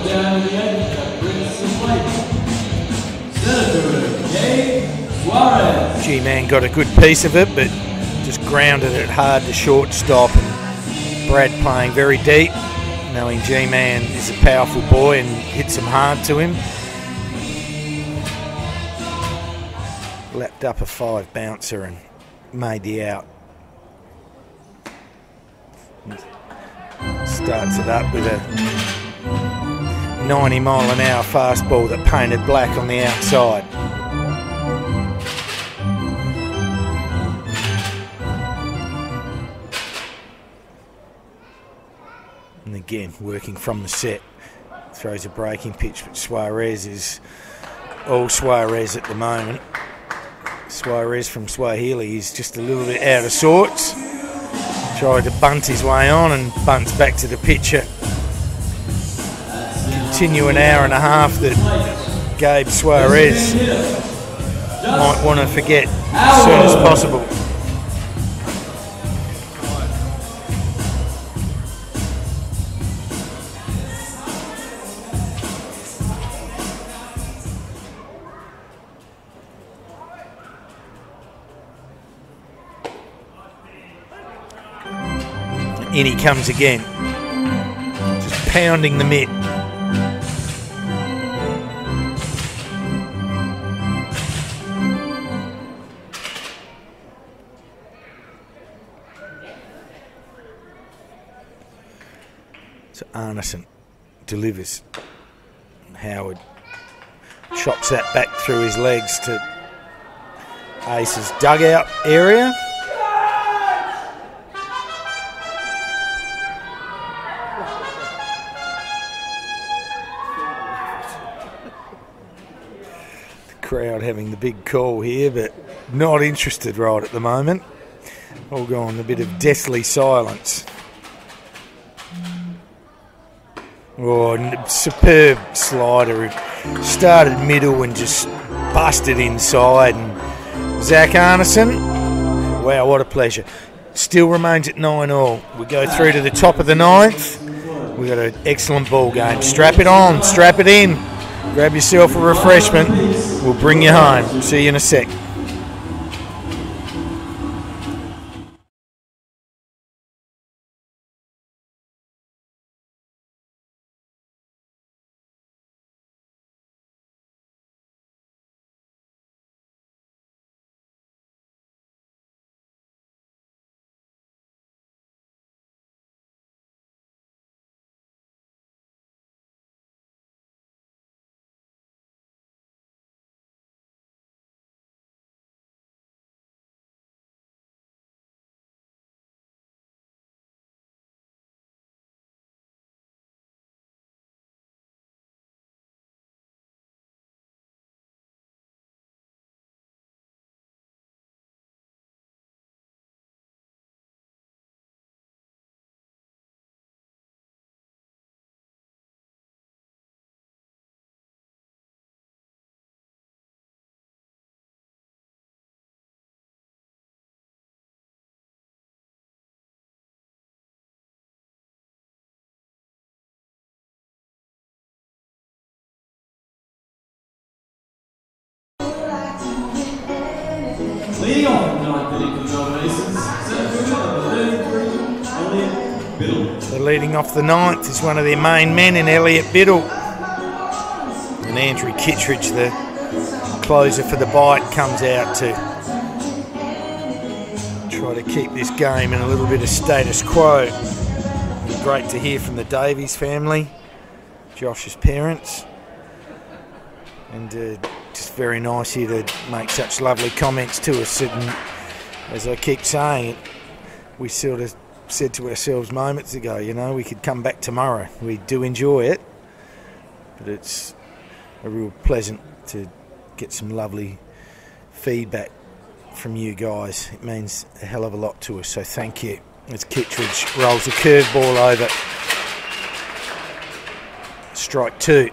down the end, that brings some weight. Gabriel Suarez. Ji-Man got a good piece of it, but just grounded it hard to shortstop. And Brad playing very deep, knowing Ji-Man is a powerful boy and hits him hard to him. Lapped up a 5 bouncer and made the out. Starts it up with a 90-mile-an-hour fastball that painted black on the outside. And again, working from the set. Throws a breaking pitch, but Suarez is all Suarez at the moment. Suarez from Swahili is just a little bit out of sorts. Tried to bunt his way on and bunts back to the pitcher. Continue an hour and a half that Gabe Suarez might want to forget as soon as possible. In he comes again, just pounding the mitt. So Arneson delivers. Howard chops that back through his legs to Ace's dugout area. Crowd having the big call here, but not interested right at the moment. All gone a bit of deathly silence. Oh, superb slider. Started middle and just busted inside. And Zach Arneson, wow, what a pleasure. Still remains at 9-all. We go through to the top of the 9th. We've got an excellent ball game. Strap it on, strap it in. Grab yourself a refreshment. We'll bring you home. See you in a sec. So leading off the ninth is one of their main men in Elliot Biddle. And Andrew Kittredge, the closer for the bite, comes out to try to keep this game in a little bit of status quo. Great to hear from the Davies family, Josh's parents, and just very nice here to make such lovely comments to us. And as I keep saying, we sort of said to ourselves moments ago, you know, we could come back tomorrow. We do enjoy it, but it's a real pleasant to get some lovely feedback from you guys. It means a hell of a lot to us, so thank you. As Kittredge rolls a curveball over. Strike two.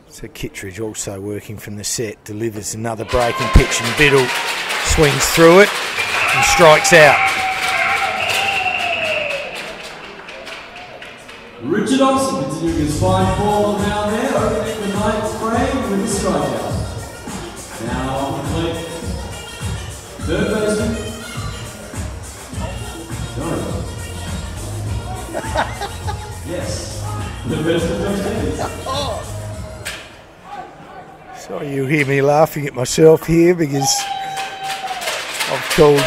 So Kittredge also working from the set, delivers another breaking pitch, and Biddle swings through it and strikes out. Richard Olsen continuing his 5-4 down there, opening the ninth frame with a strikeout. Now on the plate, third baseman, Jarryd. Yes, the best of Josh Davies. So you hear me laughing at myself here because I've called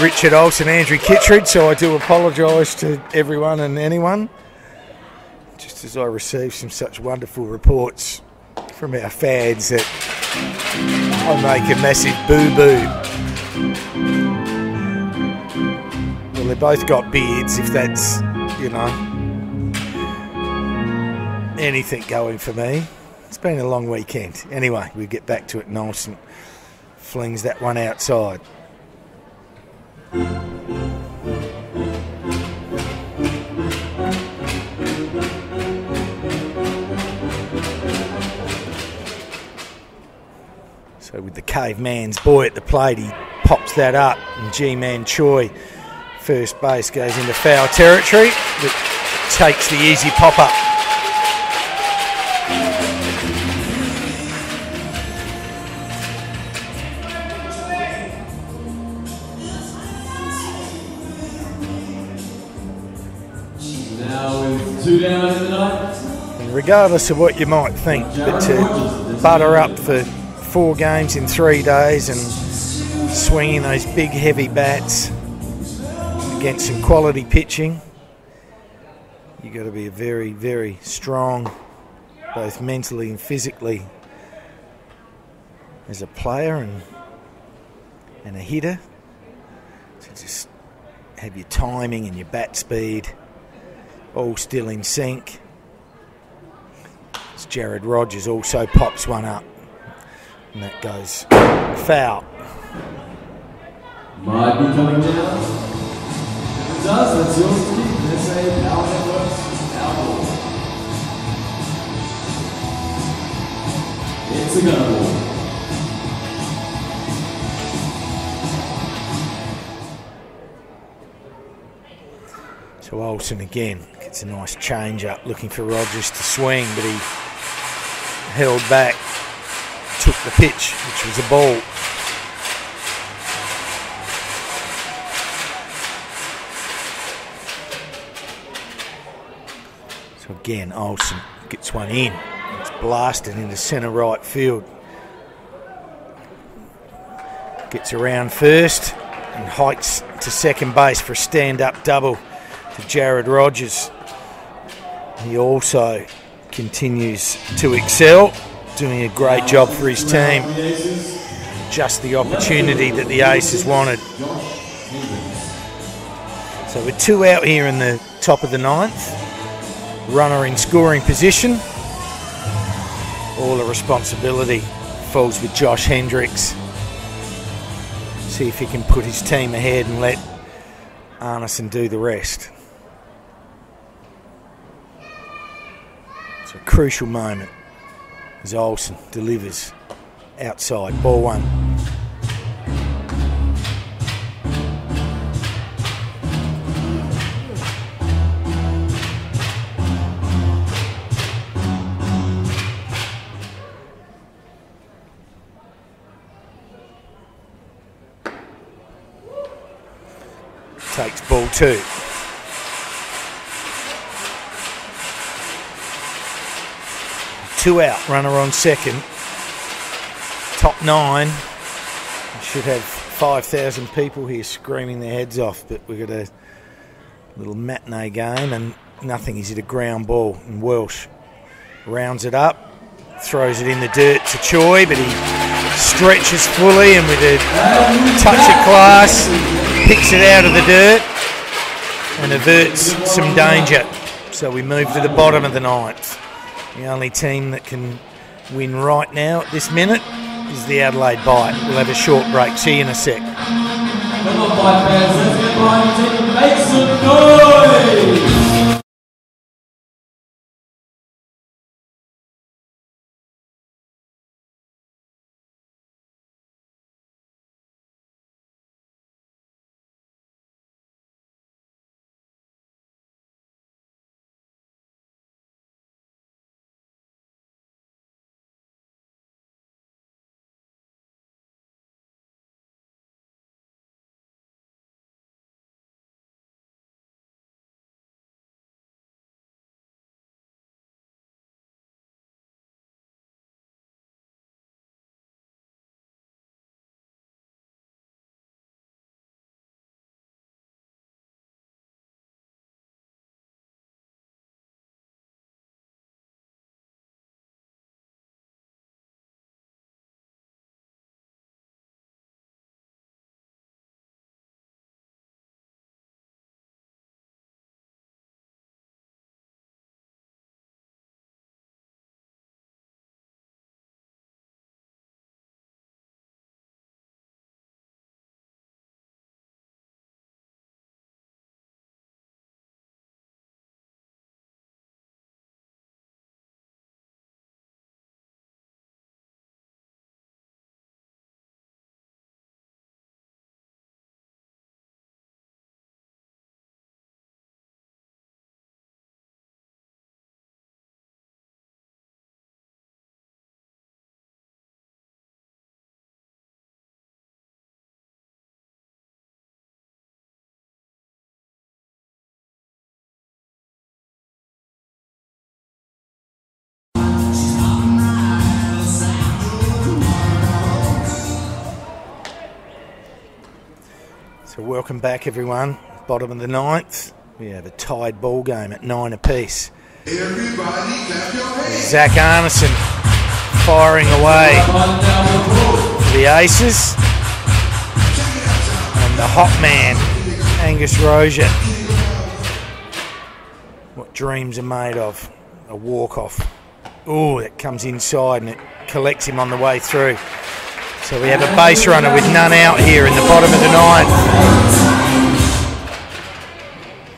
Richard Olsen Andrew Kittredge, so I do apologise to everyone and anyone. Just as I received some such wonderful reports from our fans that I make a massive boo-boo. Well, they both got beards, if that's, you know, anything going for me. It's been a long weekend. Anyway, we get back to it. Olsen flings that one outside. So with the caveman's boy at the plate, he pops that up, and Ji-Man Choi, first base, goes into foul territory, but takes the easy pop-up. Now with 2 down in the ninth. And regardless of what you might think, but to butter up for 4 games in 3 days and swinging those big heavy bats against some quality pitching, you've got to be a very, very strong, both mentally and physically, as a player and a hitter, to just have your timing and your bat speed all still in sync. As Jarryd Rogers also pops one up, and that goes foul. Might be coming down. If it does, that's yours to keep. Let's say Power Networks, foul ball. It's a gun ball. So Olsen again gets a nice change up, looking for Rogers to swing, but he held back, took the pitch, which was a ball. So again, Olsen gets one in. It's blasted into centre right field. Gets around first and hikes to second base for a stand-up double to Jarryd Rogers. He also continues to excel, doing a great job for his team. Just the opportunity that the Aces wanted. So with 2 out here in the top of the ninth, runner in scoring position. All the responsibility falls with Josh Hendricks. See if he can put his team ahead and let Arneson do the rest. It's a crucial moment as Olsen delivers outside, ball one. takes ball 2. Two out, runner on second. Top 9. We should have 5,000 people here screaming their heads off, but we've got a little matinee game and nothing. He's hit a ground ball, and Welch rounds it up, throws it in the dirt to Choi, but he stretches fully and with a touch of class picks it out of the dirt and averts some danger. So we move to the bottom of the 9th. The only team that can win right now at this minute is the Adelaide Bite. We'll have a short break. See you in a sec. Come on, Bite fans, let's get behind the team and make some noise! So welcome back, everyone. Bottom of the 9th. We have a tied ball game at 9 apiece. Everybody clap your hands. Zach Arneson firing away for the Aces. And the hot man, Angus Roeger. What dreams are made of. A walk-off. Oh, it comes inside and it collects him on the way through. So we have a base runner with none out here in the bottom of the 9th.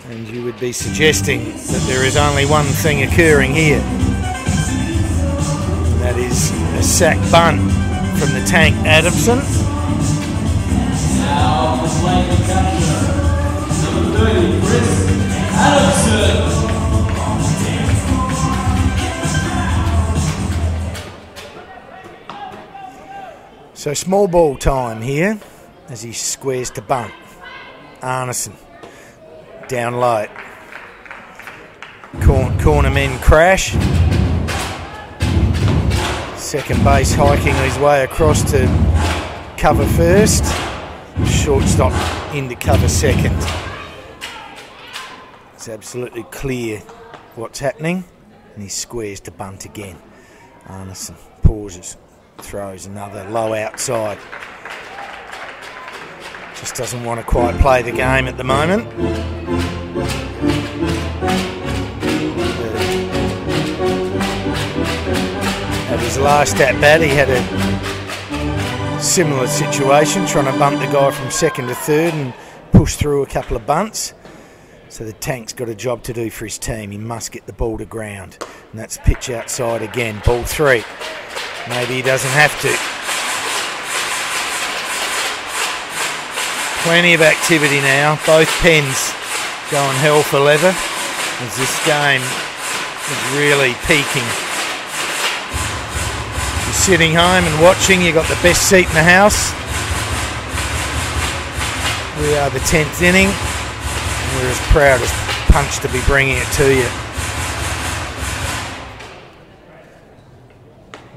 And you would be suggesting that there is only one thing occurring here. And that is a sack bunt from the tank Adamson. Now for playing the capture, number 30, Chris Adamson. So small ball time here as he squares to bunt. Arneson down low. Corner men crash. Second base hiking his way across to cover first. Shortstop into cover second. It's absolutely clear what's happening. And he squares to bunt again. Arneson pauses. Throws another low outside. Just doesn't want to quite play the game at the moment. At his last at bat, he had a similar situation, trying to bunt the guy from second to third and push through a couple of bunts. So the tank's got a job to do for his team. He must get the ball to ground. And that's pitch outside again, ball 3. Maybe he doesn't have to. Plenty of activity now. Both pens going hell for leather as this game is really peaking. If you're sitting home and watching, you've got the best seat in the house. We are the 10th inning. We're as proud as punch to be bringing it to you.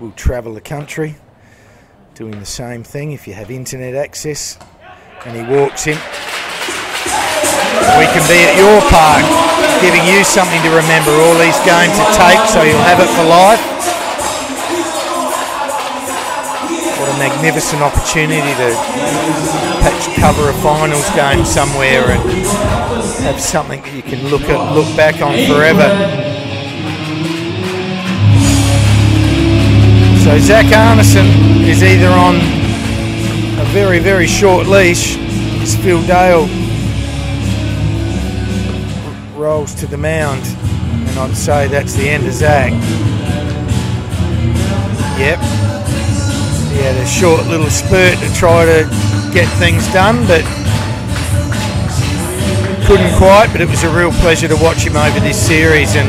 We'll travel the country doing the same thing if you have internet access. And he walks in. We can be at your park, giving you something to remember. All these games are taped, so you'll have it for life. What a magnificent opportunity to perhaps cover a finals game somewhere and have something that you can look back on forever. So Zach Arneson is either on a very, very short leash. It's Phil Dale rolls to the mound, and I'd say that's the end of Zach. Yep. He had a short little spurt to try to get things done, but couldn't quite. But it was a real pleasure to watch him over this series, and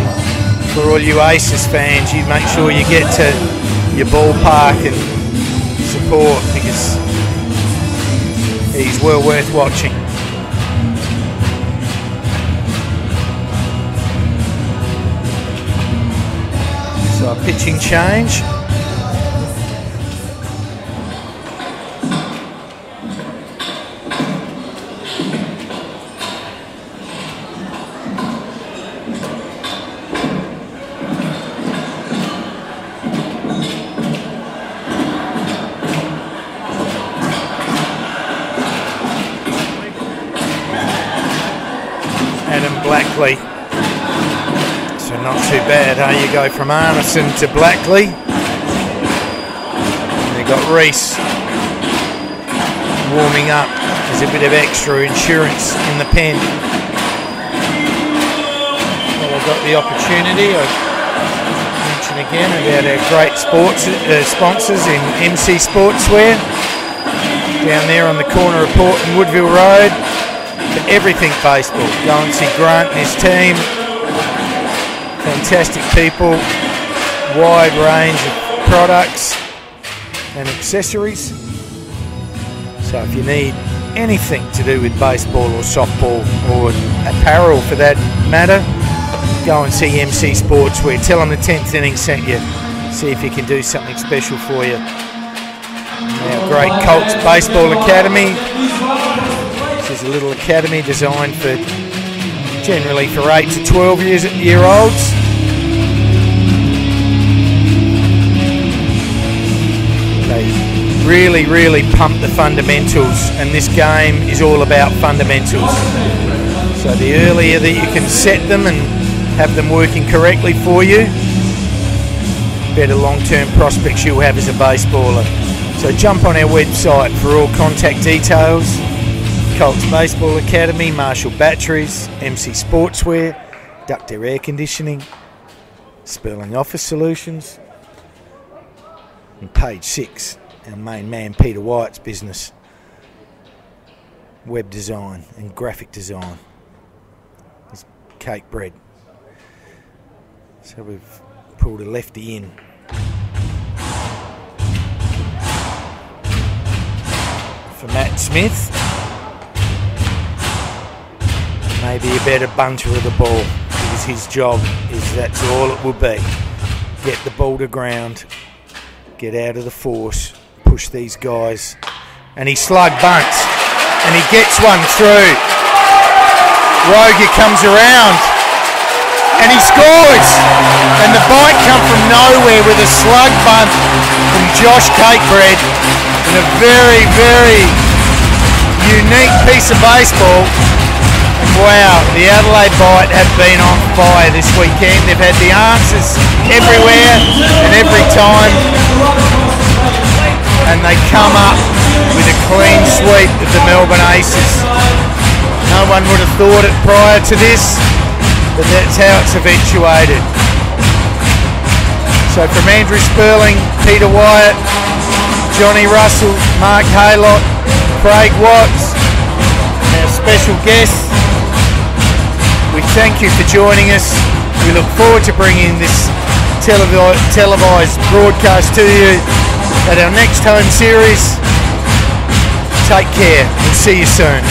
for all you Aces fans, you make sure you get to your ballpark and support, because he's well worth watching. So a pitching change. Blackley. So not too bad, huh? You go from Arneson to Blackley. And they've got Reese warming up. There's a bit of extra insurance in the pen. Well, I've got the opportunity. I mention again about our great sponsors in MC Sportswear. Down there on the corner of Port and Woodville Road. Everything baseball. Go and see Grant and his team. Fantastic people. Wide range of products and accessories. So if you need anything to do with baseball or softball or apparel for that matter, go and see MC Sportswear. Tell them the 10th inning sent you. See if you can do something special for you. Our great Colts Baseball Academy. This is a little academy designed for generally for 8 to 12-year-olds. They really pump the fundamentals, and this game is all about fundamentals. So the earlier that you can set them and have them working correctly for you, better long-term prospects you'll have as a baseballer. So jump on our website for all contact details. Colts Baseball Academy, Marshall Batteries, MC Sportswear, Duct Air Conditioning, Sperling Office Solutions, and page 6, our main man Peter Wyatt's business, web design and graphic design. It's cake bread. So we've pulled a lefty in. For Matt Smith. Maybe a better bunter of the ball, because his job is that's all it will be. Get the ball to ground, get out of the force, push these guys. And he slug bunts, and he gets one through. Roeger comes around, and he scores. And the bite come from nowhere with a slug bunt from Josh Cakebread in a very, very unique piece of baseball. Wow, the Adelaide bite have been on fire this weekend. They've had the answers everywhere and every time, and they come up with a clean sweep of the Melbourne Aces. No one would have thought it prior to this, but that's how it's eventuated. So from Andrew Sperling, Peter Wyatt, Johnny Russell, Mark Haylott, Craig Watts, and our special guests, we thank you for joining us. We look forward to bringing this televised broadcast to you at our next home series. Take care and see you soon.